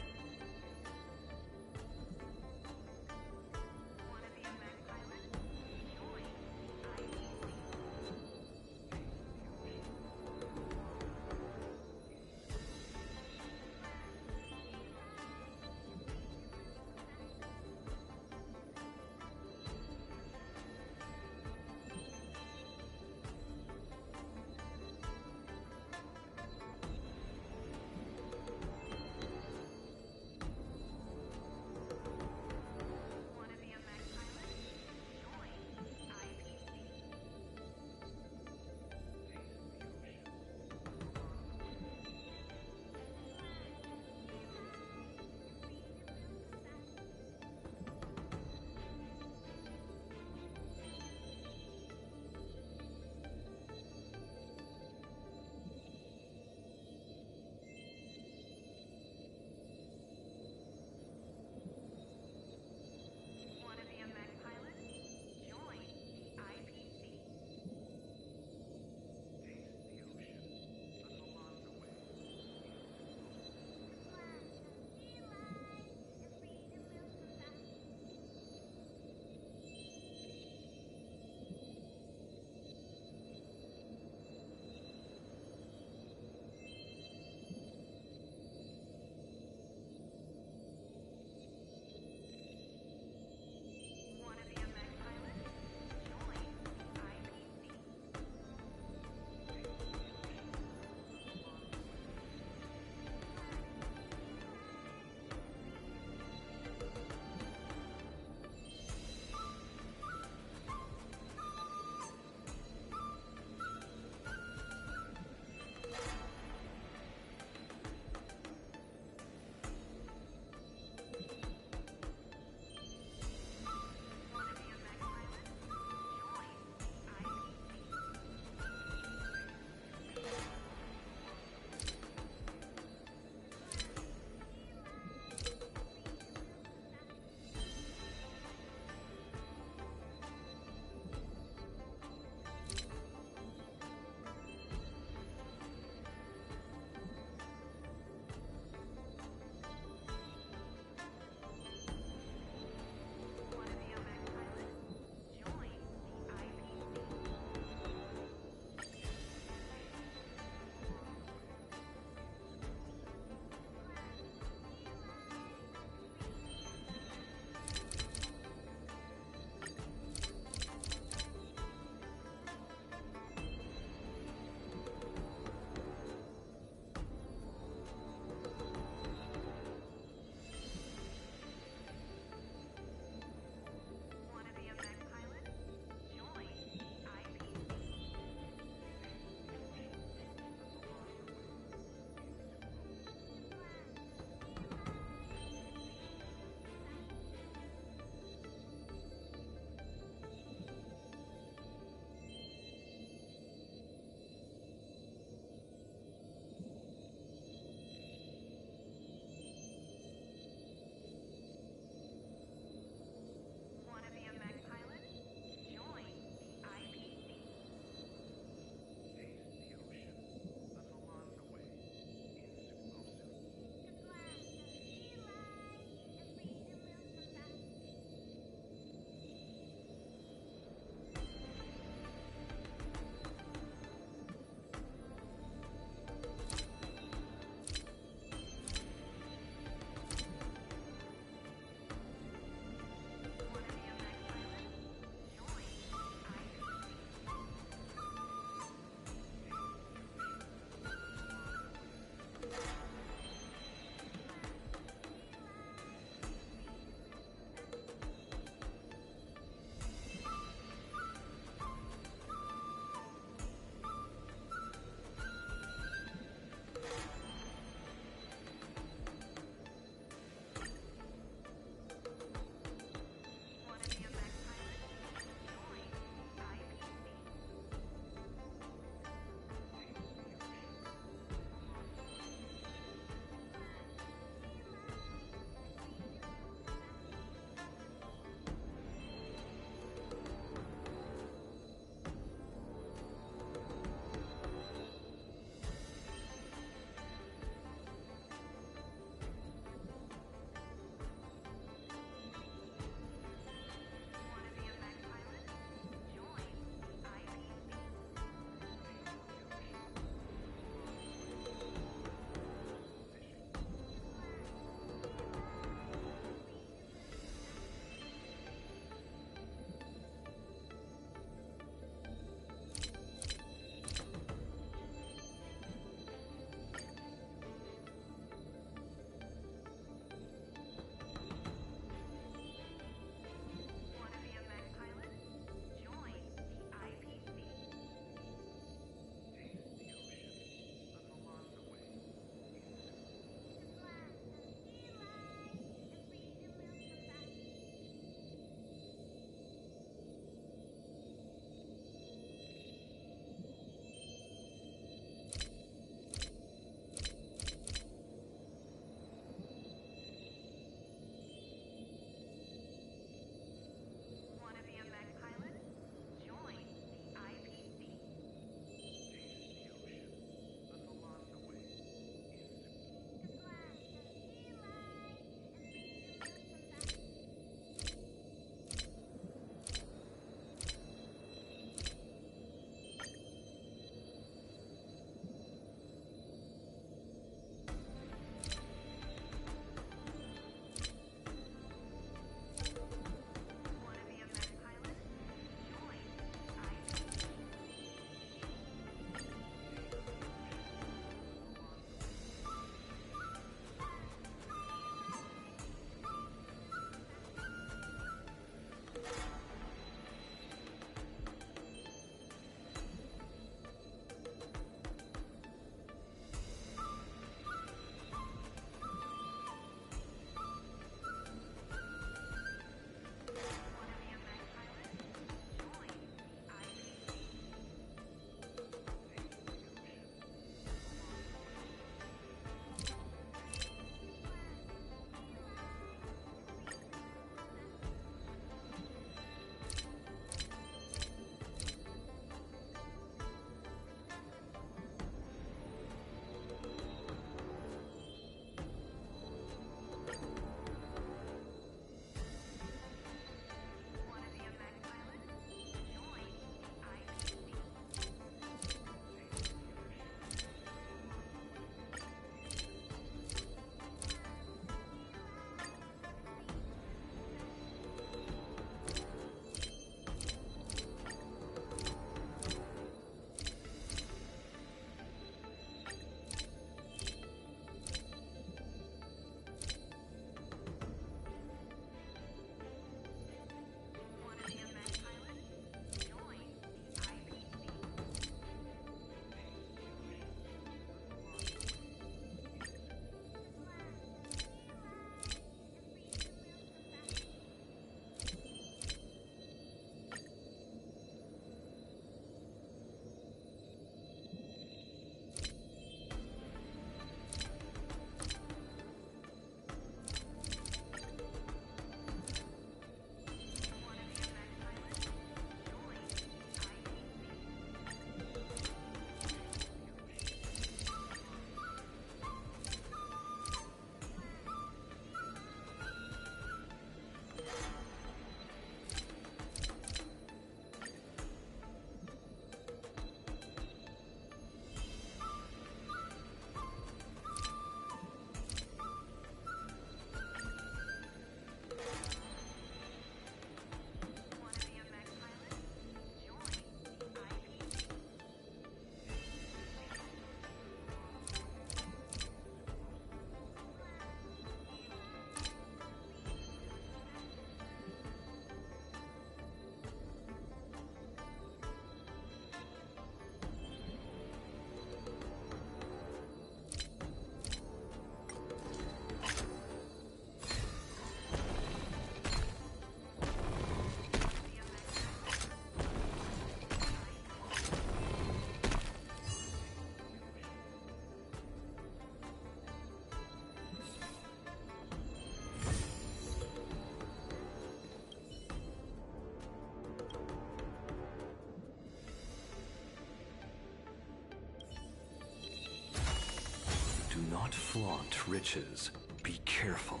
not flaunt riches. Be careful.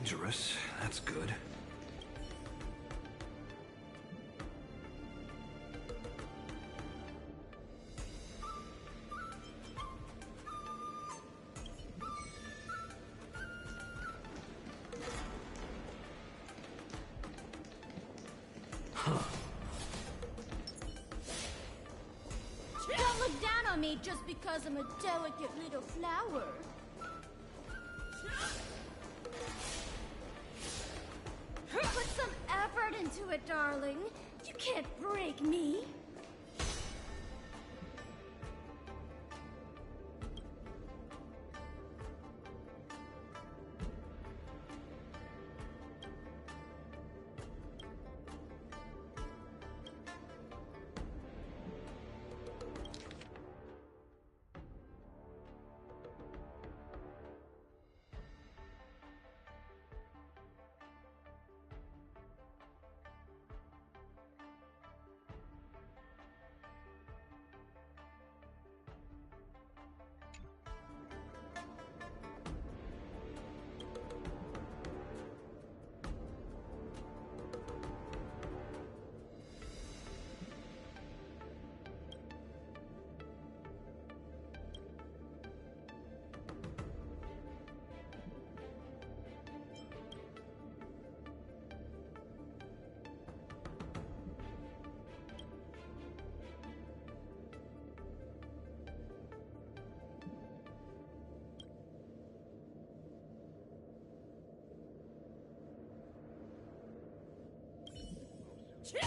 Dangerous. That's good. Don't look down on me just because I'm a delicate little flower. Put some effort into it, darling. You can't break me.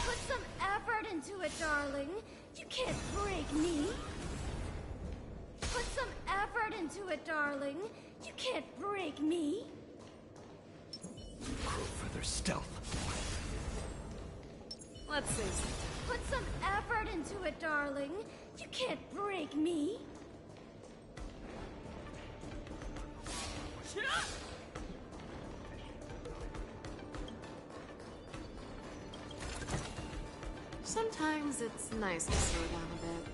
Put some effort into it, darling. You can't break me. Put some effort into it, darling. You can't break me. Crow feather stealth. Let's see. Put some effort into it, darling. You can't break me. Sometimes it's nice to slow down a bit.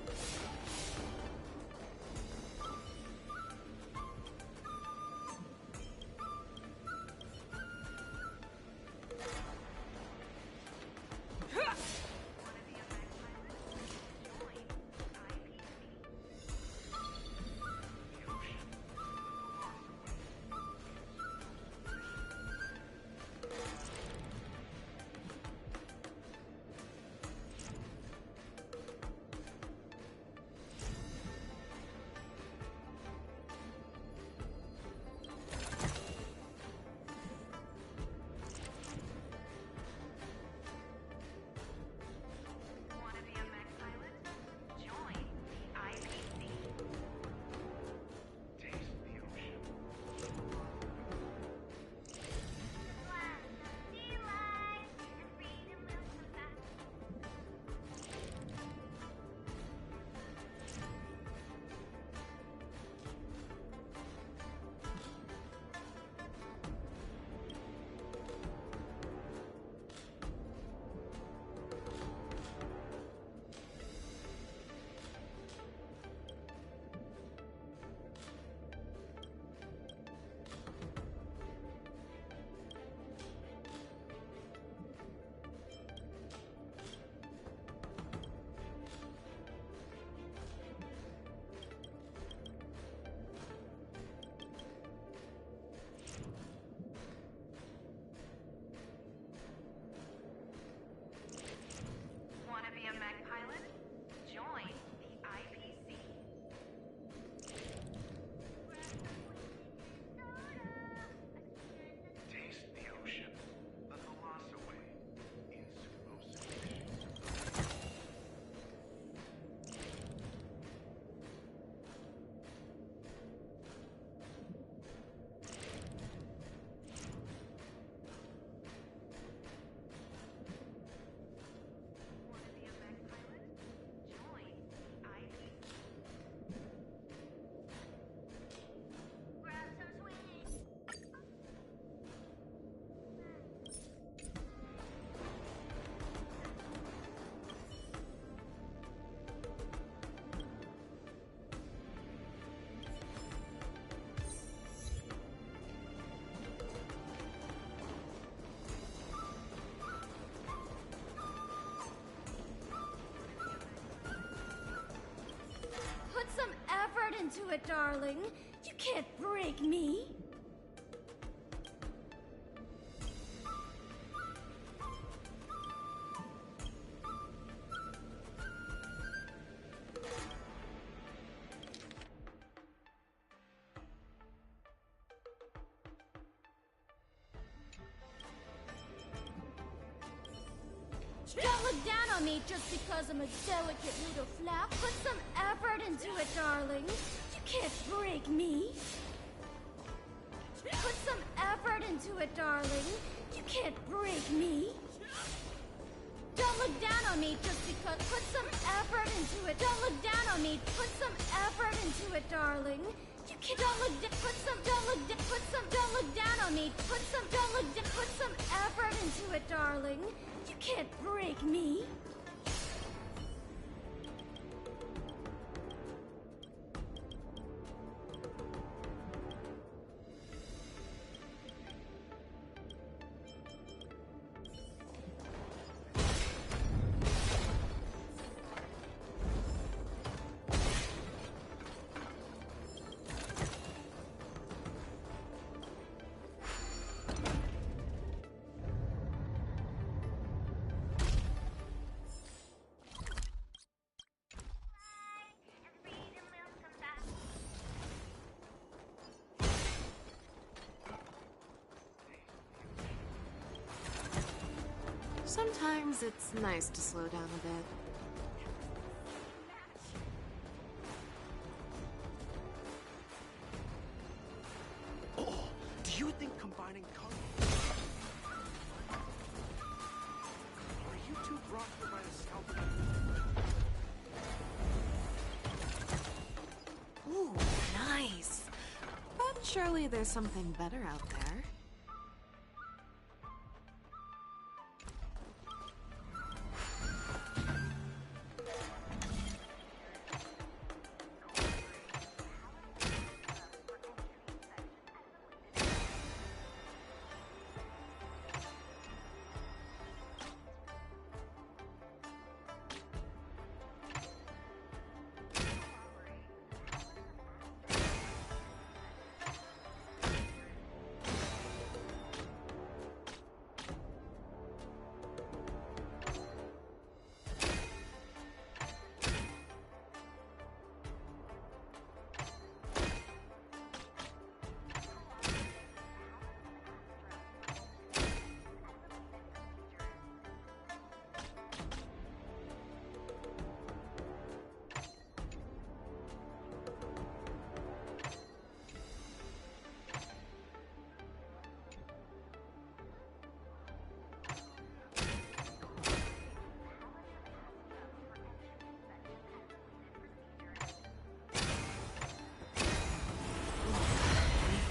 it, darling. You can't break me. Don't look down on me just because I'm a delicate little flap. Put some effort into it, darling. You can't break me. Put some effort into it, darling. You can't break me. Don't look down on me just because. Put some effort into it. Don't look down on me. Put some effort into it, darling. You can't. Don't look. Put some. Don't look. Put some. Don't look down on me. Put some. Don't look. Put some effort into it, darling. You can't break me. Sometimes it's nice to slow down a bit. Oh, do you think combining colors... Are you too broad for my scalp? Ooh, nice. But surely there's something better out there.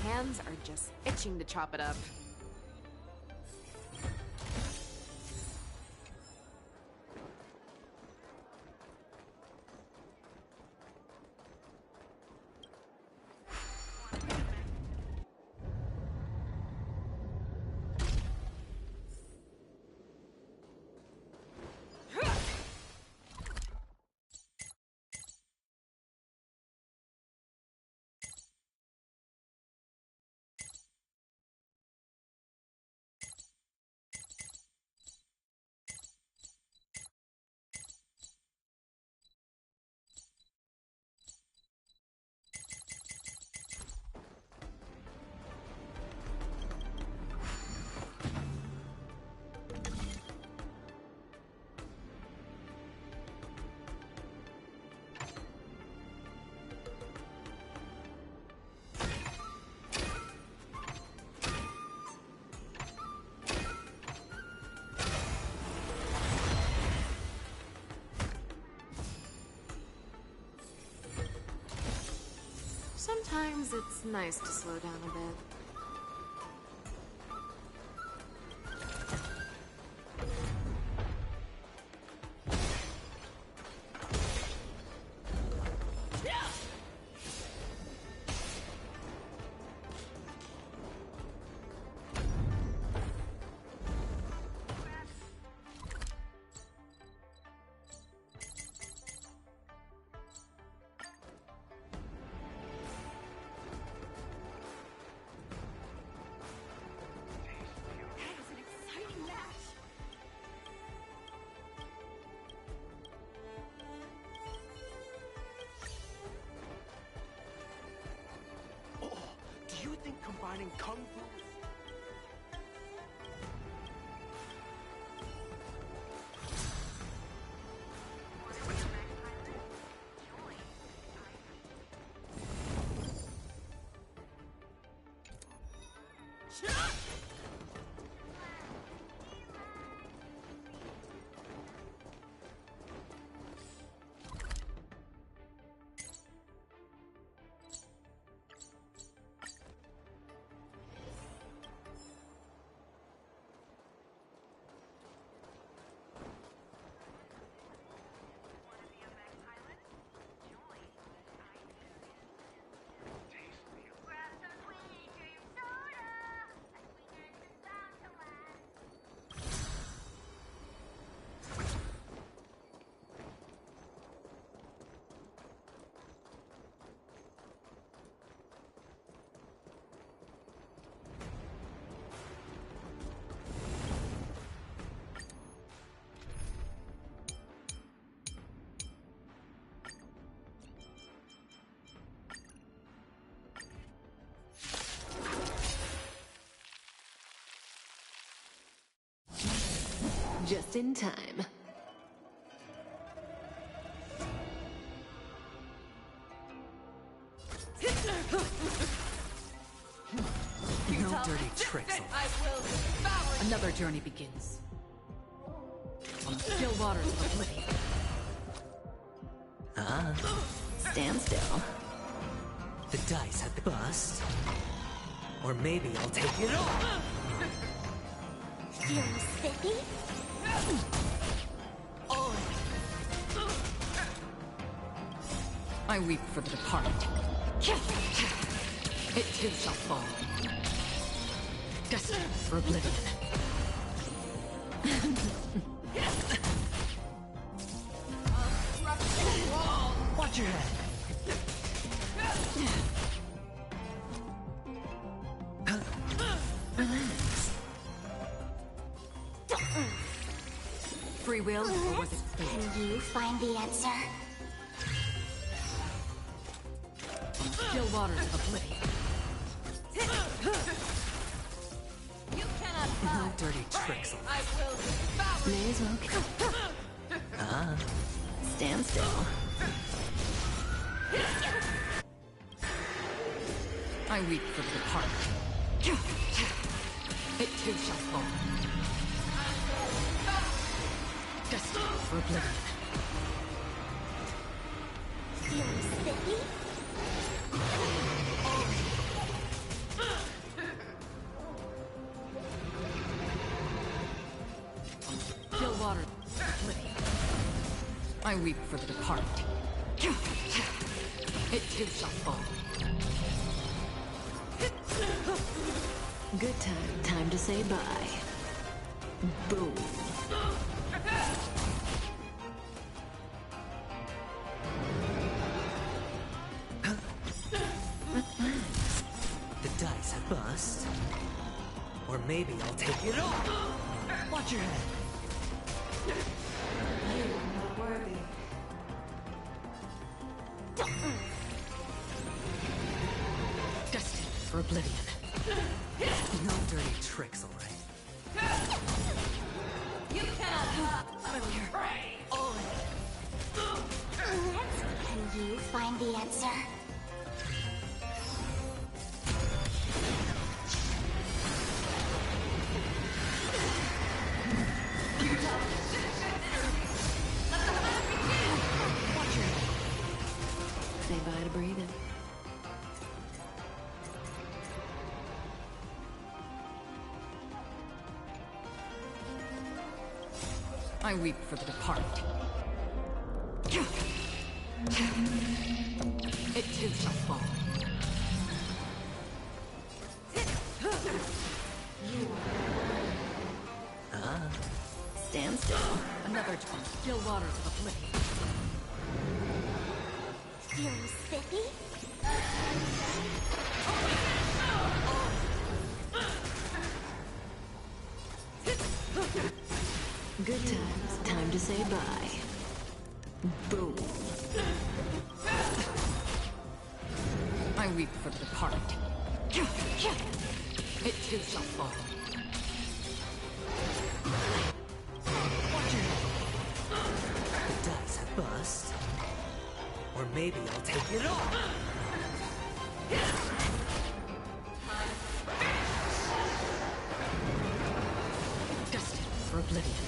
Hands are just itching to chop it up. Sometimes it's nice to slow down a bit. Just in time. No dirty tricks. Another journey begins. On the still waters of oblivion. Stand still. The dice have been bust. Or maybe I'll take it all. Feeling spiffy? I weep for the departed. It too shall fall. Destined for oblivion. Watch your head. Free will, or was it fate? Can you find the answer? On the still waters of oblivion. You cannot No hide. dirty tricks. I will devour May as well. Stand still. I weep for the departed. It too shall fall. Destined for oblivion. Feeling spiffy? Still water. Oblivion. I weep for the departed. It too shall fall. Good time. Time to say bye. Boom. The dice have bust. Or maybe I'll take it all. Watch your head. Not worthy. Destined for oblivion. No dirty tricks, alright? You cannot hide. Can you find the answer? Say bye to breathing. I weep for the departed. It too shall fall. Stand still. Another on still waters of oblivion. Feeling spiffy? Good times. Time to say bye. Boom. I weep for the departed. It too shall fall. The dice have bust. Or maybe I'll take it all. oblivion.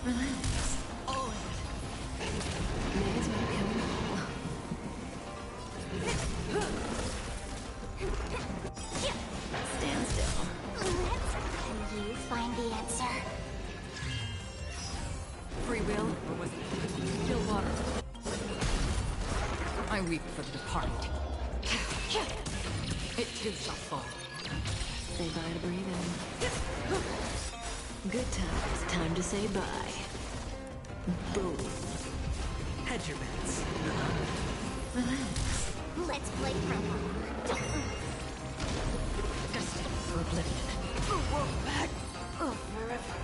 Relax. All of it. May as well kill them all. Stand still. Can you find the answer? Free will, or was it kill water? I weep for the departed. It too shall fall. Say bye to breathing. Good times. Time to say bye. Boom. Hedge your bets. Relax. Let's play promo. Destined for oblivion. We're back. Oh, forever.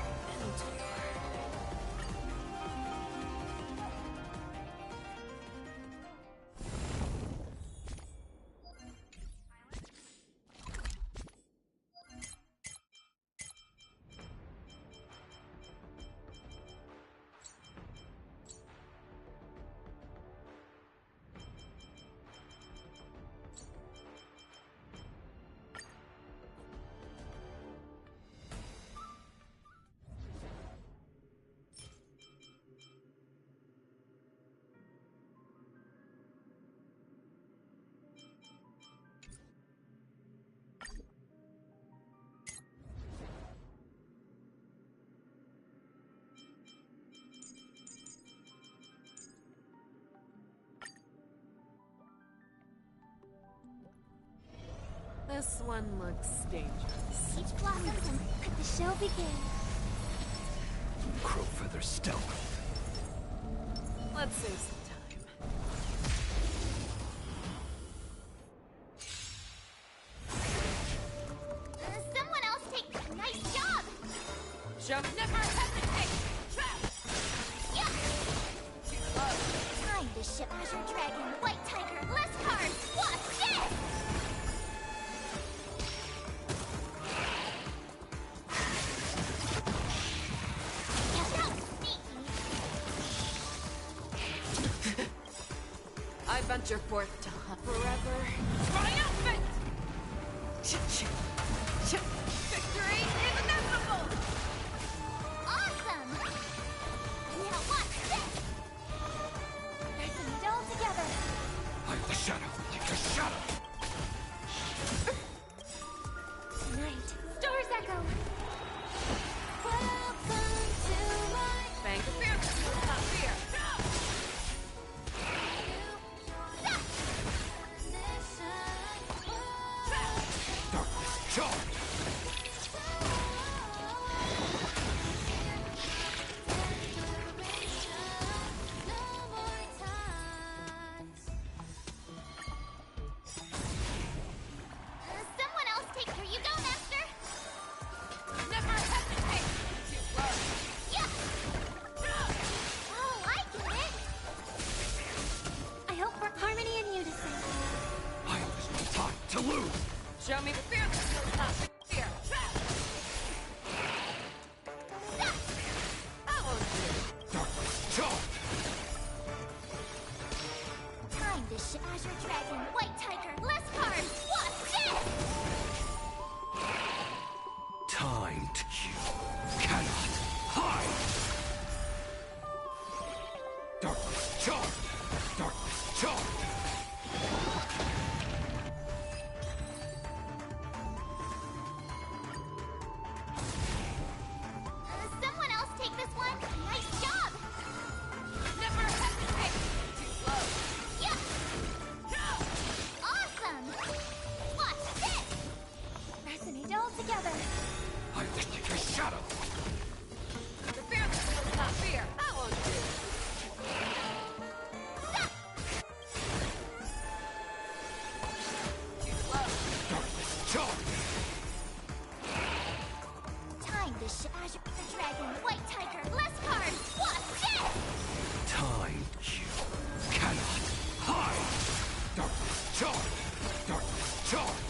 This one looks dangerous. Peach blossoms and let the show begin. Crow feather stealth. Let's save some time. Someone else take. Nice job. Jump, never hesitate. Trap. Yeah. Time to ship Azure Dragon, White Tiger, less cards. Watch this. I venture forth to hunt forever. Triumphant! Victory is inevitable! Awesome! Now watch this! Let's meet all together. Hide the shadow. Take the shadow. Tonight, stars echo. Welcome to my... Bank of fear, not fear. Darkness charged. Someone else take her. You go, Master. Never hesitate. Too close. Yeah. Oh, I get it. I hope for harmony and unison. I have no time to lose. Show me the fear, not fear. Trap. That won't do. Darkness charged. Time to ship Azure Dragon, White Tiger, less cards. Watch this. Time to kill. Cannot hide. Darkness charged. Darkness charged. Someone else take this one. Nice job. Never hesitate. Too close. Yeah. Awesome. Watch this. Resonate all together. I just take your shadow. The fear, not fear. That won't do. Too close. Darkness charged. Time to ship Azure Dragon, White Tiger, less cards. Watch this. Time kill. Cannot hide. Darkness charged. Darkness charged.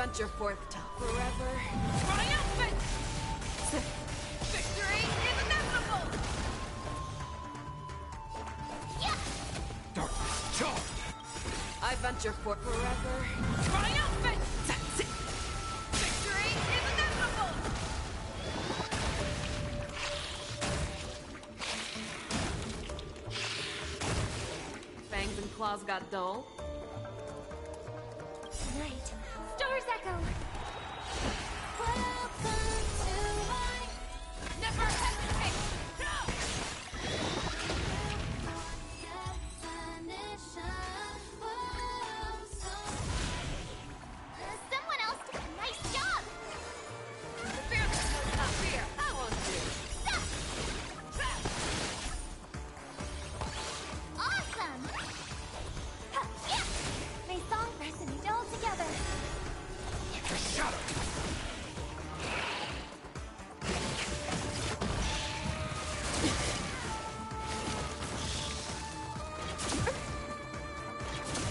venture forth to forever triumphant! Victory is inevitable! Yeah! Darkness, charge! I venture forth forever triumphant! Victory is inevitable! Fangs and claws got dull. Tonight, stars echo. Welcome to my Never hesitate! No! definition. Oh, so someone else did a nice job. Fear is not fear. I won't do. Awesome. Huh, yeah. My song resonate all together. Shadow!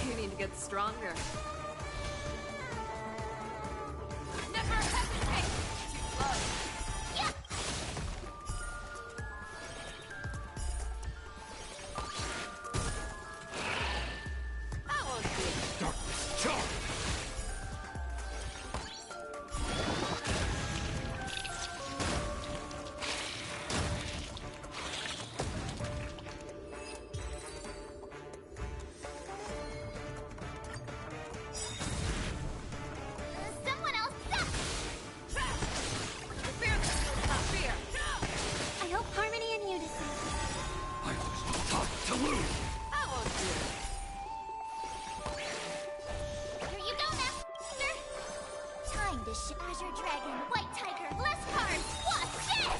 You need to get stronger. Never hesitate! Too close. Yeah. I won't do. Darkness, charge! Someone else. Fear is not fear. I hope harmony and unison. I was taught to lose! I won't do. Here you go, Master. Time to Azure Dragon, White Tiger, less cards. Watch this.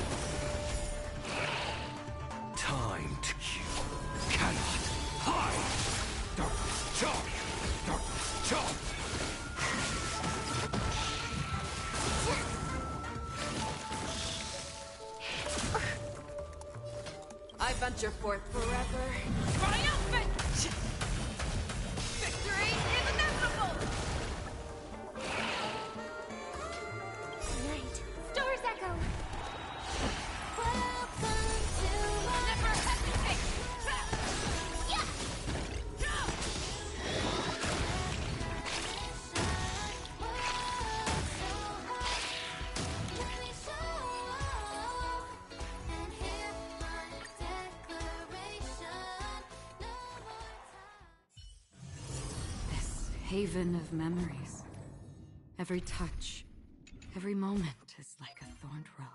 Time to kill. Cannot hide! Darkness, charge! Darkness, charge! I venture forth forever triumphant! Victory is inevitable! Tonight, stars echo. Welcome to my Never hesitate! yeah. And hear my declaration. No more time. This haven of memories. Every touch, every moment is like a thorned rose.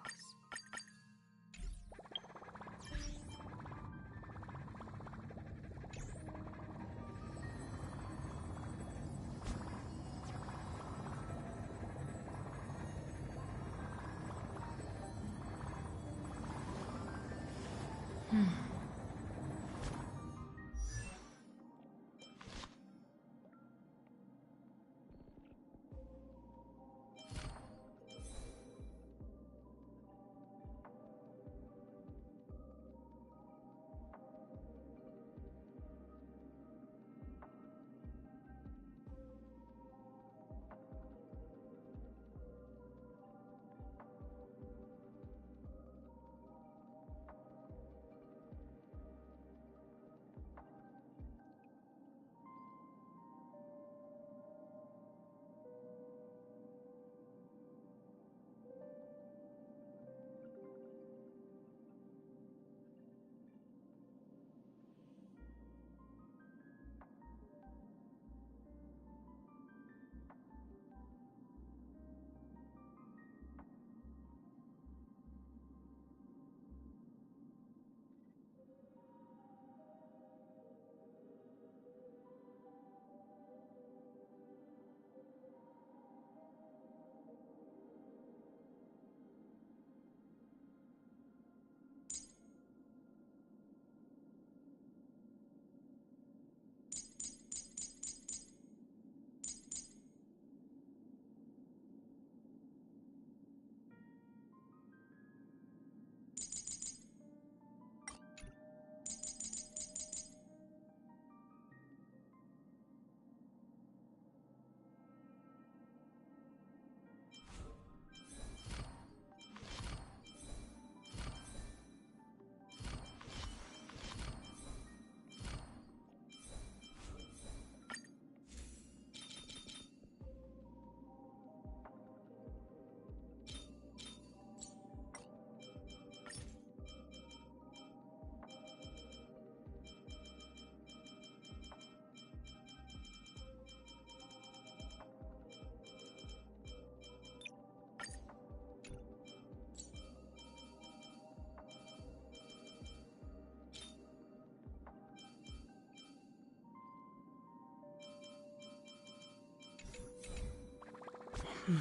The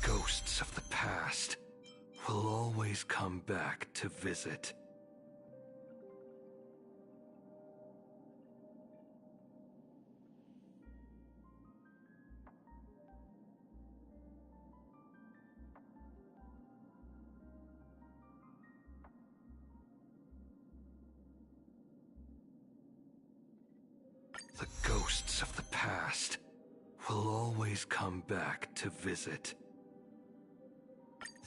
ghosts of the past will always come back to visit. The ghosts of the past will always come back to visit.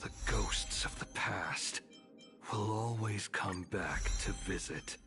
The ghosts of the past will always come back to visit.